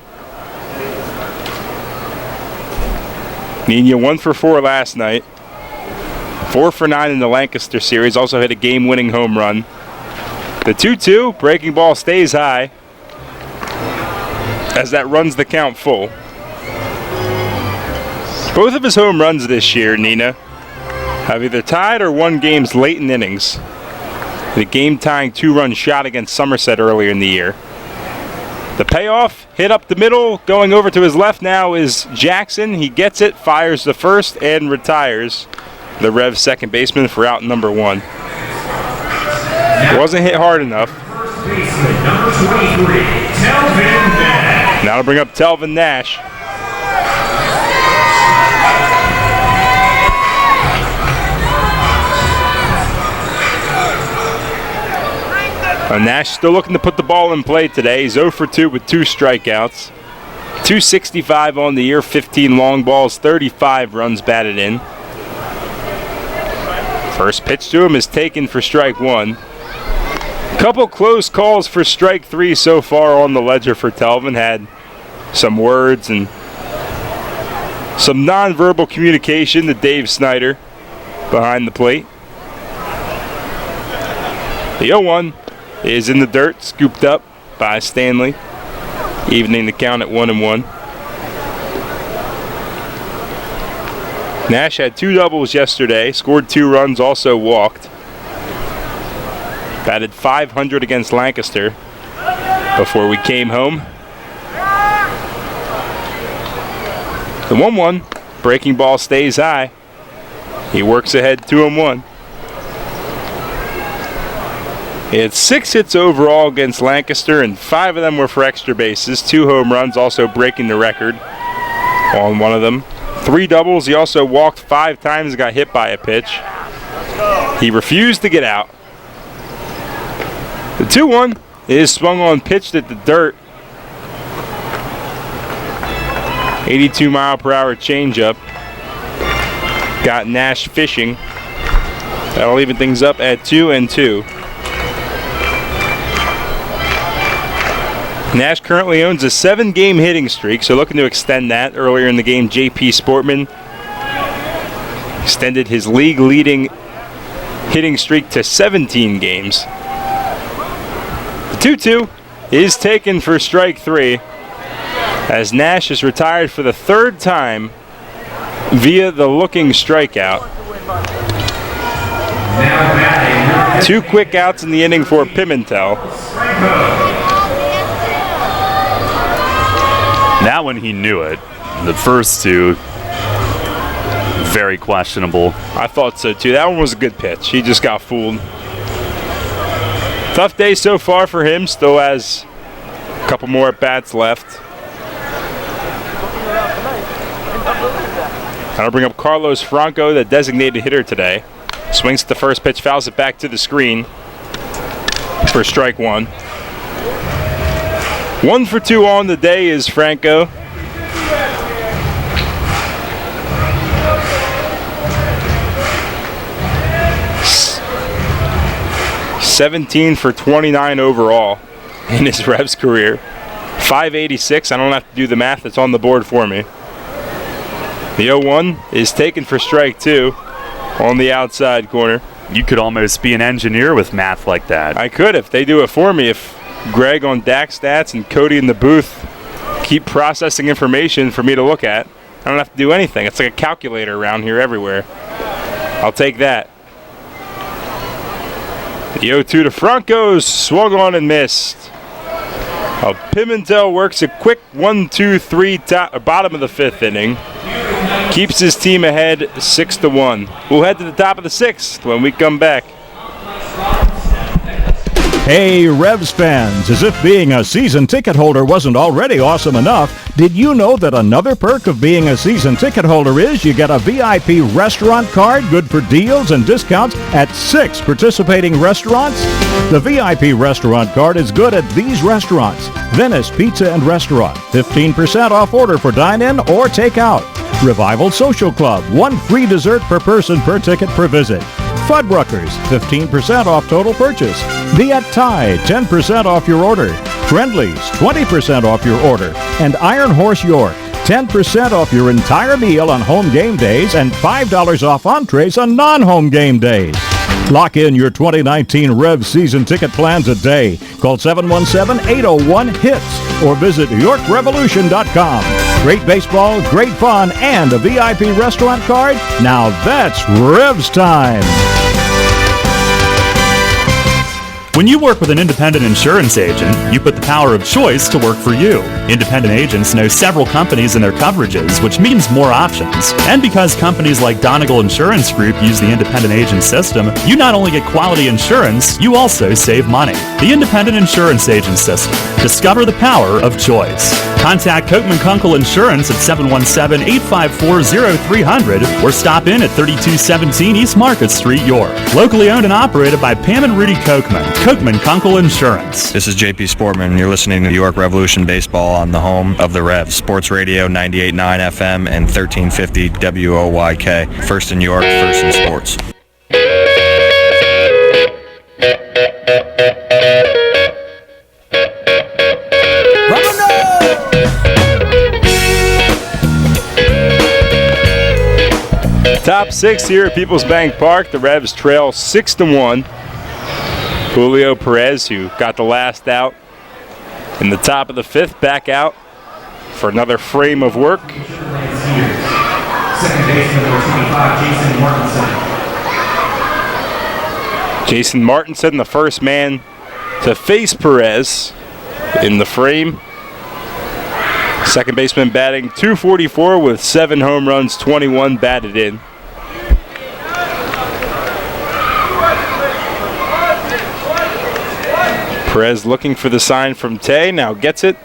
Speaker 4: Nina 1 for 4 last night. 4 for 9 in the Lancaster series. Also hit a game-winning home run. The 2-2, breaking ball stays high as that runs the count full. Both of his home runs this year, Nina, have either tied or won games late in innings. The game-tying 2-run shot against Somerset earlier in the year. The payoff, hit up the middle, going over to his left now is Jackson. He gets it, fires the first, and retires. The Revs second baseman for out number 1. It wasn't hit hard enough. Now to bring up Telvin Nash. Nash still looking to put the ball in play today. He's 0 for 2 with 2 strikeouts. 265 on the year, 15 long balls, 35 runs batted in. First pitch to him is taken for strike 1. Couple close calls for strike 3 so far on the ledger for Telvin. Had some words and some nonverbal communication to Dave Snyder behind the plate. The 0-1 is in the dirt, scooped up by Stanley, evening the count at 1-1. Nash had 2 doubles yesterday, scored 2 runs, also walked. Batted .500 against Lancaster before we came home. The 1-1, breaking ball stays high. He works ahead 2-1. He had 6 hits overall against Lancaster, and 5 of them were for extra bases. 2 home runs, also breaking the record on one of them. 3 doubles. He also walked 5 times and got hit by a pitch. He refused to get out. The 2-1 is swung on, pitched at the dirt. 82-mile-per-hour changeup. Got Nash fishing. That'll even things up at 2-2. Nash currently owns a 7-game hitting streak, so looking to extend that. Earlier in the game, J.P. Sportman extended his league-leading hitting streak to 17 games. The 2-2 is taken for strike 3 as Nash is retired for the 3rd time via the looking strikeout. 2 quick outs in the inning for Pimentel.
Speaker 3: That one he knew it. The first 2, very questionable.
Speaker 4: I thought so too. That one was a good pitch. He just got fooled. Tough day so far for him. Still has a couple more at-bats left. I'll bring up Carlos Franco, the designated hitter today. Swings at the first pitch, fouls it back to the screen for strike 1. 1 for 2 on the day is Franco. $17 for 29 overall in his Revs career. 586. I don't have to do the math. It's on the board for me. The 0-1 is taken for strike 2 on the outside corner.
Speaker 3: You could almost be an engineer with math like that.
Speaker 4: I could if they do it for me. If Greg on DAC Stats and Cody in the booth keep processing information for me to look at, I don't have to do anything. It's like a calculator around here everywhere. I'll take that. The 0-2 to Franco, swung on and missed. Pimentel works a quick 1-2-3 bottom of the 5th inning. Keeps his team ahead 6-1. We'll head to the top of the 6th when we come back.
Speaker 18: Hey, Revs fans, as if being a season ticket holder wasn't already awesome enough, did you know that another perk of being a season ticket holder is you get a VIP restaurant card good for deals and discounts at 6 participating restaurants? The VIP restaurant card is good at these restaurants: Venice Pizza and Restaurant, 15% off order for dine-in or takeout. Revival Social Club, 1 free dessert per person per ticket per visit. Fuddruckers, 15% off total purchase. Viet Thai, 10% off your order. Friendlies, 20% off your order. And Iron Horse York, 10% off your entire meal on home game days and $5 off entrees on non-home game days. Lock in your 2019 Rev season ticket plans today. Call 717-801-HITS or visit YorkRevolution.com. Great baseball, great fun, and a VIP restaurant card? Now that's Revs time.
Speaker 11: When you work with an independent insurance agent, you put the power of choice to work for you. Independent agents know several companies and their coverages, which means more options. And because companies like Donegal Insurance Group use the independent agent system, you not only get quality insurance, you also save money. The independent insurance agent system. Discover the power of choice. Contact Kochman Kunkel Insurance at 717-854-0300 or stop in at 3217 East Market Street, York. Locally owned and operated by Pam and Rudy Kochman. Kochman Kunkel Insurance.
Speaker 6: This is JP Sportman. You're listening to York Revolution Baseball on the home of the Revs. Sports Radio 98.9 FM and 1350 WOYK. First in York, first in sports.
Speaker 4: Top 6 here at People's Bank Park. The Revs trail 6-1. Julio Perez, who got the last out in the top of the 5th, back out for another frame of work.
Speaker 12: Second baseman number 25, Jason Martinson.
Speaker 4: Jason Martinson, the first man to face Perez in the frame. Second baseman batting .244 with 7 home runs, 21 batted in. Perez looking for the sign from Tay, now gets it.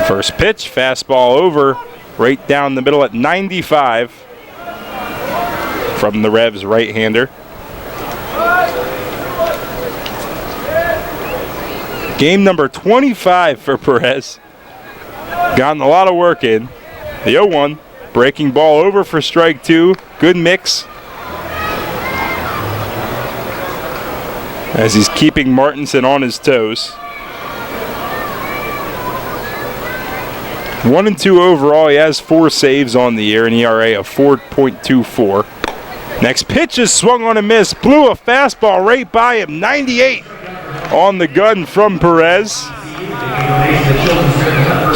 Speaker 4: First pitch, fastball over, right down the middle at 95 from the Revs right-hander. Game number 25 for Perez. Gotten a lot of work in. The 0-1, breaking ball over for strike two. Good mix. As he's keeping Martinson on his toes. 1-2 overall. He has 4 saves on the year, an ERA of 4.24. Next pitch is swung on a miss. Blew a fastball right by him. 98 on the gun from Perez.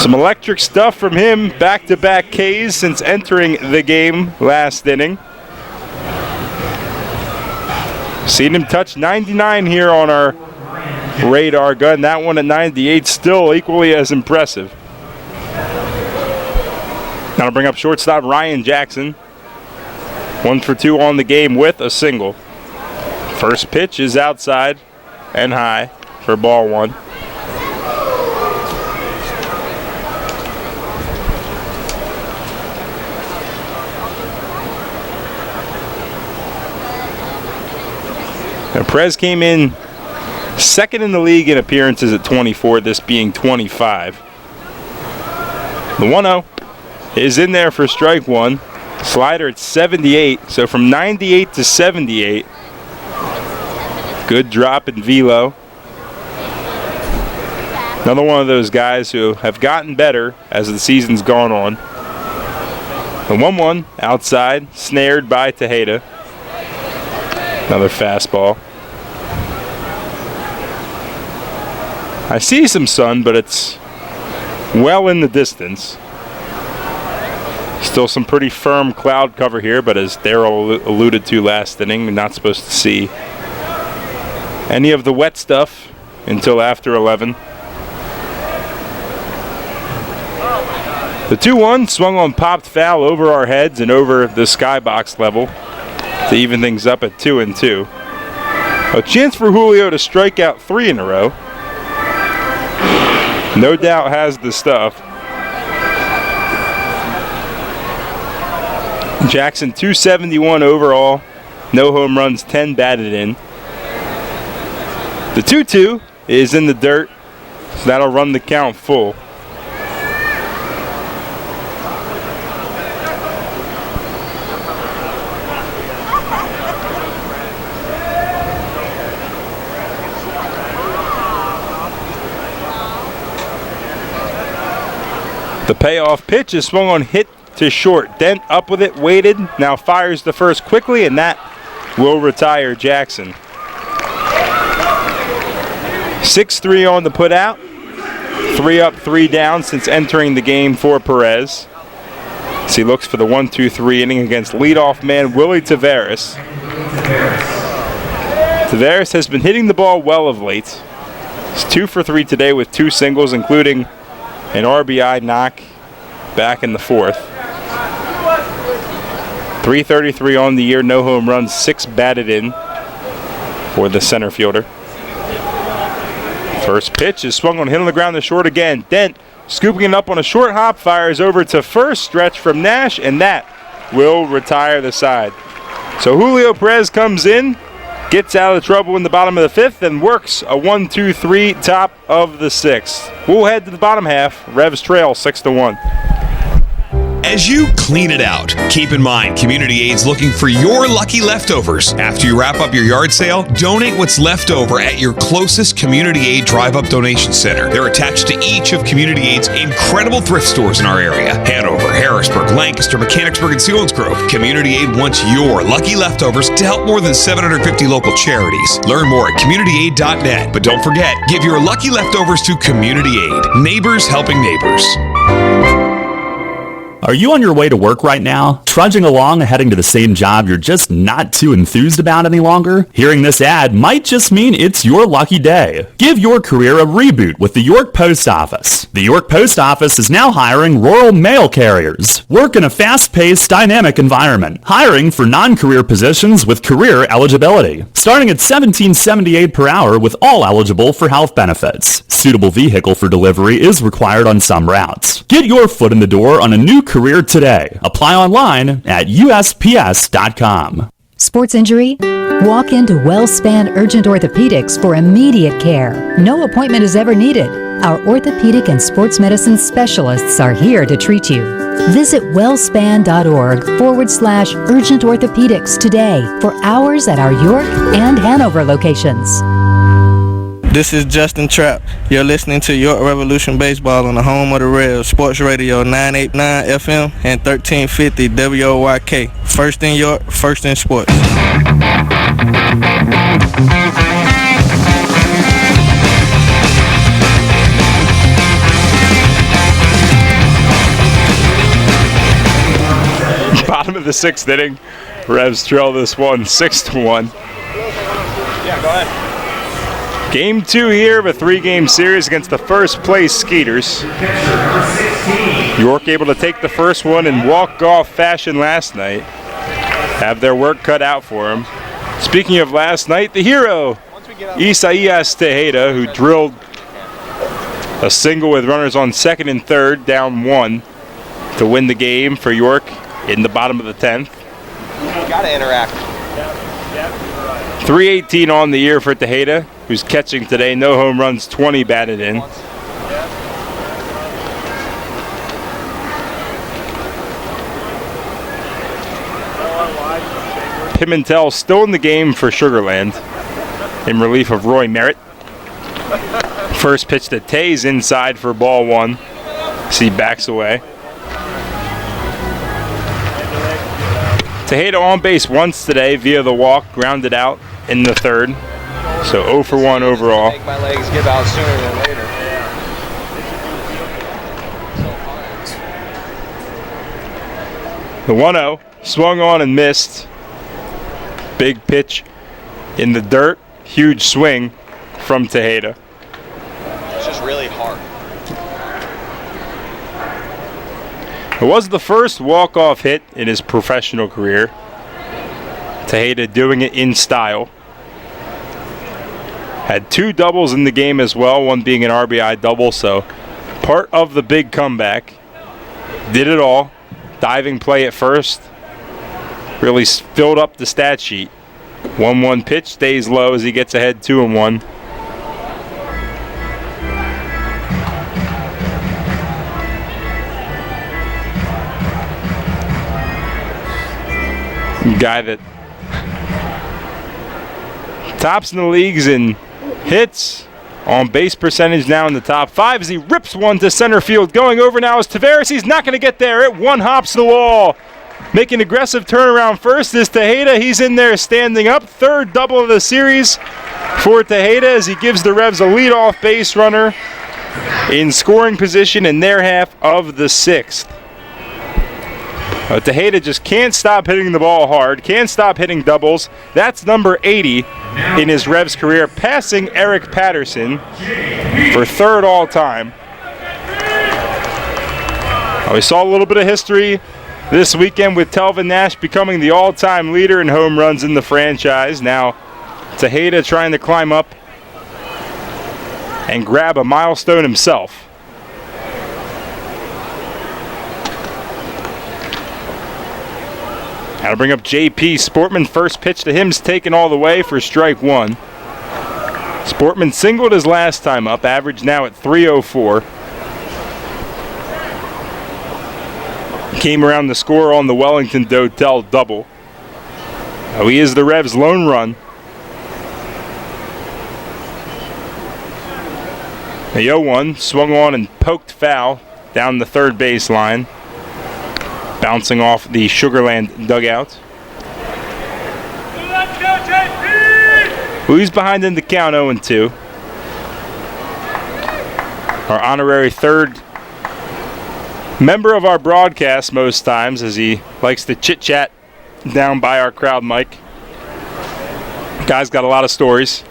Speaker 4: Some electric stuff from him. Back-to-back Ks since entering the game last inning. Seen him touch 99 here on our radar gun. That one at 98 still equally as impressive. Now to bring up shortstop Ryan Jackson. 1 for 2 on the game with a single. First pitch is outside and high for ball 1. Now Perez came in second in the league in appearances at 24, this being 25. The 1-0 is in there for strike 1. Slider at 78, so from 98 to 78. Good drop in velo. Another one of those guys who have gotten better as the season's gone on. The 1-1 outside, snared by Tejeda. Another fastball. I see some sun, but it's well in the distance. Still some pretty firm cloud cover here, but as Darryl alluded to last inning, we're not supposed to see any of the wet stuff until after 11. The 2-1 swung on popped foul over our heads and over the skybox level to even things up at 2-2. A chance for Julio to strike out 3 in a row. No doubt has the stuff. Jackson 271 overall, no home runs, 10 batted in. The 2-2 is in the dirt, so that'll run the count full. The payoff pitch is swung on, hit to short. Dent up with it, waited, now fires the first quickly, and that will retire Jackson. 6-3 on the put out. 3 up, 3 down since entering the game for Perez. As he looks for the 1-2-3 inning against leadoff man Willie Taveras. Taveras has been hitting the ball well of late. He's 2 for 3 today with 2 singles, including an RBI knock back in the 4th. 333 on the year, no home runs, 6 batted in for the center fielder. First pitch is swung on, hit on the ground to short again. Dent scooping it up on a short hop, fires over to first, stretch from Nash, and that will retire the side. So Julio Perez comes in, gets out of trouble in the bottom of the 5th, and works a 1-2-3 top of the 6th. We'll head to the bottom half. Revs trail 6-1.
Speaker 1: As you clean it out, keep in mind Community Aid's looking for your lucky leftovers. After you wrap up your yard sale, donate what's left over at your closest Community Aid Drive-Up Donation Center. They're attached to each of Community Aid's incredible thrift stores in our area. Hanover, Harrisburg, Lancaster, Mechanicsburg, and Selinsgrove. Community Aid wants your lucky leftovers to help more than 750 local charities. Learn more at communityaid.net. But don't forget, give your lucky leftovers to Community Aid. Neighbors helping neighbors.
Speaker 11: Are you on your way to work right now? Trudging along and heading to the same job you're just not too enthused about any longer? Hearing this ad might just mean it's your lucky day. Give your career a reboot with the York Post Office. The York Post Office is now hiring rural mail carriers. Work in a fast-paced, dynamic environment. Hiring for non-career positions with career eligibility. Starting at $17.78 per hour with all eligible for health benefits. Suitable vehicle for delivery is required on some routes. Get your foot in the door on a new career today. Apply online at USPS.com.
Speaker 7: Sports injury? Walk into WellSpan Urgent Orthopedics for immediate care. No appointment is ever needed. Our orthopedic and sports medicine specialists are here to treat you. Visit wellspan.org/urgent orthopedics today for hours at our York and Hanover locations.
Speaker 21: This is Justin Trapp. You're listening to York Revolution Baseball on the home of the Reds, Sports Radio 989 FM and 1350 WOYK. First in York, first in sports.
Speaker 4: Bottom of the sixth inning. Revs trail this one 6-1.
Speaker 21: Yeah, go ahead.
Speaker 4: Game 2 here of a 3-game series against the first place Skeeters. York able to take the first one in walk-off fashion last night. Have their work cut out for them. Speaking of last night, the hero, Isaias Tejeda, who drilled a single with runners on second and third, down 1, to win the game for York in the bottom of the 10th.
Speaker 23: Gotta interact.
Speaker 4: 318 on the year for Tejeda, who's catching today. No home runs, 20 batted in. Pimentel still in the game for Sugarland in relief of Roy Merritt. First pitch to Tays inside for ball 1. He backs away. Tejeda on base once today via the walk, grounded out in the third. So 0 for 1 overall.
Speaker 23: Make my legs give out sooner than later.
Speaker 4: The 1-0 swung on and missed. Big pitch in the dirt. Huge swing from Tejeda.
Speaker 23: It's just really hard.
Speaker 4: It was the first walk-off hit in his professional career. Tejeda doing it in style. Had 2 doubles in the game as well, one being an RBI double, so part of the big comeback. Did it all. Diving play at first. Really filled up the stat sheet. 1-1 pitch, stays low as he gets ahead 2-1. Guy that tops in the leagues in hits, on base percentage now in the top 5 as he rips one to center field. Going over now is Tavares. He's not going to get there. It one hops the wall. Making aggressive turnaround first is Tejeda. He's in there standing up. Third double of the series for Tejeda as he gives the Revs a leadoff base runner in scoring position in their half of the 6th. Tejeda just can't stop hitting the ball hard, can't stop hitting doubles. That's number 80 in his Revs career, passing Eric Patterson for third all time. We saw a little bit of history this weekend with Telvin Nash becoming the all-time leader in home runs in the franchise. Now Tejeda trying to climb up and grab a milestone himself. Now to bring up J.P. Sportman. First pitch to him's taken all the way for strike 1. Sportman singled his last time up, average now at 304. Came around the score on the Wellington Dotel double. He is the Revs' lone run. The 0-1 swung on and poked foul down the third base line. Bouncing off the Sugarland dugout. Who's behind in the count, 0-2. Our honorary third member of our broadcast most times, as he likes to chit-chat down by our crowd mic. Guy's got a lot of stories.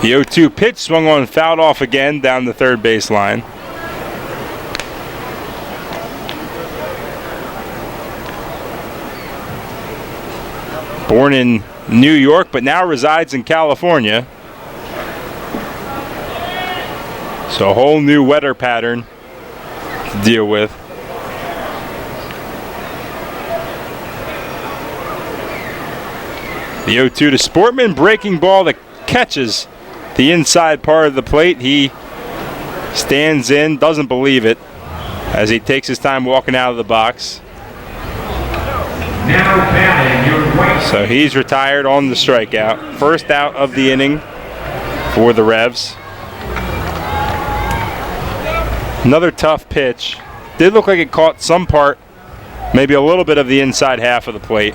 Speaker 4: The 0-2 pitch swung on and fouled off again down the third base line. Born in New York, but now resides in California. So a whole new weather pattern to deal with. The 0-2 to Sportman, breaking ball that catches the inside part of the plate. He stands in, doesn't believe it, as he takes his time walking out of the box.
Speaker 12: Now batting your right.
Speaker 4: So he's retired on the strikeout. First out of the inning for the Revs. Another tough pitch. Did look like it caught some part, maybe a little bit of the inside half of the plate.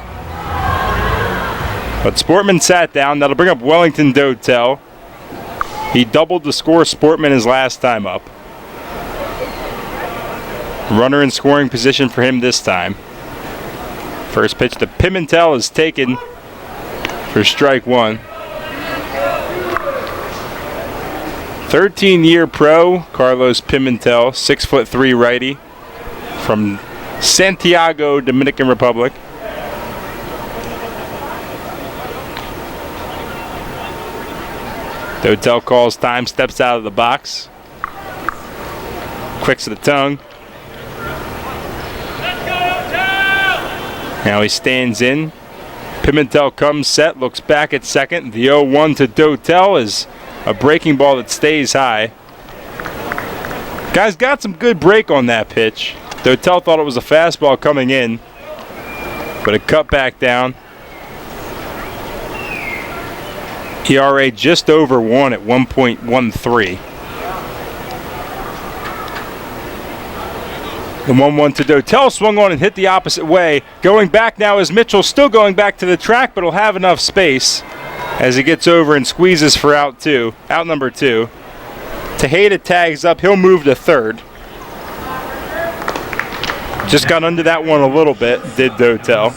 Speaker 4: But Sportman sat down. That'll bring up Wellington Dotel. He doubled the score Sportman his last time up. Runner in scoring position for him this time. First pitch to Pimentel is taken for strike one. 13-year pro, Carlos Pimentel, 6'3" righty from Santiago, Dominican Republic. Dotel calls time, steps out of the box. Quicks to the tongue. Now he stands in. Pimentel comes set, looks back at second. The 0-1 to Dotel is a breaking ball that stays high. Guy's got some good break on that pitch. Dotel thought it was a fastball coming in, but it cut back down. ERA just over 1 at 1.13. The 1-1 to Dotel, swung on and hit the opposite way. Going back now is Mitchell, still going back to the track, but he'll have enough space as he gets over and squeezes for out number 2. Tejeda tags up, he'll move to third. Just got under that one a little bit, did Dotel.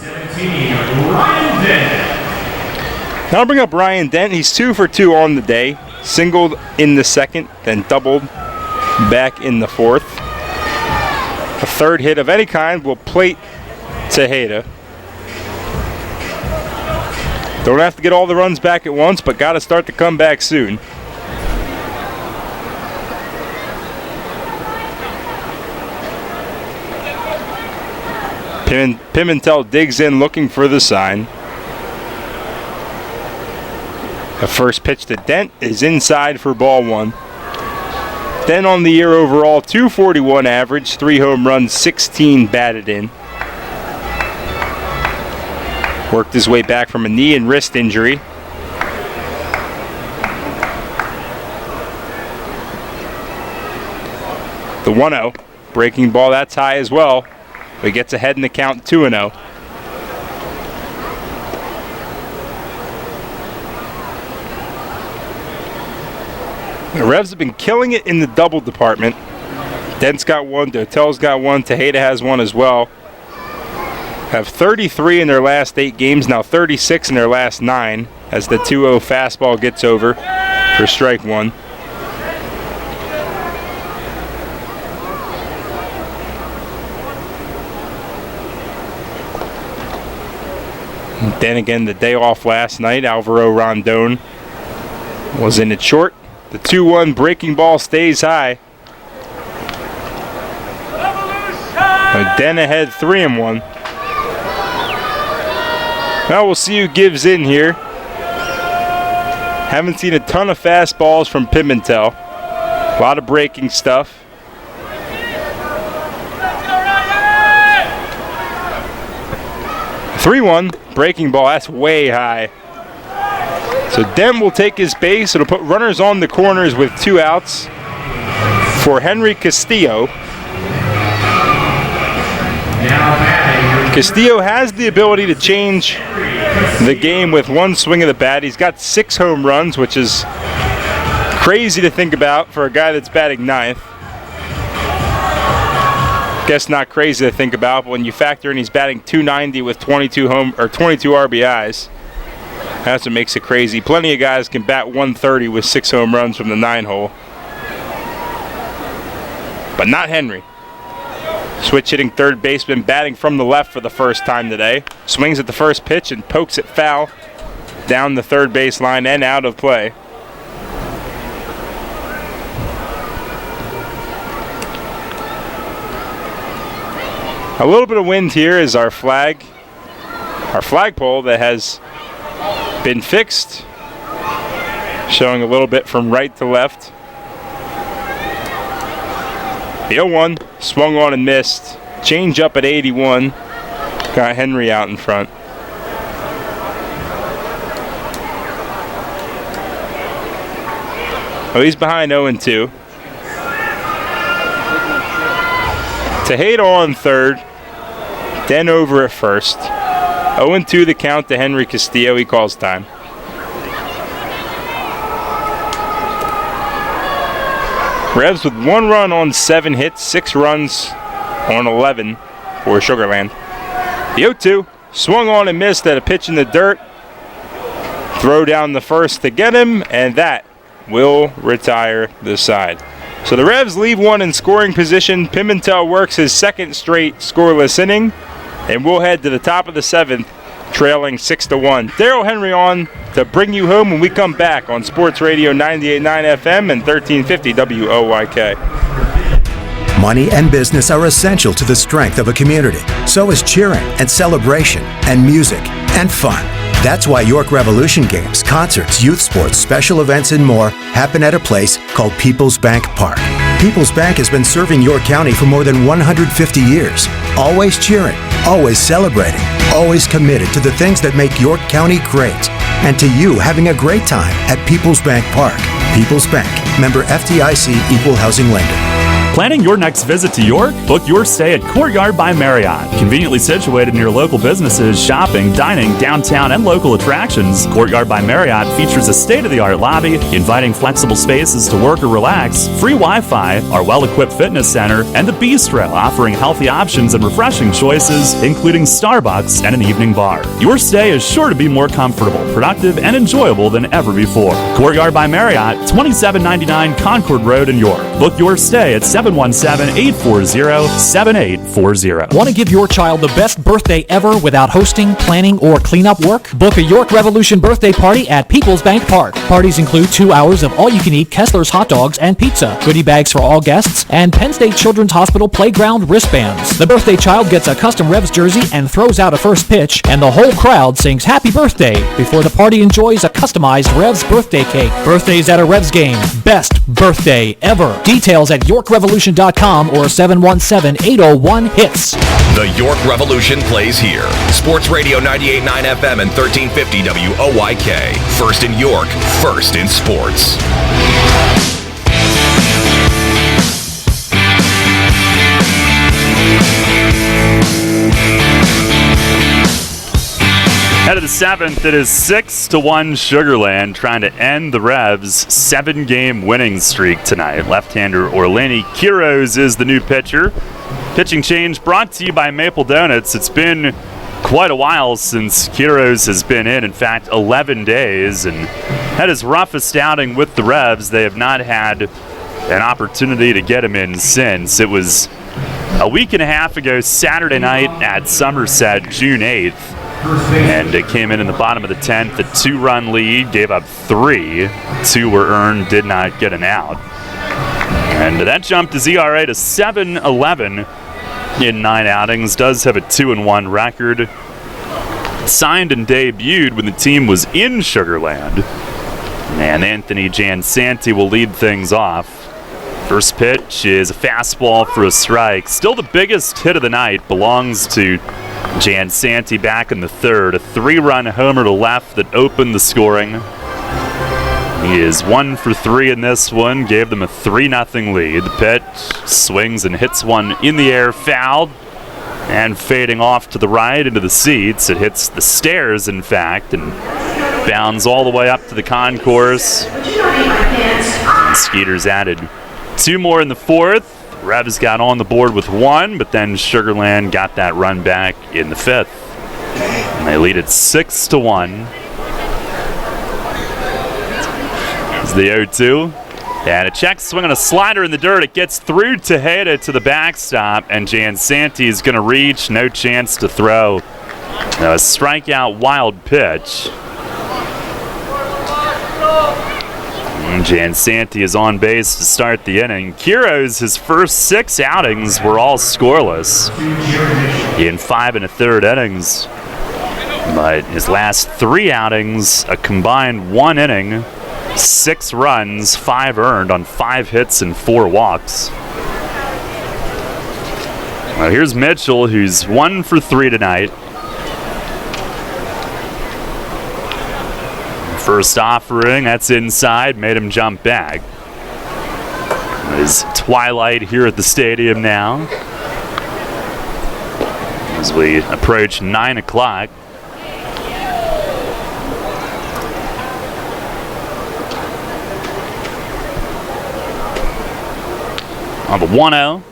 Speaker 4: Now I'll bring up Ryan Dent. He's 2 for 2 on the day. Singled in the second, then doubled back in the fourth. A third hit of any kind will plate Tejeda. Don't have to get all the runs back at once, but got to start to come back soon. Pimentel digs in looking for the sign. The first pitch to Dent is inside for ball 1. Dent on the year overall, 241 average, 3 home runs, 16 batted in. Worked his way back from a knee and wrist injury. The 1-0, breaking ball, that's high as well. But he gets ahead in the count, 2-0. The Revs have been killing it in the double department. Dent's got one, Dotel's got one, Tejeda has one as well. Have 33 in their last 8 games, now 36 in their last 9 as the 2-0 fastball gets over for strike 1. And then again, the day off last night, Alvaro Rondon was in it short. The 2-1 breaking ball stays high. Den ahead 3-1. Now we'll see who gives in here. Haven't seen a ton of fastballs from Pimentel. A lot of breaking stuff. The 3-1 breaking ball, that's way high. So Dent will take his base. It'll put runners on the corners with 2 outs for Henry Castillo. Castillo has the ability to change the game with one swing of the bat. He's got 6 home runs, which is crazy to think about for a guy that's batting 9th. guess not crazy to think about, but when you factor in he's batting .290 with 22 RBIs, that's what makes it crazy. Plenty of guys can bat .130 with 6 home runs from the 9-hole. But not Henry. Switch hitting third baseman, batting from the left for the first time today. Swings at the first pitch and pokes it foul down the third base line and out of play. A little bit of wind here is our flagpole that has been fixed, showing a little bit from right to left. The 0-1 swung on and missed. Change up at 81. Got Henry out in front. Oh, he's behind 0-2. Tejada on third. Den over at first. 0-2 the count to Henry Castillo. He calls time. Revs with 1 run on 7 hits, 6 runs on 11 for Sugarland. The 0-2 swung on and missed at a pitch in the dirt. Throw down the first to get him, and that will retire the side. So the Revs leave one in scoring position. Pimentel works his second straight scoreless inning, and we'll head to the top of the 7th, trailing 6-1. Darrell Henry on to bring you home when we come back on Sports Radio 98.9 FM and 1350 WOYK.
Speaker 5: Money and business are essential to the strength of a community. So is cheering and celebration and music and fun. That's why York Revolution games, concerts, youth sports, special events, and more happen at a place called People's Bank Park. People's Bank has been serving York County for more than 150 years. Always cheering, always celebrating, always committed to the things that make York County great. And to you having a great time at People's Bank Park. People's Bank, member FDIC, equal housing lender.
Speaker 11: Planning your next visit to York? Book your stay at Courtyard by Marriott. Conveniently situated near local businesses, shopping, dining, downtown, and local attractions, Courtyard by Marriott features a state-of-the-art lobby, inviting flexible spaces to work or relax, free Wi-Fi, our well-equipped fitness center, and the bistro offering healthy options and refreshing choices, including Starbucks and an evening bar. Your stay is sure to be more comfortable, productive, and enjoyable than ever before. Courtyard by Marriott, 2799 Concord Road in York. Book your stay at 717-840-7840.
Speaker 10: Want to give your child the best birthday ever without hosting, planning, or cleanup work? Book a York Revolution birthday party at People's Bank Park. Parties include 2 hours of all-you-can-eat Kessler's hot dogs and pizza, goodie bags for all guests, and Penn State Children's Hospital playground wristbands. The birthday child gets a custom Revs jersey and throws out a first pitch, and the whole crowd sings happy birthday before the party enjoys a customized Revs birthday cake. Birthdays at a Revs game. Best birthday ever. Details at YorkRevolution.com or 717-801-HITS.
Speaker 1: The York Revolution plays here. Sports Radio 98.9 FM and 1350 WOYK. First in York, first in sports.
Speaker 3: Head of the 7th, it is 6-1 Sugarland, trying to end the Revs' 7-game winning streak tonight. Left-hander Orleni Quiroz is the new pitcher. Pitching change brought to you by Maple Donuts. It's been quite a while since Quiroz has been in fact 11 days, and had his roughest outing with the Revs. They have not had an opportunity to get him in since. It was a week and a half ago, Saturday night at Somerset, June 8th. And it came in the bottom of the 10th, a 2-run lead, gave up 3. 2 were earned, did not get an out. And that jumped his ERA to 7.11 in 9 outings, does have a 2-1 record. Signed and debuted when the team was in Sugarland. And Anthony Jansanti will lead things off. First pitch is a fastball for a strike. Still the biggest hit of the night belongs to Jansanti back in the 3rd. A 3-run homer to left that opened the scoring. He is 1 for 3 in this one. Gave them a 3-0 lead. The pitch swings and hits one in the air, fouled. And fading off to the right into the seats. It hits the stairs, in fact, and bounds all the way up to the concourse. And Skeeters added 2 more in the 4th. Revs got on the board with 1, but then Sugarland got that run back in the 5th. And they lead it 6-1. It's the 0-2. And a check swing on a slider in the dirt. It gets through Tejeda to the backstop, and Jansanti is going to reach. No chance to throw. A strikeout wild pitch. And Jansanti is on base to start the inning. Quiroz, his first 6 outings were all scoreless in 5 1/3 innings. But his last 3 outings, a combined 1 inning, 6 runs, 5 earned on 5 hits and 4 walks. Well, here's Mitchell, who's 1 for 3 tonight. First offering, that's inside, made him jump back. It is twilight here at the stadium now as we approach 9 o'clock. On the 1-0,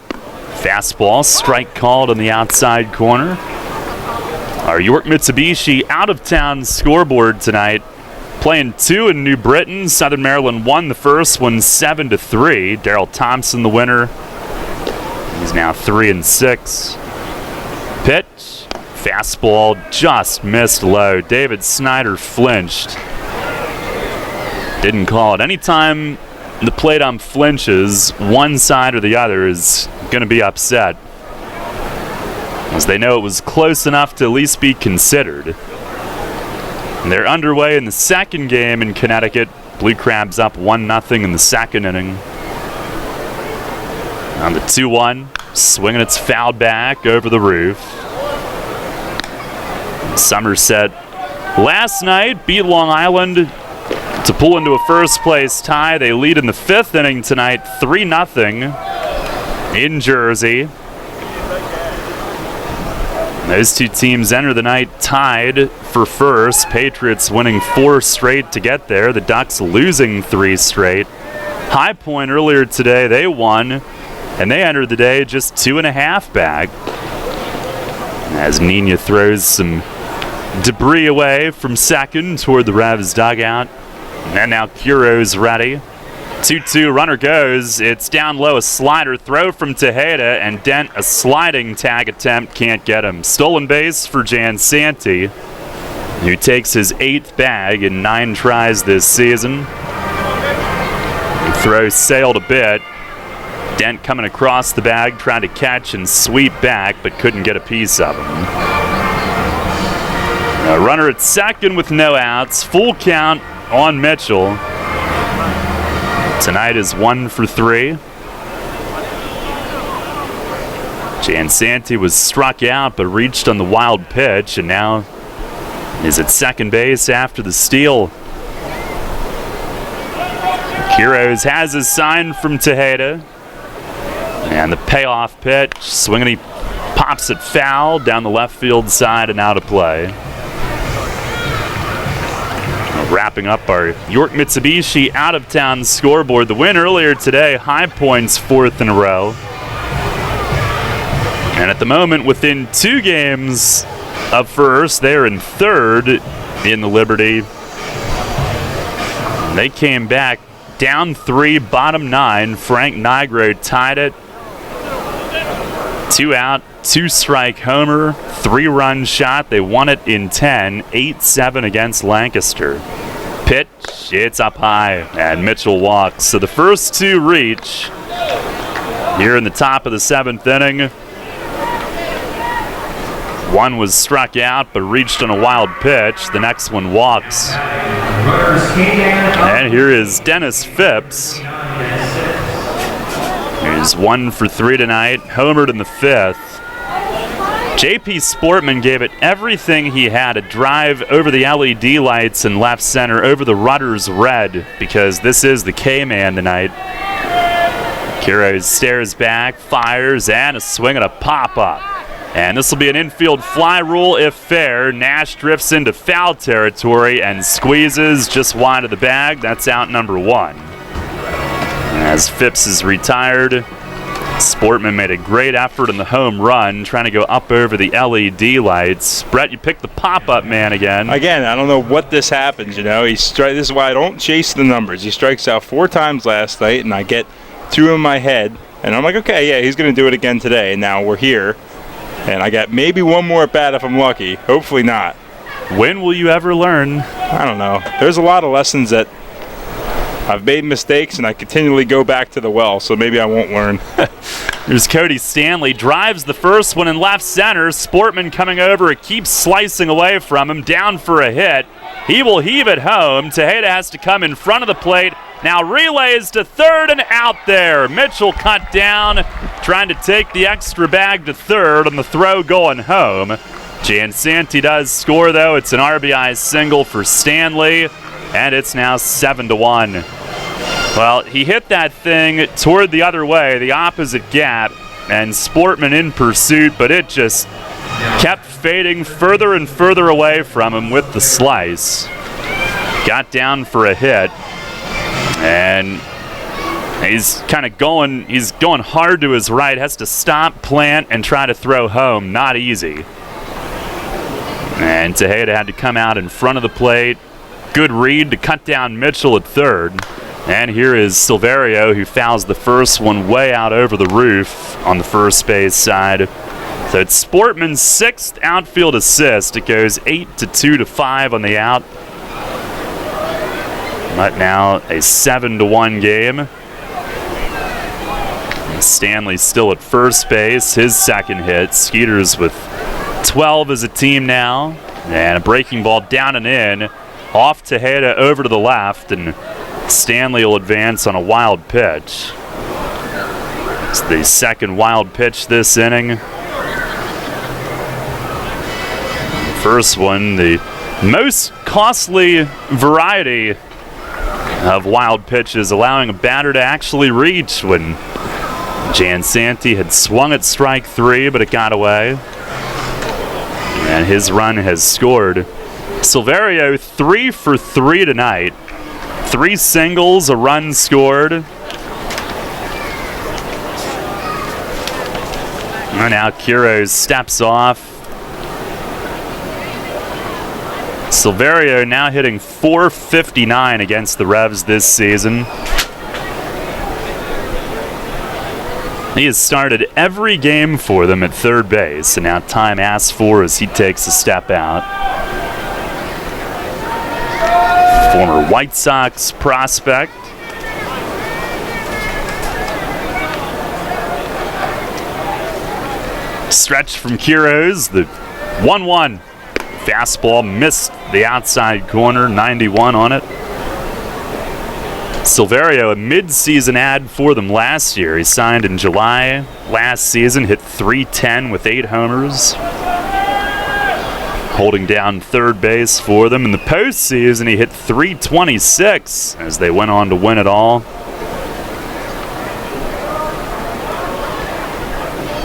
Speaker 3: fastball, strike called on the outside corner. Our York Mitsubishi out-of-town scoreboard tonight. Playing 2 in New Britain. Southern Maryland won the first one 7-3. Darrell Thompson the winner. He's now 3-6. Pitch. Fastball just missed low. David Snyder flinched. Didn't call it. Anytime the plate ump flinches, one side or the other is going to be upset, as they know it was close enough to at least be considered. And they're underway in the second game in Connecticut. Blue Crabs up 1-0 in the second inning. On the 2-1, swinging its foul back over the roof. Somerset last night beat Long Island to pull into a first-place tie. They lead in the 5th inning tonight, 3-0 in Jersey. Those 2 teams enter the night tied for first. Patriots winning 4 straight to get there. The Ducks losing 3 straight. High Point earlier today, they won, and they entered the day just 2.5 back. As Nina throws some debris away from second toward the Revs dugout. And now Quiroz ready. 2-2, runner goes. It's down low, a slider throw from Tejeda, and Dent, a sliding tag attempt, can't get him. Stolen base for Jansanti, who takes his 8th bag in 9 tries this season. The throw sailed a bit. Dent coming across the bag, trying to catch and sweep back, but couldn't get a piece of him. A runner at second with no outs. Full count on Mitchell. Tonight is 1 for 3. Jansanti was struck out but reached on the wild pitch, and now is at second base after the steal. Quiroz has his sign from Tejeda. And the payoff pitch, swinging, he pops it foul down the left field side and out of play. Wrapping up our York Mitsubishi out-of-town scoreboard. The win earlier today, High Point's 4th in a row. And at the moment, within 2 games of first, they're in 3rd in the Liberty. And they came back down 3, bottom 9. Frank Nigro tied it. 2 out, 2 strike homer, 3-run shot. They won it in 10, 8-7 against Lancaster. Pitch, it's up high, and Mitchell walks. So the first 2 reach here in the top of the 7th inning. One was struck out but reached on a wild pitch. The next one walks. And here is Dennis Phipps. He's 1 for 3 tonight, homered in the 5th. JP Sportman gave it everything he had, a drive over the LED lights in left center, over the Rudders red, because this is the K-man tonight. Quiroz stares back, fires, and a swing and a pop-up. And this will be an infield fly rule if fair. Nash drifts into foul territory and squeezes just wide of the bag. That's out number 1. As Phipps is retired, Sportman made a great effort in the home run, trying to go up over the LED lights. Brett, you picked the pop-up man again.
Speaker 4: Again, I don't know what this happens, This is why I don't chase the numbers. He strikes out 4 times last night, and I get 2 in my head. And I'm like, okay, yeah, he's going to do it again today. And now we're here. And I got maybe one more at bat if I'm lucky. Hopefully not.
Speaker 3: When will you ever learn?
Speaker 4: I don't know. There's a lot of lessons that I've made mistakes, and I continually go back to the well, so maybe I won't learn.
Speaker 3: There's Cody Stanley, drives the first one in left center. Sportman coming over, it keeps slicing away from him, down for a hit. He will heave it home. Tejeda has to come in front of the plate. Now relays to third and out there. Mitchell cut down, trying to take the extra bag to third on the throw going home. Jansanti does score, though. It's an RBI single for Stanley, and it's now 7-1. Well, he hit that thing toward the other way, the opposite gap, and Sportman in pursuit, but it just kept fading further and further away from him with the slice. Got down for a hit, and he's going hard to his right, has to stop, plant, and try to throw home. Not easy. And Tejeda had to come out in front of the plate. Good read to cut down Mitchell at third. And here is Silverio, who fouls the first one way out over the roof on the first base side. So it's Sportman's 6th outfield assist. It goes 8-2-5 on the out. But now a 7-1 game. Stanley's still at first base, his second hit. Skeeters with 12 as a team now. And a breaking ball down and in. Off Tejeda over to the left, and Stanley will advance on a wild pitch. It's the second wild pitch this inning. First one, the most costly variety of wild pitches, allowing a batter to actually reach when Jansanti had swung at strike 3, but it got away. And his run has scored. Silverio 3 for 3 tonight. 3 singles, a run scored. And now Quiroz steps off. Silverio now hitting .459 against the Revs this season. He has started every game for them at third base, and now time asked for as he takes a step out. Former White Sox prospect. Stretch from Quiroz, the 1-1. Fastball missed the outside corner, 91 on it. Silverio, a mid-season ad for them last year. He signed in July last season, hit .310 with 8 homers. Holding down third base for them. In the postseason, he hit .326 as they went on to win it all.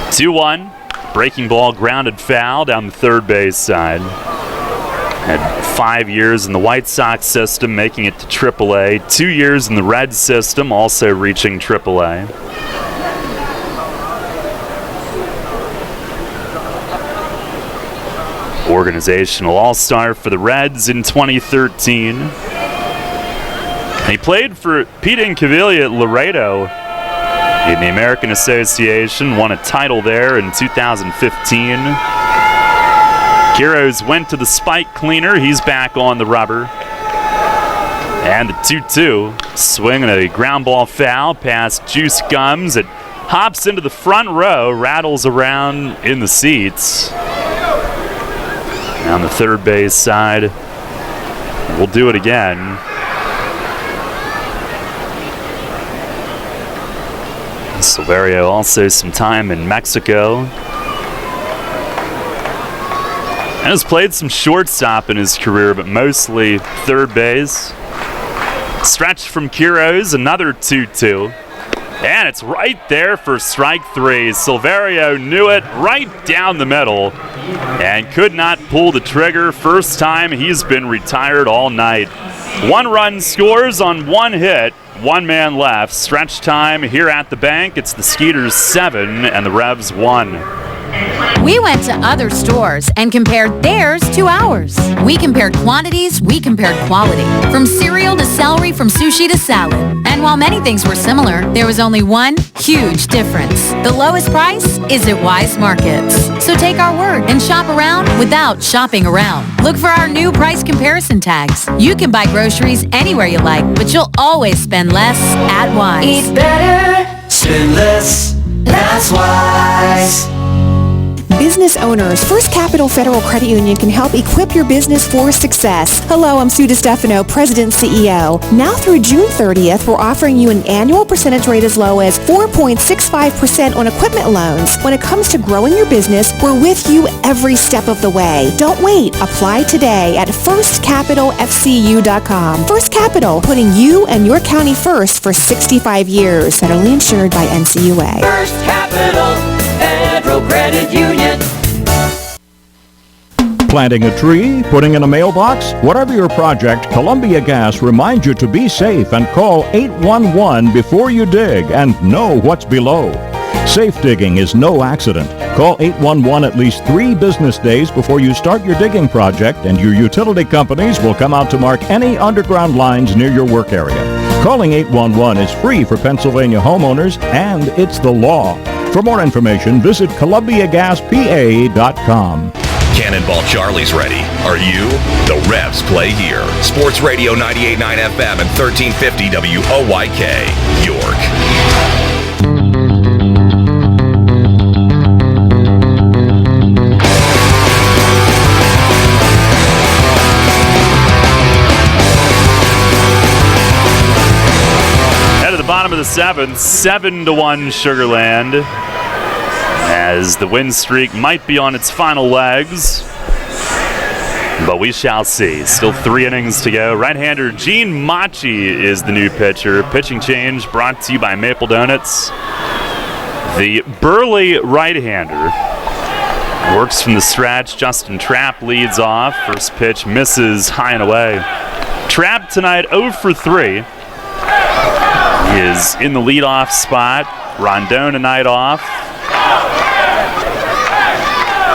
Speaker 3: 2-1. Breaking ball, grounded foul down the third base side. Had 5 years in the White Sox system, making it to AAA. 2 years in the Red system, also reaching AAA. Organizational All-Star for the Reds in 2013. He played for Pete Incaviglia at Laredo in the American Association, won a title there in 2015. Quiroz went to the spike cleaner. He's back on the rubber. And the 2-2. Swing and a ground ball foul past Juice Gums. It hops into the front row, rattles around in the seats. On the third base side, we'll do it again. Silverio also some time in Mexico. And has played some shortstop in his career, but mostly third base. Stretch from Quiroz, another 2-2. And it's right there for strike three. Silverio knew it right down the middle and could not pull the trigger. First time he's been retired all night. 1 run scores on 1 hit. 1 man left. Stretch time here at the bank. It's the Skeeters 7 and the Revs 1.
Speaker 8: We went to other stores and compared theirs to ours. We compared quantities, we compared quality. From cereal to celery, from sushi to salad. And while many things were similar, there was only one huge difference. The lowest price is at Wise Markets. So take our word and shop around without shopping around. Look for our new price comparison tags. You can buy groceries anywhere you like, but you'll always spend less at Wise.
Speaker 9: Eat better, spend less, that's Wise.
Speaker 13: Business owners, First Capital Federal Credit Union can help equip your business for success. Hello, I'm Sue DiStefano, President and CEO. Now through June 30th, we're offering you an annual percentage rate as low as 4.65% on equipment loans. When it comes to growing your business, we're with you every step of the way. Don't wait. Apply today at firstcapitalfcu.com. First Capital, putting you and your county first for 65 years. Federally insured by NCUA.
Speaker 9: First Capital Federal Credit Union.
Speaker 18: Planting a tree, putting in a mailbox, whatever your project, Columbia Gas reminds you to be safe and call 811 before you dig and know what's below. Safe digging is no accident. Call 811 at least 3 business days before you start your digging project, and your utility companies will come out to mark any underground lines near your work area. Calling 811 is free for Pennsylvania homeowners, and it's the law. For more information, visit ColumbiaGasPA.com.
Speaker 1: Cannonball Charlie's ready. Are you? The Revs play here. Sports Radio 98.9 FM and 1350 WOYK, York.
Speaker 3: At the bottom of the 7th, 7-1 Sugarland, as the win streak might be on its final legs, but we shall see. Still 3 innings to go. Right-hander Gene Machi is the new pitcher. Pitching change brought to you by Maple Donuts. The burly right-hander works from the stretch. Justin Trapp leads off. First pitch misses high and away. Trapp tonight 0 for 3. He is in the leadoff spot. Rondon a night off.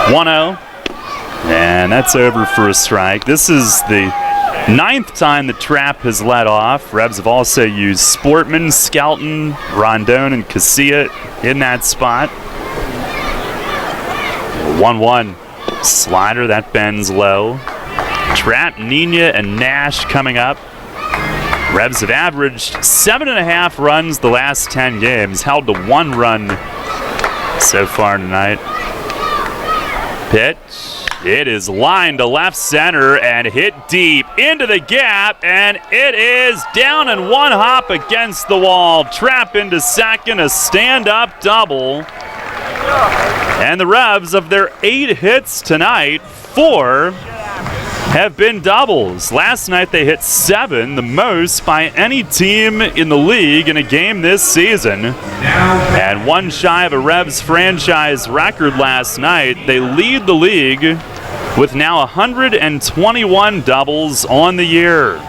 Speaker 3: 1-0. And that's over for a strike. This is the 9th time the Trapp has led off. Revs have also used Sportman, Skelton, Rondon, and Casilla in that spot. 1-1. Slider, that bends low. Trapp, Nina, and Nash coming up. Revs have averaged 7.5 runs the last 10 games, held to 1 run so far tonight. Pitch. It is lined to left center and hit deep into the gap, and it is down in 1 hop against the wall. Trapp into second, a stand-up double. And the Revs, of their 8 hits tonight, 4 have been doubles. Last night they hit 7, the most by any team in the league in a game this season. And 1 shy of a Revs franchise record last night. They lead the league with now 121 doubles on the year.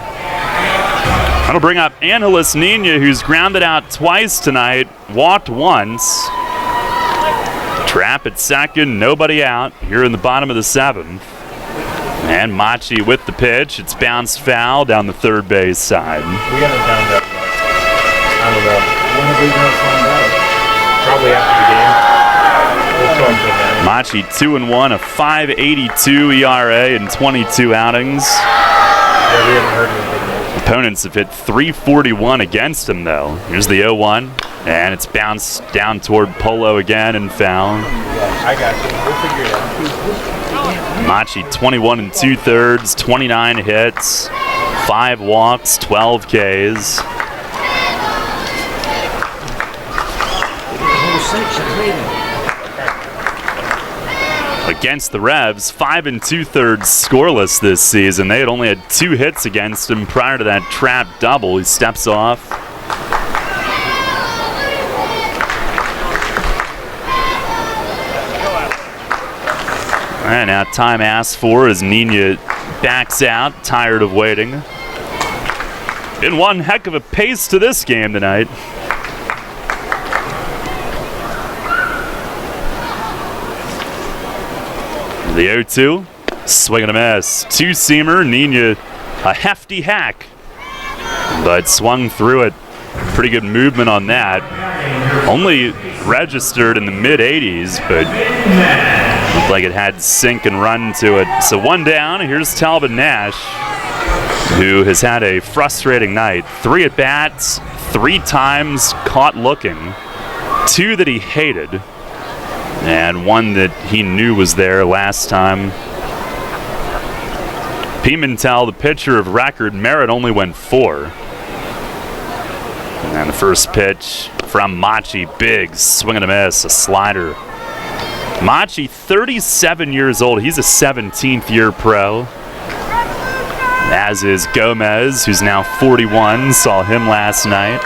Speaker 3: That'll bring up Angeles Nina, who's grounded out twice tonight, walked once. Trapp at second, nobody out here in the bottom of the 7th. And Machi with the pitch. It's bounced foul down the third base side.
Speaker 22: We haven't found out yet. I don't know. When are we going to find out? Probably after the game. We'll talk to them.
Speaker 3: Machi 2-1, a 5.82 ERA in 22 outings.
Speaker 22: Yeah, we haven't heard anything yet.
Speaker 3: Opponents have hit 341 against him, though. Here's the 0-1, and it's bounced down toward Polo again and foul.
Speaker 22: I got you. We'll figure it out.
Speaker 3: Machi 21 2/3, 29 hits, 5 walks, 12 Ks. Against the Revs, 5 2/3 scoreless this season. They had only had 2 hits against him prior to that Trapp double. He steps off. And now time asked for as Nina backs out, tired of waiting. Been one heck of a pace to this game tonight. The 0-2, swing and a miss. Two-seamer, Nina a hefty hack, but swung through it. Pretty good movement on that. Only registered in the mid-80s, but looked like it had sink and run to it. So one down, here's Talbot Nash, who has had a frustrating night. 3 at-bats, 3 times caught looking, 2 that he hated, and 1 that he knew was there last time. Pimentel, the pitcher of record, Merritt only went 4. And the first pitch from Machi, big swing and a miss, a slider. Machi, 37 years old. He's a 17th year pro. As is Gomez, who's now 41. Saw him last night.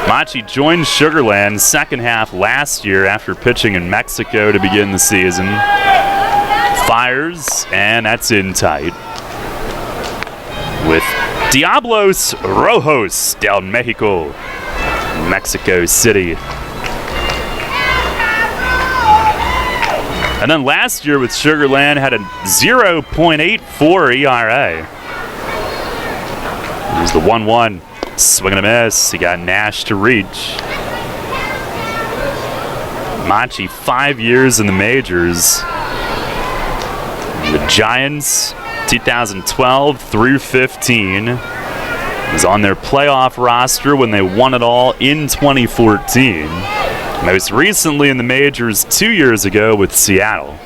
Speaker 3: Machi joined Sugarland second half last year after pitching in Mexico to begin the season. Fires, and that's in tight. With Diablos Rojos del Mexico, Mexico City. And then last year with Sugarland had a 0.84 ERA. Here's the 1-1. Swing and a miss. He got Nash to reach. Machi, 5 years in the majors. The Giants, 2012 through 15. Was on their playoff roster when they won it all in 2014. Most recently in the majors 2 years ago with Seattle.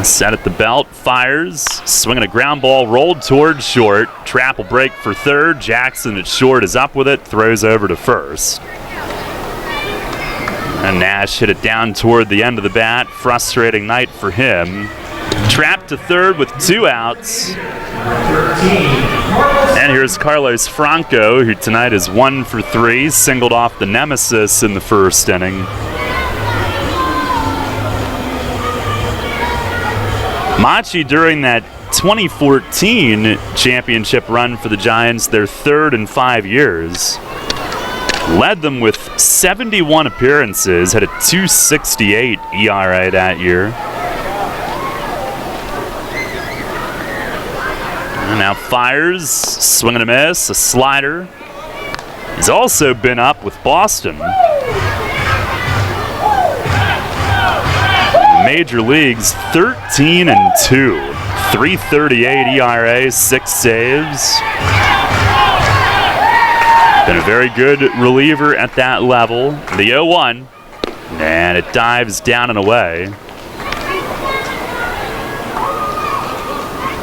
Speaker 3: Set at the belt, fires, swinging a ground ball, rolled towards short. Trap will break for third. Jackson at short is up with it, throws over to first. And Nash hit it down toward the end of the bat. Frustrating night for him. Trapped to third with 2 outs. And here's Carlos Franco, who tonight is 1 for 3, singled off the nemesis in the first inning. Machi, during that 2014 championship run for the Giants, their 3rd in 5 years, led them with 71 appearances, had a 2.68 ERA that year. And now fires, swing and a miss, a slider. He's also been up with Boston. Major leagues, 13-2, 3.38 ERA, 6 saves. Been a very good reliever at that level. The 0-1, and it dives down and away.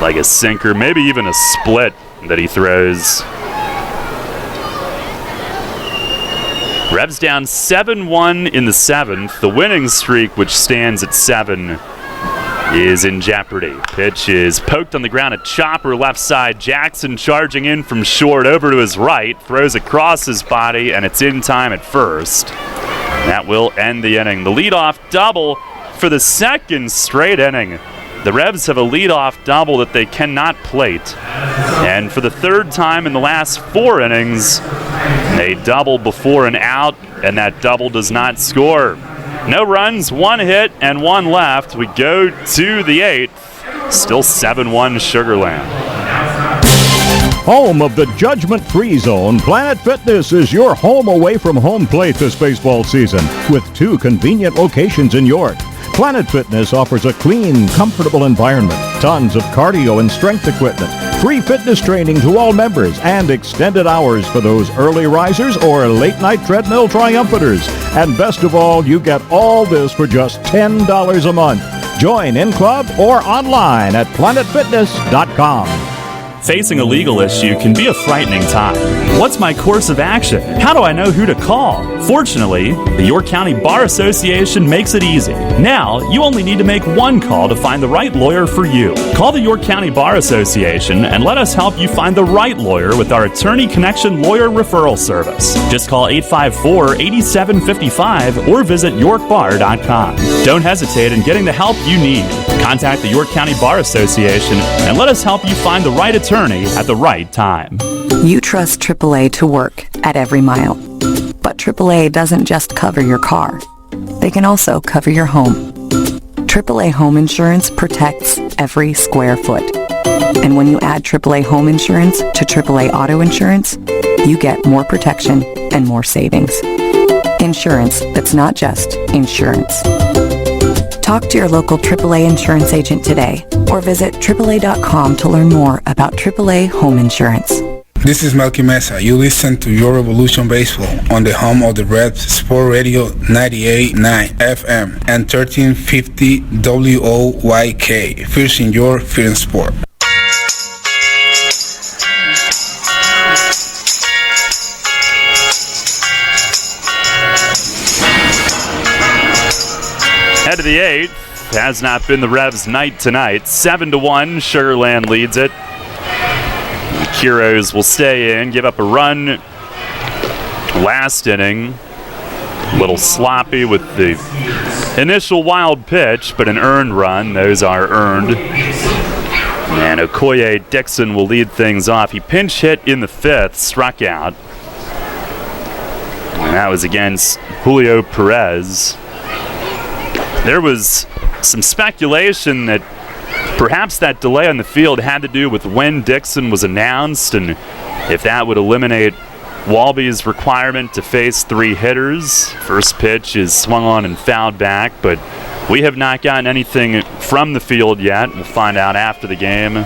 Speaker 3: Like a sinker, maybe even a split that he throws. Revs down 7-1 in the 7th. The winning streak, which stands at 7, is in jeopardy. Pitch is poked on the ground, a chopper left side. Jackson charging in from short over to his right, throws across his body, and it's in time at first. That will end the inning. The leadoff double for the 2nd straight inning. The Revs have a leadoff double that they cannot plate. And for the 3rd time in the last 4 innings, they double before an out, and that double does not score. No runs, 1 hit, and 1 left. We go to the 8th. Still 7-1 Sugarland.
Speaker 18: Home of the judgment-free zone, Planet Fitness is your home away from home plate this baseball season with 2 convenient locations in York. Planet Fitness offers a clean, comfortable environment, tons of cardio and strength equipment, free fitness training to all members, and extended hours for those early risers or late-night treadmill triumphators. And best of all, you get all this for just $10 a month. Join in club or online at planetfitness.com.
Speaker 11: Facing a legal issue can be a frightening time. What's my course of action? How do I know who to call? Fortunately, the York County Bar Association makes it easy. Now, you only need to make one call to find the right lawyer for you. Call the York County Bar Association and let us help you find the right lawyer with our Attorney Connection Lawyer Referral Service. Just call 854-8755 or visit yorkbar.com. Don't hesitate in getting the help you need. Contact the York County Bar Association and let us help you find the right attorney at the right time.
Speaker 2: You trust AAA to work at every mile. But AAA doesn't just cover your car. They can also cover your home. AAA Home Insurance protects every square foot. And when you add AAA Home Insurance to AAA Auto Insurance, you get more protection and more savings. Insurance that's not just insurance. Talk to your local AAA insurance agent today or visit AAA.com to learn more about AAA Home Insurance.
Speaker 15: This is Melky Mesa. You listen to Your Revolution Baseball on the home of the Reds, Sport Radio 98.9 FM and 1350 WOYK. First in your field and sport.
Speaker 3: Head of the eighth. Has not been the Revs' night tonight. 7-1. Sugarland leads it. Heroes will stay in, give up a run last inning. A little sloppy with the initial wild pitch, but an earned run. Those are earned. And Okoye Dixon will lead things off. He pinch hit in the fifth, struck out. And that was against Julio Perez. There was some speculation that perhaps that delay on the field had to do with when Dixon was announced and if that would eliminate Walby's requirement to face three hitters. First pitch is swung on and fouled back, but we have not gotten anything from the field yet. We'll find out after the game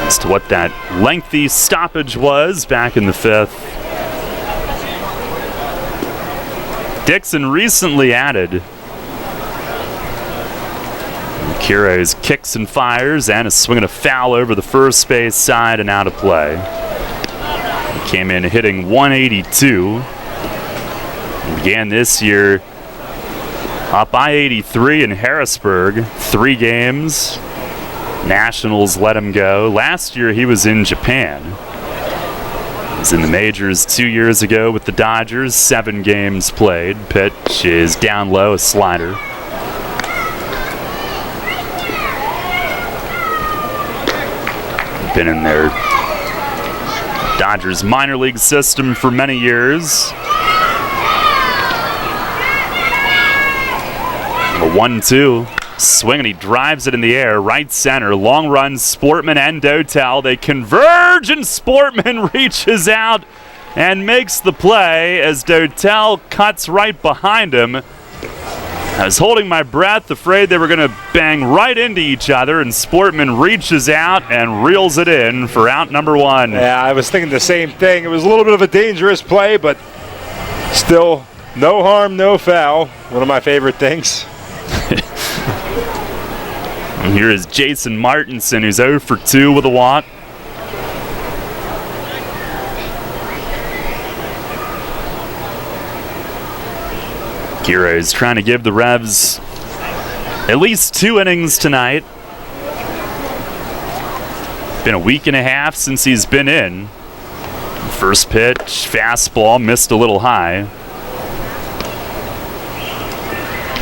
Speaker 3: as to what that lengthy stoppage was back in the fifth. Dixon recently added. Heroes kicks and fires and a swing and a foul over the first base side and out of play. He came in hitting 182. Began this year up by 83 in Harrisburg. 3 games. Nationals let him go. Last year he was in Japan. He was in the majors 2 years ago with the Dodgers. 7 games played. Pitch is down low, a slider. Been in their Dodgers minor league system for many years. A 1-2 swing and he drives it in the air, right center. Long run, Sportman and Dotel. They converge and Sportman reaches out and makes the play as Dotel cuts right behind him. I was holding my breath, afraid they were going to bang right into each other, and Sportman reaches out and reels it in for out number 1.
Speaker 4: Yeah, I was thinking the same thing. It was a little bit of a dangerous play, but still no harm, no foul. One of my favorite things.
Speaker 3: And here is Jason Martinson, who's 0 for 2 with a walk. Heroes trying to give the Revs at least 2 innings tonight. Been a week and a half since he's been in. First pitch, fastball, missed a little high.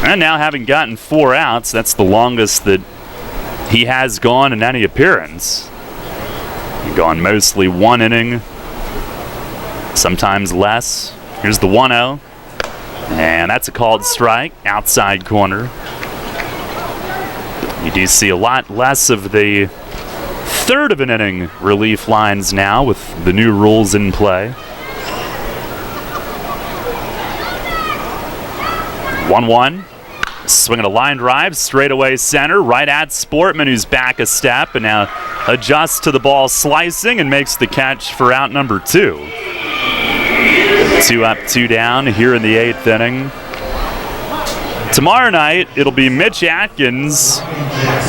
Speaker 3: And now having gotten 4 outs, that's the longest that he has gone in any appearance. He's gone mostly 1 inning, sometimes less. Here's the 1-0. And that's a called strike, outside corner. You do see a lot less of the third of an inning relief lines now with the new rules in play. 1-1. Swinging a line drive, straightaway center, right at Sportman, who's back a step and now adjusts to the ball slicing and makes the catch for out number 2. 2 up, 2 down here in the 8th inning. Tomorrow night, it'll be Mitch Atkins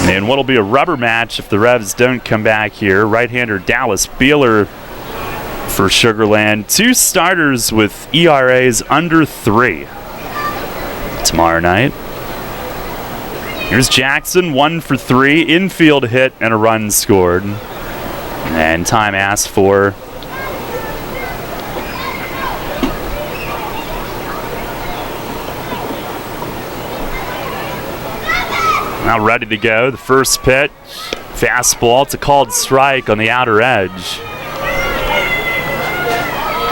Speaker 3: in what'll be a rubber match if the Revs don't come back here. Right-hander Dallas Beeler for Sugarland. 2 starters with ERAs under 3. tomorrow night. Here's Jackson, 1 for 3, infield hit and a run scored. And time asked for. Now ready to go. The first pitch, fastball. It's a called strike on the outer edge.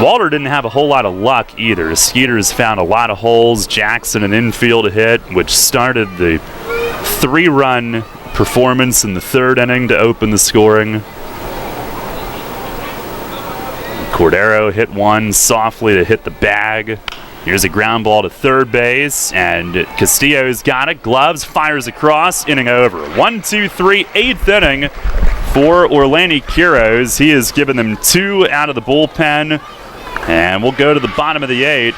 Speaker 3: Walter didn't have a whole lot of luck either. Skeeters found a lot of holes. Jackson an infield hit, which started the 3-run performance in the 3rd inning to open the scoring. Cordero hit one softly to hit the bag. Here's a ground ball to third base, and Castillo's got it. Gloves, fires across, inning over. 1-2-3, 8th inning for Orlando Quiroz. He has given them 2 out of the bullpen, and we'll go to the bottom of the 8th.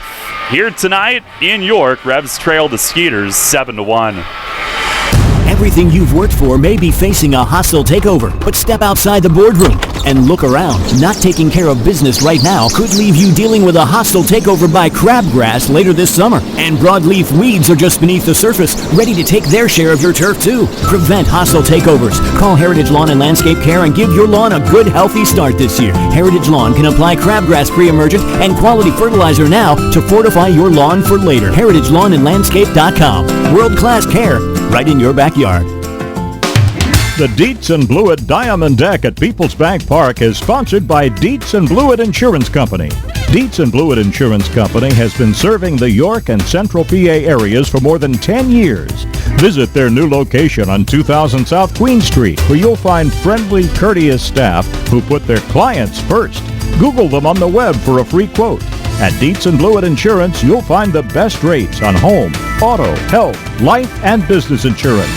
Speaker 3: Here tonight in York, Revs trail the Skeeters 7-1.
Speaker 14: Everything you've worked for may be facing a hostile takeover, but step outside the boardroom and look around. Not taking care of business right now could leave you dealing with a hostile takeover by crabgrass later this summer. And broadleaf weeds are just beneath the surface, ready to take their share of your turf too. Prevent hostile takeovers. Call Heritage Lawn and Landscape Care and give your lawn a good, healthy start this year. Heritage Lawn can apply crabgrass pre-emergent and quality fertilizer now to fortify your lawn for later. HeritageLawnandLandscape.com. World-class care right in your backyard.
Speaker 18: The Dietz and Blewett Diamond Deck at Peoples Bank Park is sponsored by Dietz and Blewett Insurance Company. Dietz and Blewett Insurance Company has been serving the York and Central PA areas for more than 10 years. Visit their new location on 2000 South Queen Street, where you'll find friendly, courteous staff who put their clients first. Google them on the web for a free quote. At Dietz and Blewett Insurance, you'll find the best rates on home, auto, health, life, and business insurance.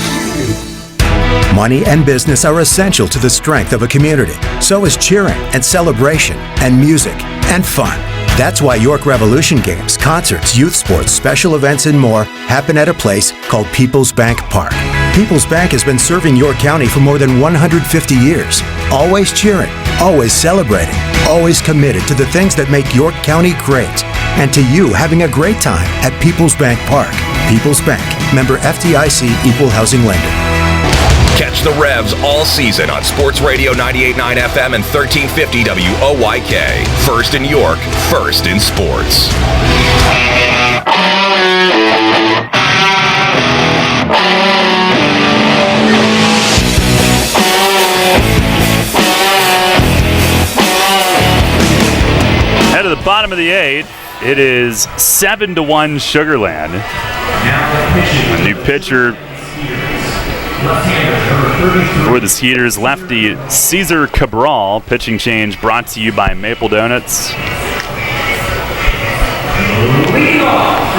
Speaker 5: Money and business are essential to the strength of a community. So is cheering and celebration and music and fun. That's why York Revolution games, concerts, youth sports, special events, and more happen at a place called Peoples Bank Park. Peoples Bank has been serving York County for more than 150 years. Always cheering, always celebrating, always committed to the things that make York County great. And to you having a great time at Peoples Bank Park. Peoples Bank, member FDIC, equal housing lender.
Speaker 1: Catch the Revs all season on Sports Radio 98.9 FM and 1350 WOYK. First in York, first in sports.
Speaker 3: Head to the bottom of the 8th. It is 7-1 Sugarland. A new pitcher for the Skeeters, lefty Cesar Cabral. Pitching change brought to you by Maple Donuts.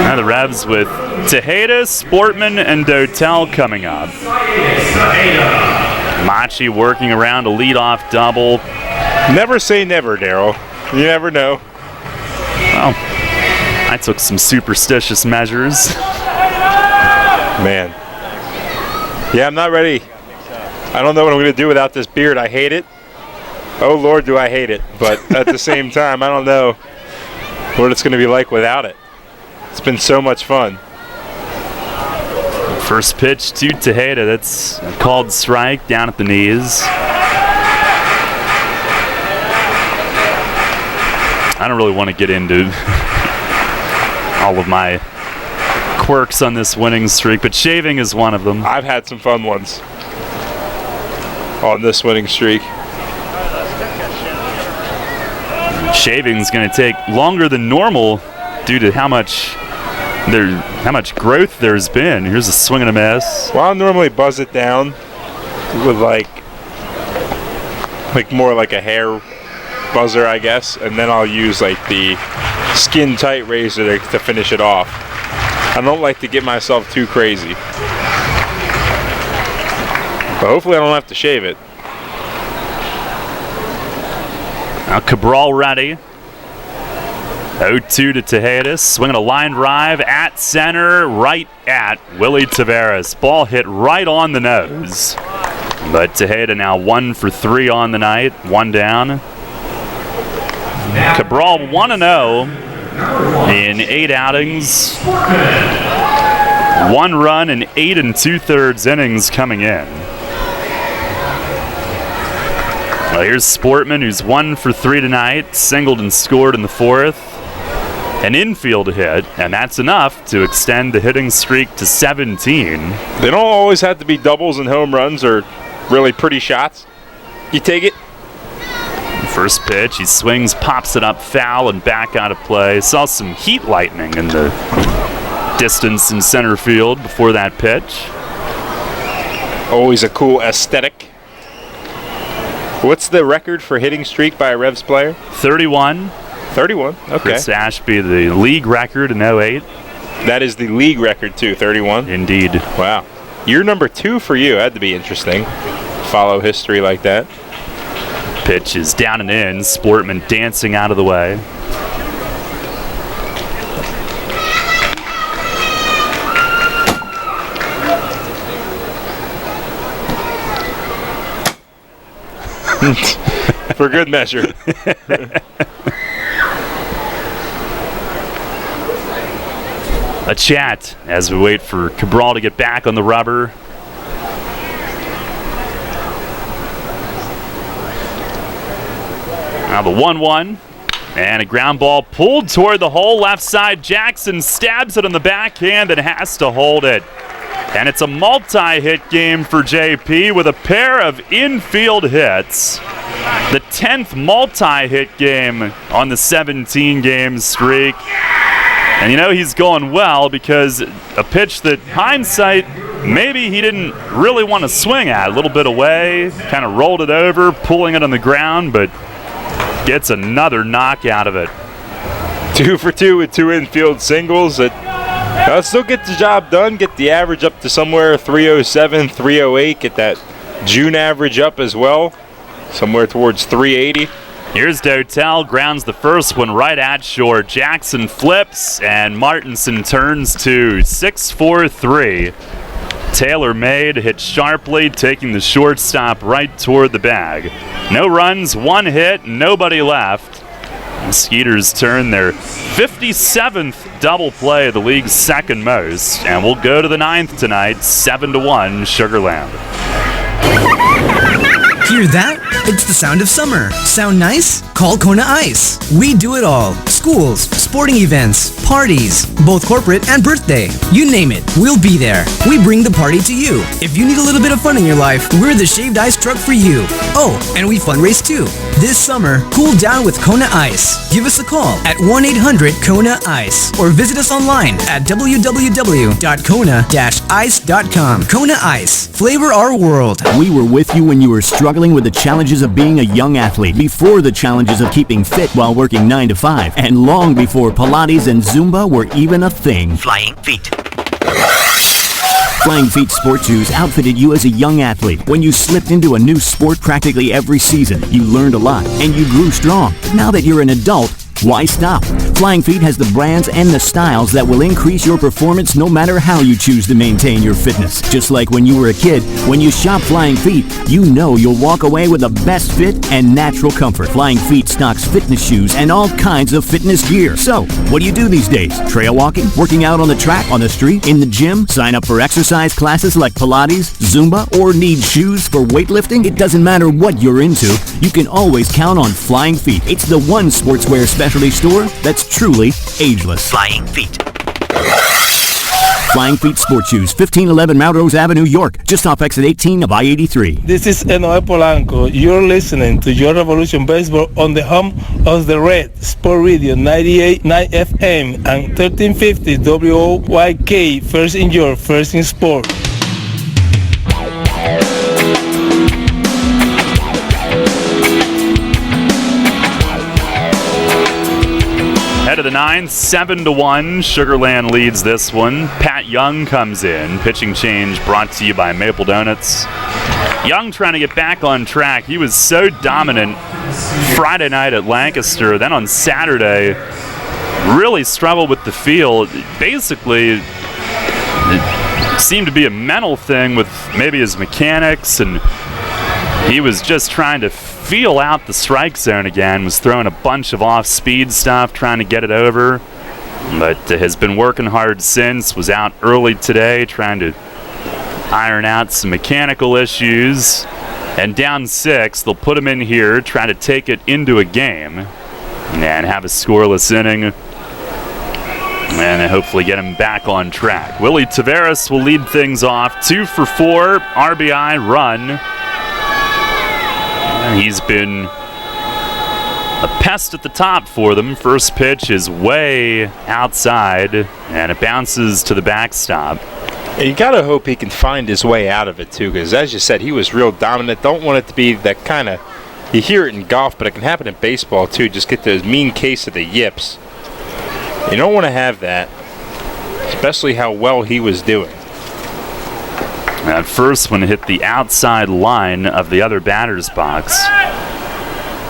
Speaker 3: Now the Revs with Tejeda, Sportman, and Dotel coming up. Machi working around a leadoff double.
Speaker 4: Never say never, Daryl. You never know.
Speaker 3: Well, I took some superstitious measures.
Speaker 4: Man. Yeah, I'm not ready. I don't know what I'm going to do without this beard. I hate it. Oh, Lord, do I hate it. But at the same time, I don't know what it's going to be like without it. It's been so much fun.
Speaker 3: First pitch to Tejeda. That's a called strike down at the knees. I don't really want to get into all of my quirks on this winning streak, but shaving is one of them.
Speaker 4: I've had some fun ones on this winning streak.
Speaker 3: Shaving's going to take longer than normal due to how much growth there's been. Here's a swing and a miss.
Speaker 4: Well, I'll normally buzz it down with like more like a hair buzzer, I guess, and then I'll use like the skin tight razor to finish it off. I don't like to get myself too crazy, but hopefully I don't have to shave it.
Speaker 3: Now Cabral ready. 0-2 to Tejeda, swinging a line drive at center, right at Willie Taveras. Ball hit right on the nose, but Tejeda now 1 for 3 on the night, 1 down. Cabral 1-0 in 8 outings. 1 run in 8 2/3 innings coming in. Well, here's Sportman, who's 1 for 3 tonight, singled and scored in the 4th. An infield hit, and that's enough to extend the hitting streak to 17.
Speaker 4: They don't always have to be doubles and home runs or really pretty shots. You take it.
Speaker 3: First pitch, he swings, pops it up foul and back out of play. Saw some heat lightning in the distance in center field before that pitch.
Speaker 4: Always a cool aesthetic. What's the record for hitting streak by a Revs player?
Speaker 3: 31.
Speaker 4: 31, okay.
Speaker 3: Chris Ashby, the league record in 08.
Speaker 4: That is the league record too, 31?
Speaker 3: Indeed.
Speaker 4: Wow. Year number 2 for you. Had to be interesting. Follow history like that.
Speaker 3: Pitch is down and in. Sportman dancing out of the way.
Speaker 4: For good measure.
Speaker 3: A chat as we wait for Cabral to get back on the rubber. Now the 1-1. And a ground ball pulled toward the hole left side. Jackson stabs it on the backhand and has to hold it. And it's a multi-hit game for JP with a pair of infield hits. The 10th multi-hit game on the 17-game streak. And you know he's going well because a pitch that hindsight, maybe he didn't really want to swing at. A little bit away, kind of rolled it over, pulling it on the ground, but gets another knock out of it.
Speaker 4: 2 for 2 with 2 infield singles. That still get the job done, get the average up to somewhere 307, 308, get that June average up as well, somewhere towards 380.
Speaker 3: Here's Dotel, grounds the first one right at short. Jackson flips, and Martinson turns to 6-4-3. Taylor made, hit sharply, taking the shortstop right toward the bag. No runs, 1 hit, nobody left. The Skeeters turn their 57th double play, the league's second most, and we'll go to the 9th tonight, 7-1 Sugarland.
Speaker 16: Hear that? It's the sound of summer. Sound nice? Call Kona Ice. We do it all. Schools, sporting events, parties, both corporate and birthday. You name it, we'll be there. We bring the party to you. If you need a little bit of fun in your life, we're the shaved ice truck for you. Oh, and we fundraise too. This summer, cool down with Kona Ice. Give us a call at 1-800-KONA-ICE or visit us online at www.kona-ice.com. Kona Ice. Flavor our world.
Speaker 14: We were with you when you were struggling with the challenges of being a young athlete, before the challenges of keeping fit while working 9 to 5, and long before Pilates and Zumba were even a thing.
Speaker 16: Flying Feet.
Speaker 14: Flying Feet Sports Shoes outfitted you as a young athlete. When you slipped into a new sport practically every season, you learned a lot and you grew strong. Now that you're an adult, why stop? Flying Feet has the brands and the styles that will increase your performance no matter how you choose to maintain your fitness. Just like when you were a kid, when you shop Flying Feet, you know you'll walk away with the best fit and natural comfort. Flying Feet stocks fitness shoes and all kinds of fitness gear. So, what do you do these days? Trail walking? Working out on the track, on the street, in the gym? Sign up for exercise classes like Pilates, Zumba, or need shoes for weightlifting? It doesn't matter what you're into, you can always count on Flying Feet. It's the one sportswear specialty store that's truly ageless.
Speaker 16: Flying Feet.
Speaker 14: Flying Feet Sports Shoes, 1511 Melrose Avenue, York, just off exit 18 of I-83.
Speaker 17: This is Enoe Polanco. You're listening to Your Revolution Baseball on the home of the Red, Sport Radio 98.9 FM and 1350 WOYK. First in York, first in sport.
Speaker 3: Head of the 9th, 7-1. Sugarland leads this one. Pat Young comes in. Pitching change brought to you by Maple Donuts. Young trying to get back on track. He was so dominant Friday night at Lancaster. Then on Saturday, really struggled with the field. Basically, it seemed to be a mental thing with maybe his mechanics, and he was just trying to feel out the strike zone again, was throwing a bunch of off-speed stuff, trying to get it over. but has been working hard since. Was out early today trying to iron out some mechanical issues. And down 6, they'll put him in here, try to take it into a game and have a scoreless inning, and then hopefully get him back on track. Willie Taveras will lead things off. 2 for 4, RBI run. And he's been a pest at the top for them. First pitch is way outside, and it bounces to the backstop.
Speaker 4: And you got to hope he can find his way out of it, too, because as you said, he was real dominant. Don't want it to be that kind of, you hear it in golf, but it can happen in baseball, too. Just get the mean case of the yips. You don't want to have that, especially how well he was doing.
Speaker 3: That first one hit the outside line of the other batter's box.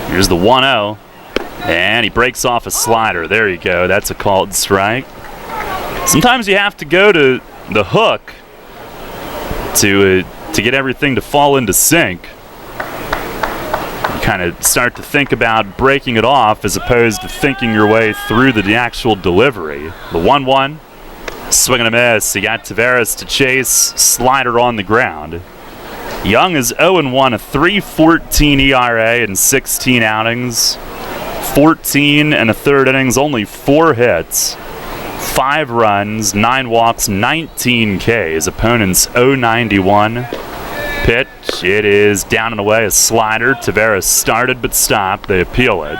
Speaker 3: Here's the 1-0, and he breaks off a slider. There you go. That's a called strike. Sometimes you have to go to the hook to get everything to fall into sync. You kind of start to think about breaking it off as opposed to thinking your way through the actual delivery. The 1-1, swing and a miss. You got Taveras to chase, slider on the ground. Young is 0-1, a 3.14 ERA in 16 outings, 14 and a third innings, only 4 hits. 5 runs, 9 walks, 19 Ks. Opponents 0-91. Pitch, it is down and away, a slider. Taveras started but stopped. They appeal it.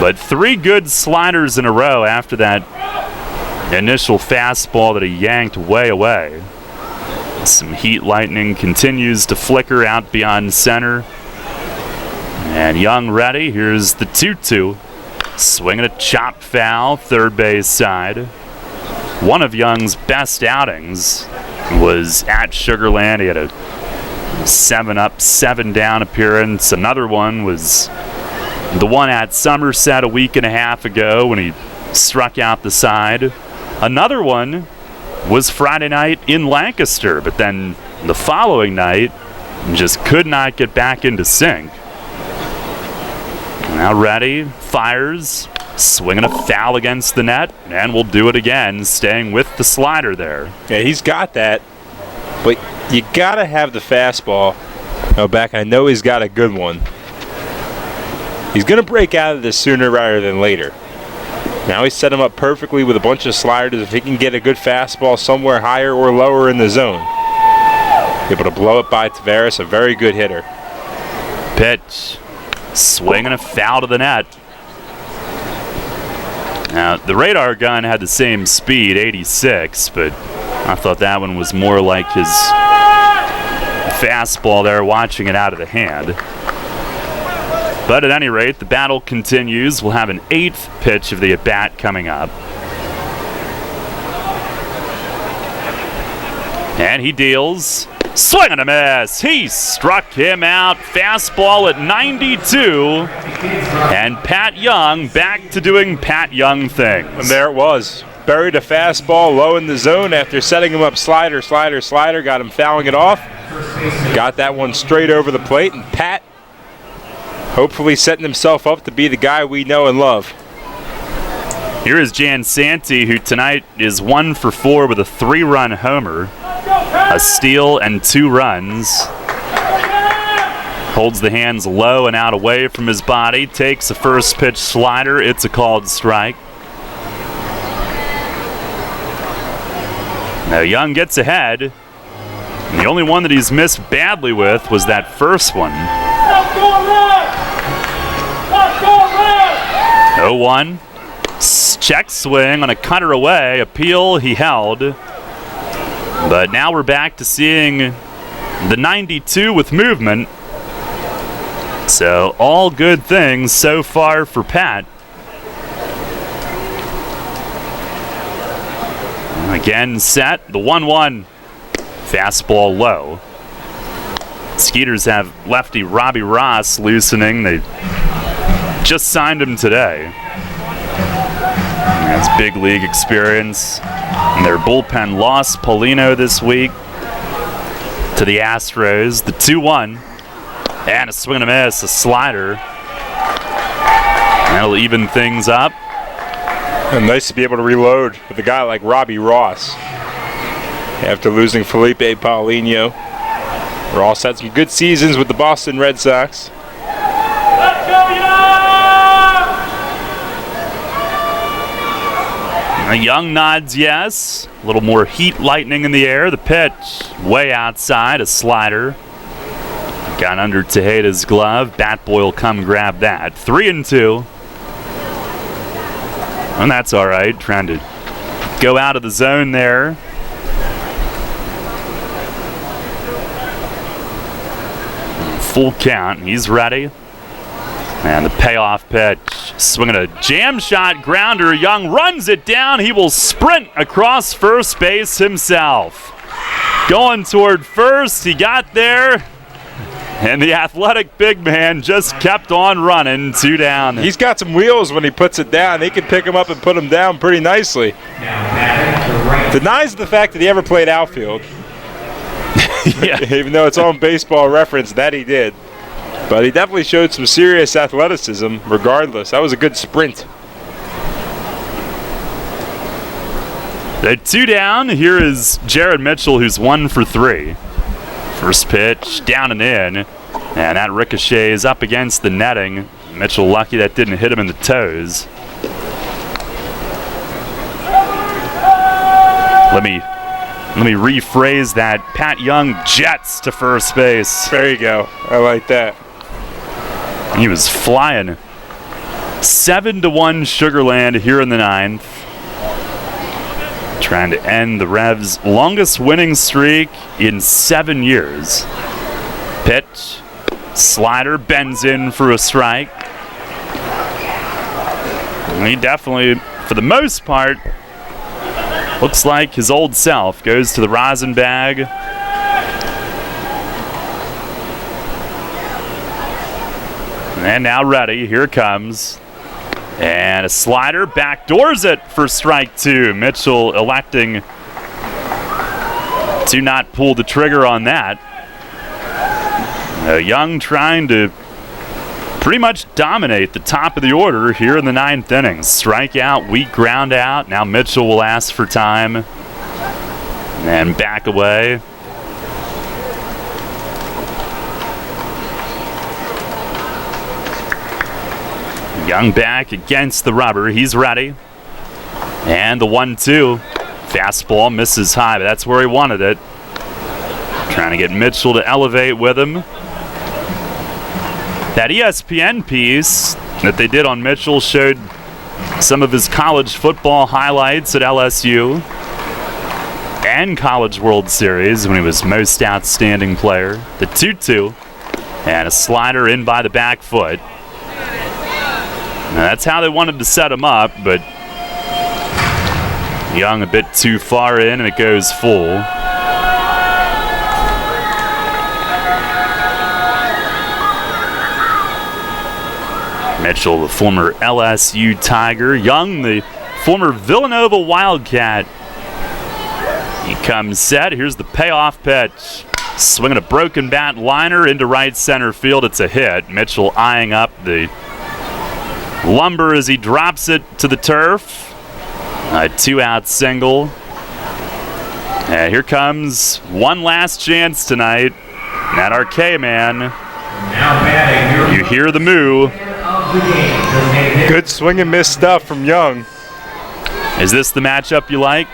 Speaker 3: But 3 good sliders in a row after that initial fastball that he yanked way away. Some heat lightning continues to flicker out beyond center. And Young ready. Here's the 2-2. Swinging a chop foul, third base side. One of Young's best outings was at Sugar Land. He had a 7-up, 7-down appearance. Another one was the one at Somerset a week and a half ago when he struck out the side. Another one was Friday night in Lancaster, but then the following night just could not get back into sync. Now ready, fires, swinging a foul against the net, and we'll do it again, staying with the slider there.
Speaker 4: Yeah, he's got that, but you got to have the fastball. Back, I know he's got a good one. He's going to break out of this sooner rather than later. Now he's set him up perfectly with a bunch of sliders. If he can get a good fastball somewhere higher or lower in the zone, able to blow it by Taveras, a very good hitter.
Speaker 3: Pitch. Swinging a foul to the net. Now, the radar gun had the same speed, 86, but I thought that one was more like his fastball there, watching it out of the hand. But at any rate, the battle continues. We'll have an 8th pitch of the at-bat coming up. And he deals. Swing and a miss. He struck him out. Fastball at 92. And Pat Young back to doing Pat Young things.
Speaker 4: And there it was. Buried a fastball low in the zone after setting him up slider. Got him fouling it off. Got that one straight over the plate. And Pat hopefully setting himself up to be the guy we know and love.
Speaker 3: Here is Jan Santee, who tonight is 1 for 4 with a 3-run homer, a steal, and 2 runs. Holds the hands low and out away from his body, takes a first pitch slider. It's a called strike. Now Young gets ahead. And the only one that he's missed badly with was that first one. 0-1. Check swing on a cutter away. Appeal he held. But now we're back to seeing the 92 with movement. So all good things so far for Pat. Again set. The 1-1. Fastball low. Skeeters have lefty Robbie Ross loosening. They just signed him today. He has big league experience. And their bullpen lost Paulino this week to the Astros. The 2-1. And a swing and a miss, a slider. That'll even things up.
Speaker 4: And nice to be able to reload with a guy like Robbie Ross. After losing Felipe Paulinho, Ross had some good seasons with the Boston Red Sox.
Speaker 3: Young nods yes. A little more heat lightning in the air. The pitch way outside, a slider. Got under Tejeda's glove. Bat boy will come grab that. 3-2. And that's all right. Trying to go out of the zone there. Full count. He's ready. And the payoff pitch. Swinging a jam shot grounder. Young runs it down. He will sprint across first base himself. Going toward first. He got there. And the athletic big man just kept on running. 2 down.
Speaker 4: He's got some wheels when he puts it down. He can pick him up and put him down pretty nicely. Denies the fact that he ever played outfield.
Speaker 3: Yeah.
Speaker 4: Even though it's on Baseball Reference that he did. But he definitely showed some serious athleticism regardless. That was a good sprint.
Speaker 3: The 2 down. Here is Jared Mitchell, who's 1 for 3. First pitch down and in. And that ricochets up against the netting. Mitchell lucky that didn't hit him in the toes. Let me rephrase that. Pat Young jets to first base.
Speaker 4: There you go. I like that.
Speaker 3: He was flying. 7-1 Sugarland here in the 9th. Trying to end the Revs' longest winning streak in 7 years. Pitch. Slider bends in for a strike. He definitely, for the most part, looks like his old self. Goes to the rosin bag. And now ready. Here it comes. And a slider backdoors it for strike 2. Mitchell electing to not pull the trigger on that. Young trying to pretty much dominate the top of the order here in the 9th inning. Strikeout, weak ground out. Now Mitchell will ask for time. And back away. Young back against the rubber. He's ready. And the 1-2. Fastball misses high, but that's where he wanted it. Trying to get Mitchell to elevate with him. That ESPN piece that they did on Mitchell showed some of his college football highlights at LSU and College World Series when he was most outstanding player. The 2-2 and a slider in by the back foot. Now that's how they wanted to set him up, but Young a bit too far in and it goes full. Mitchell, the former LSU Tiger. Young, the former Villanova Wildcat. He comes set. Here's the payoff pitch. Swinging a broken bat liner into right center field. It's a hit. Mitchell eyeing up the lumber as he drops it to the turf. A 2-out single. And here comes one last chance tonight. That RK man. You hear the moo.
Speaker 4: Good swing and miss stuff from Young.
Speaker 3: Is this the matchup you like?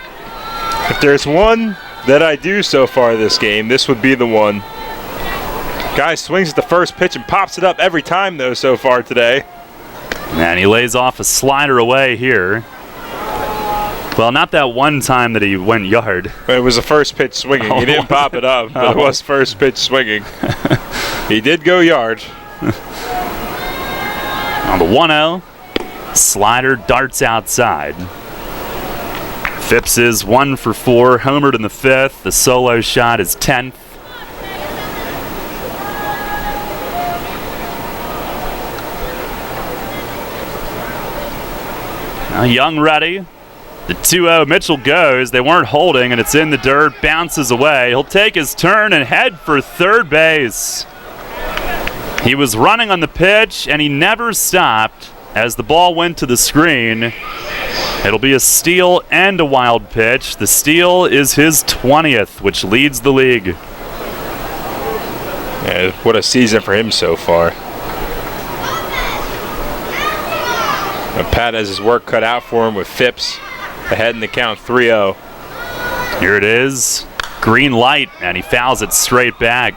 Speaker 4: If there's one that I do so far this game, this would be the one. Guy swings at the first pitch and pops it up every time, though, so far today.
Speaker 3: And he lays off a slider away here. Well, not that one time that he went yard.
Speaker 4: It was a first pitch swinging. He didn't pop it up, but it was first pitch swinging. He did go yard.
Speaker 3: On the 1-0, slider darts outside. Phipps is 1 for 4, homered in the 5th. The solo shot is 10th. Now Young ready. The 2-0, Mitchell goes. They weren't holding, and it's in the dirt. Bounces away. He'll take his turn and head for third base. He was running on the pitch, and he never stopped as the ball went to the screen. It'll be a steal and a wild pitch. The steal is his 20th, which leads the league.
Speaker 4: Yeah, what a season for him so far. And Pat has his work cut out for him with Phipps ahead in the count 3-0.
Speaker 3: Here it is. Green light, and he fouls it straight back.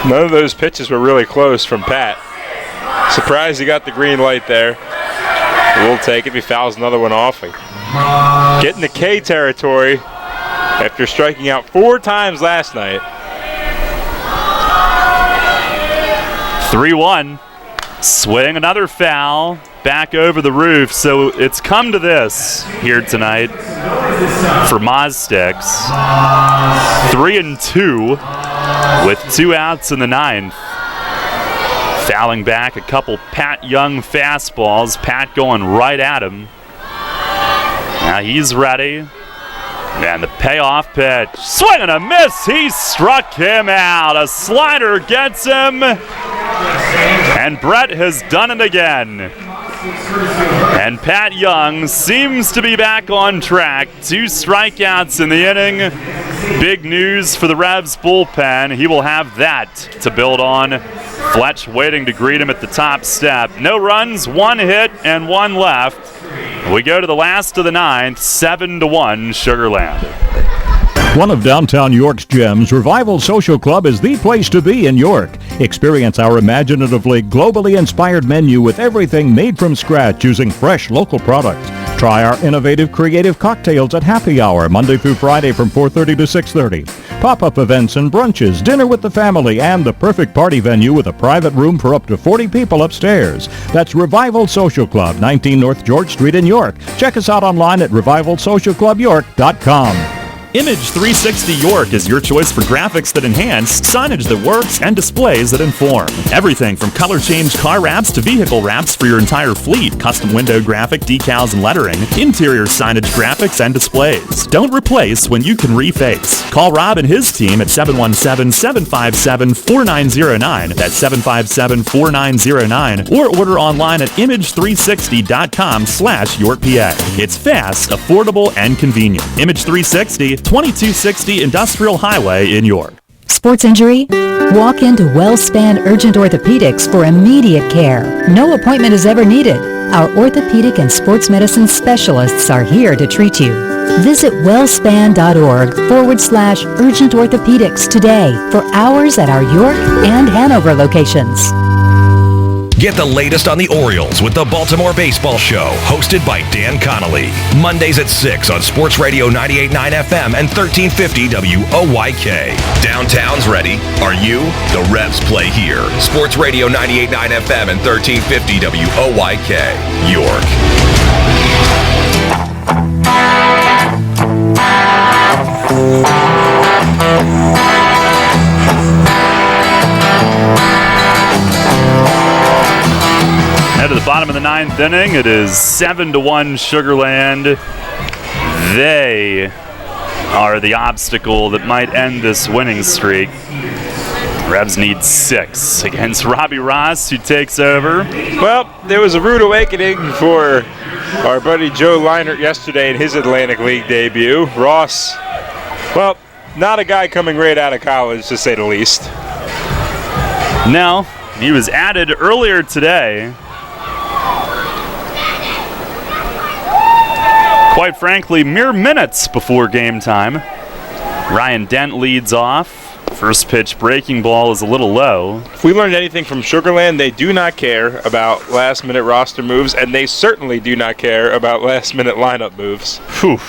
Speaker 4: None of those pitches were really close from Pat. Surprised he got the green light there. We'll take it if he fouls another one off. Get in the K territory after striking out 4 times last night.
Speaker 3: 3-1. Swing, another foul. Back over the roof. So it's come to this here tonight for Mazstecs. 3-2 with 2 outs in the 9th. Fouling back a couple Pat Young fastballs. Pat going right at him. Now he's ready. And the payoff pitch. Swing and a miss. He struck him out. A slider gets him. And Brett has done it again. And Pat Young seems to be back on track. 2 strikeouts in the inning. Big news for the Revs bullpen. He will have that to build on. Fletch waiting to greet him at the top step. No runs, 1 hit, and 1 left. We go to the last of the 9th, 7-1 Sugarland.
Speaker 18: One of downtown York's gems, Revival Social Club is the place to be in York. Experience our imaginatively, globally inspired menu with everything made from scratch using fresh local products. Try our innovative, creative cocktails at happy hour, Monday through Friday from 4:30 to 6:30. Pop-up events and brunches, dinner with the family, and the perfect party venue with a private room for up to 40 people upstairs. That's Revival Social Club, 19 North George Street in York. Check us out online at revivalsocialclubyork.com.
Speaker 11: Image 360 York is your choice for graphics that enhance, signage that works, and displays that inform. Everything from color change car wraps to vehicle wraps for your entire fleet, custom window graphic, decals and lettering, interior signage graphics and displays. Don't replace when you can reface. Call Rob and his team at 717-757-4909. That's 757-4909. Or order online at image360.com/YorkPA. It's fast, affordable, and convenient. Image 360, 2260 Industrial Highway in York.
Speaker 7: Sports injury? Walk into WellSpan Urgent Orthopedics for immediate care. No appointment is ever needed. Our orthopedic and sports medicine specialists are here to treat you. Visit wellspan.org/urgent orthopedics today for hours at our York and Hanover locations.
Speaker 1: Get the latest on the Orioles with the Baltimore Baseball Show, hosted by Dan Connolly. Mondays at 6 on Sports Radio 98.9 FM and 1350 WOYK. Downtown's ready. Are you? The Revs play here. Sports Radio 98.9 FM and 1350 WOYK. York.
Speaker 3: Now to the bottom of the 9th inning, it is 7-1 Sugarland. They are the obstacle that might end this winning streak. Revs need 6 against Robbie Ross, who takes over.
Speaker 4: Well, there was a rude awakening for our buddy Joe Leinert yesterday in his Atlantic League debut. Ross, well, not a guy coming right out of college, to say the least.
Speaker 3: No, he was added earlier today. Quite frankly, mere minutes before game time. Ryan Dent leads off. First pitch breaking ball is a little low.
Speaker 4: If we learned anything from Sugarland, they do not care about last-minute roster moves, and they certainly do not care about last-minute lineup moves.
Speaker 3: Whew.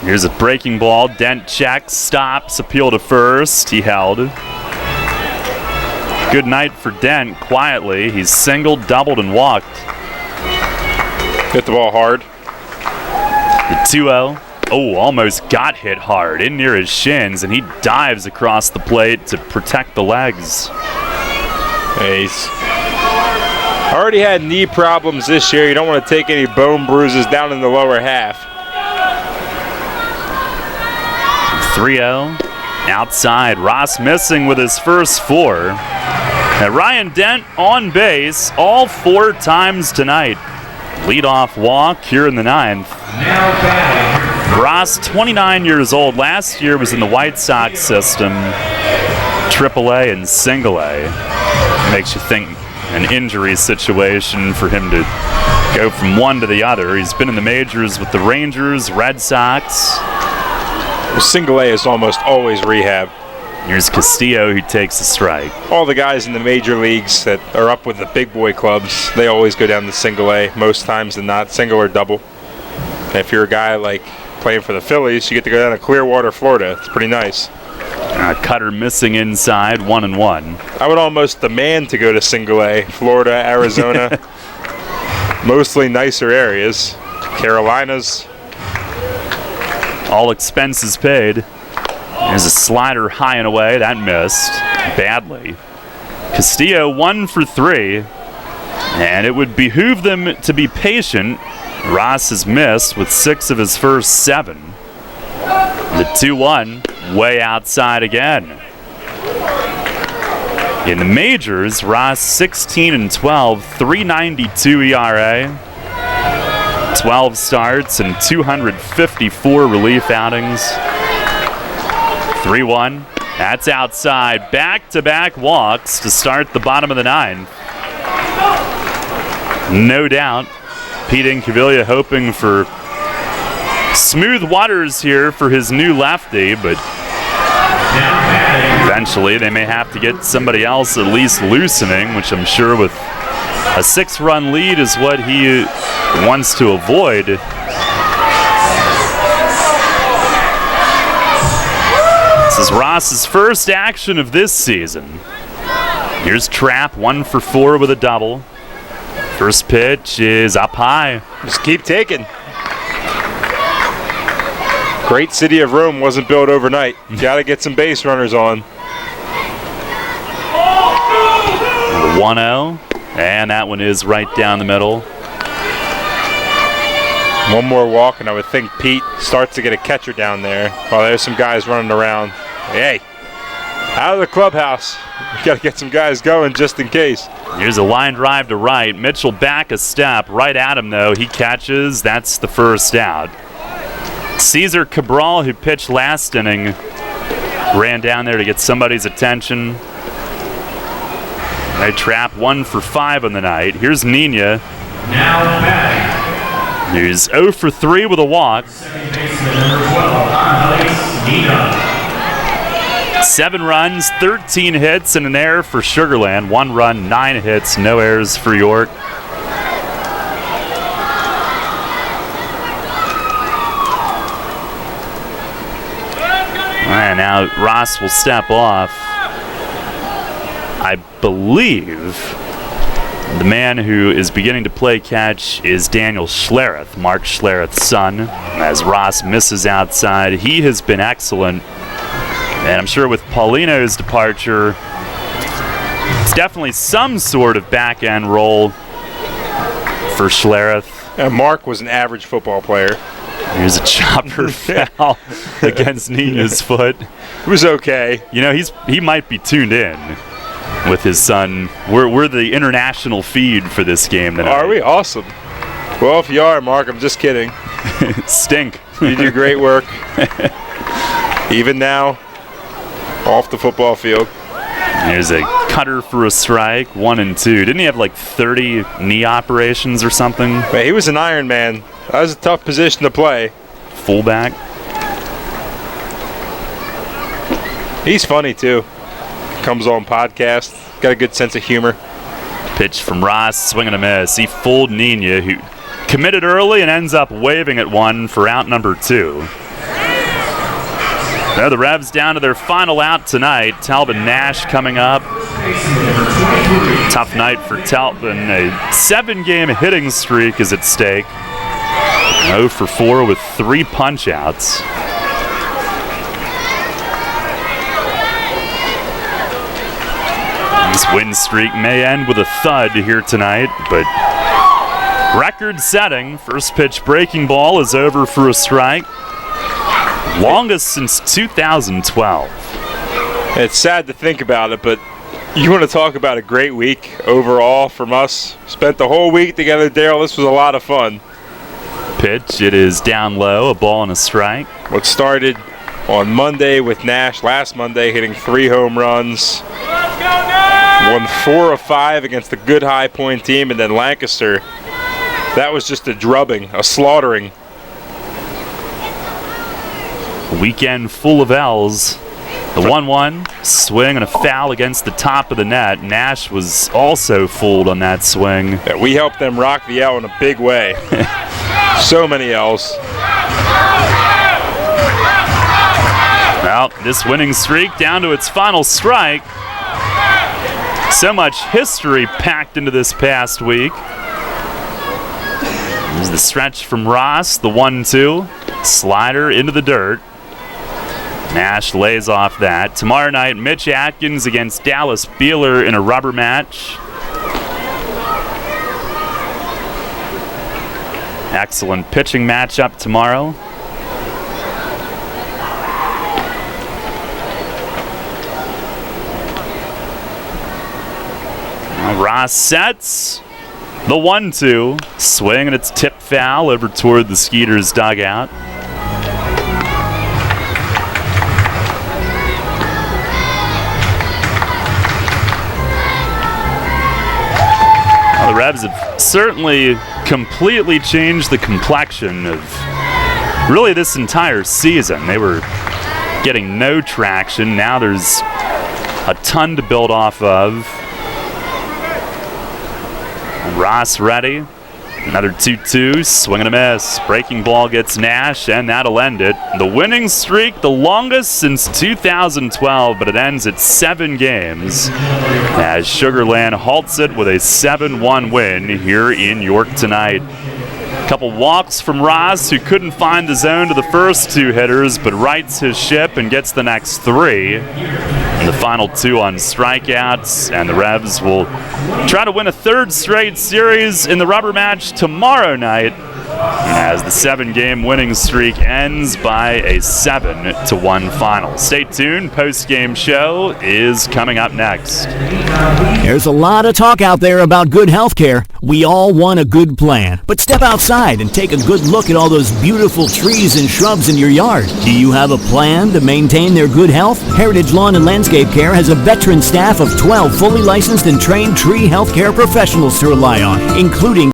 Speaker 3: Here's a breaking ball. Dent checks, stops, appeal to first. He held. Good night for Dent, quietly. He's singled, doubled, and walked.
Speaker 4: Hit the ball hard.
Speaker 3: The 2-0. Oh, almost got hit hard in near his shins, and he dives across the plate to protect the legs.
Speaker 4: He's already had knee problems this year. You don't want to take any bone bruises down in the lower half.
Speaker 3: 3-0. Outside. Ross missing with his first 4. Now Ryan Dent on base all 4 times tonight. Leadoff walk here in the 9th. Ross, 29 years old. Last year was in the White Sox system, AAA and Single A. Makes you think an injury situation for him to go from one to the other. He's been in the majors with the Rangers, Red Sox.
Speaker 4: Well, Single A is almost always rehab.
Speaker 3: Here's Castillo, who takes a strike.
Speaker 4: All the guys in the major leagues that are up with the big boy clubs, they always go down to Single A, most times than not, single or double. And if you're a guy like playing for the Phillies, you get to go down to Clearwater, Florida. It's pretty nice.
Speaker 3: Cutter missing inside, 1-1.
Speaker 4: I would almost demand to go to Single A, Florida, Arizona. Mostly nicer areas. Carolinas.
Speaker 3: All expenses paid. There's a slider high and away. That missed badly. Castillo 1 for 3. And it would behoove them to be patient. Ross has missed with 6 of his first 7. The 2-1 way outside again. In the majors, Ross 16-12, 3.92 ERA. 12 starts and 254 relief outings. 3-1. That's outside. Back-to-back walks to start the bottom of the 9th. No doubt, Pete Incaviglia hoping for smooth waters here for his new lefty, but eventually they may have to get somebody else at least loosening, which I'm sure with a 6-run lead is what he wants to avoid. This is Ross's first action of this season. Here's Trapp, 1 for 4 with a double. First pitch is up high.
Speaker 4: Just keep taking. Great city of Rome wasn't built overnight. You got to get some base runners on.
Speaker 3: 1-0, and that one is right down the middle.
Speaker 4: One more walk, and I would think Pete starts to get a catcher down there. While there's some guys running around. Hey, out of the clubhouse. You got to get some guys going just in case.
Speaker 3: Here's a line drive to right. Mitchell back a step. Right at him, though. He catches. That's the first out. Cesar Cabral, who pitched last inning, ran down there to get somebody's attention. They Trapp 1 for 5 on the night. Here's Nina.
Speaker 12: Now batting.
Speaker 3: He's 0 for 3 with a walk.
Speaker 12: Second baseman number 12, Alex Nina.
Speaker 3: 7 runs, 13 hits, and an error for Sugarland. 1 run, 9 hits, no errors for York. And now Ross will step off. I believe the man who is beginning to play catch is Daniel Schlereth, Mark Schlereth's son. As Ross misses outside, he has been excellent. And I'm sure with Paulino's departure, it's definitely some sort of back-end role for Schlereth.
Speaker 4: And Mark was an average football player.
Speaker 3: Here's a chopper foul against Nina's foot.
Speaker 4: It was okay.
Speaker 3: You know, he might be tuned in with his son. We're the international feed for this game tonight.
Speaker 4: Are we? Awesome. Well, if you are, Mark, I'm just kidding.
Speaker 3: Stink.
Speaker 4: You do great work. Even now, off the football field.
Speaker 3: Here's a cutter for a strike, 1-2. Didn't he have like 30 knee operations or something?
Speaker 4: Man, he was an Iron Man. That was a tough position to play.
Speaker 3: Fullback.
Speaker 4: He's funny too. Comes on podcast. Got a good sense of humor.
Speaker 3: Pitch from Ross, swing and a miss. He fooled Nina, who committed early and ends up waving at one for out number 2. Now the Revs down to their final out tonight. Talbot Nash coming up. Tough night for Talbot. A 7-game hitting streak is at stake. 0 for 4 with 3 punch-outs. This win streak may end with a thud here tonight, but record-setting. First pitch breaking ball is over for a strike. Longest since 2012.
Speaker 4: It's sad to think about it, but You want to talk about a great week overall from us? Spent the whole week together, Daryl. This was a lot of fun.
Speaker 3: Pitch, it is down low, a ball and a strike.
Speaker 4: What started on Monday with Nash last Monday hitting 3 home runs. Won 4 of 5 against a good High Point team, and then Lancaster. That was just a drubbing, a slaughtering.
Speaker 3: A weekend full of L's. The 1-1 swing and a foul against the top of the net. Nash was also fooled on that swing.
Speaker 4: Yeah, we helped them rock the L in a big way. So many L's.
Speaker 3: Well, this winning streak down to its final strike. So much history packed into this past week. There's the stretch from Ross, the 1-2. Slider into the dirt. Nash lays off that. Tomorrow night, Mitch Atkins against Dallas Beeler in a rubber match. Excellent pitching matchup tomorrow. Now Ross sets the 1-2. Swing and it's tipped foul over toward the Skeeters dugout. Well, the Revs have certainly completely changed the complexion of really this entire season. They were getting no traction. Now there's a ton to build off of. And Ross ready. Another 2-2, swing and a miss. Breaking ball gets Nash, and that'll end it. The winning streak, the longest since 2012, but it ends at 7 games as Sugar Land halts it with a 7-1 win here in York tonight. A couple walks from Ross, who couldn't find the zone to the first 2 hitters, but rights his ship and gets the next 3. And the final 2 on strikeouts, and the Revs will try to win a 3rd straight series in the rubber match tomorrow night as the 7-game winning streak ends by a 7-1 final. Stay tuned. Post-game show is coming up next.
Speaker 14: There's a lot of talk out there about good health care. We all want a good plan. But step outside and take a good look at all those beautiful trees and shrubs in your yard. Do you have a plan to maintain their good health? Heritage Lawn and Landscape Care has a veteran staff of 12 fully licensed and trained tree health care professionals to rely on, including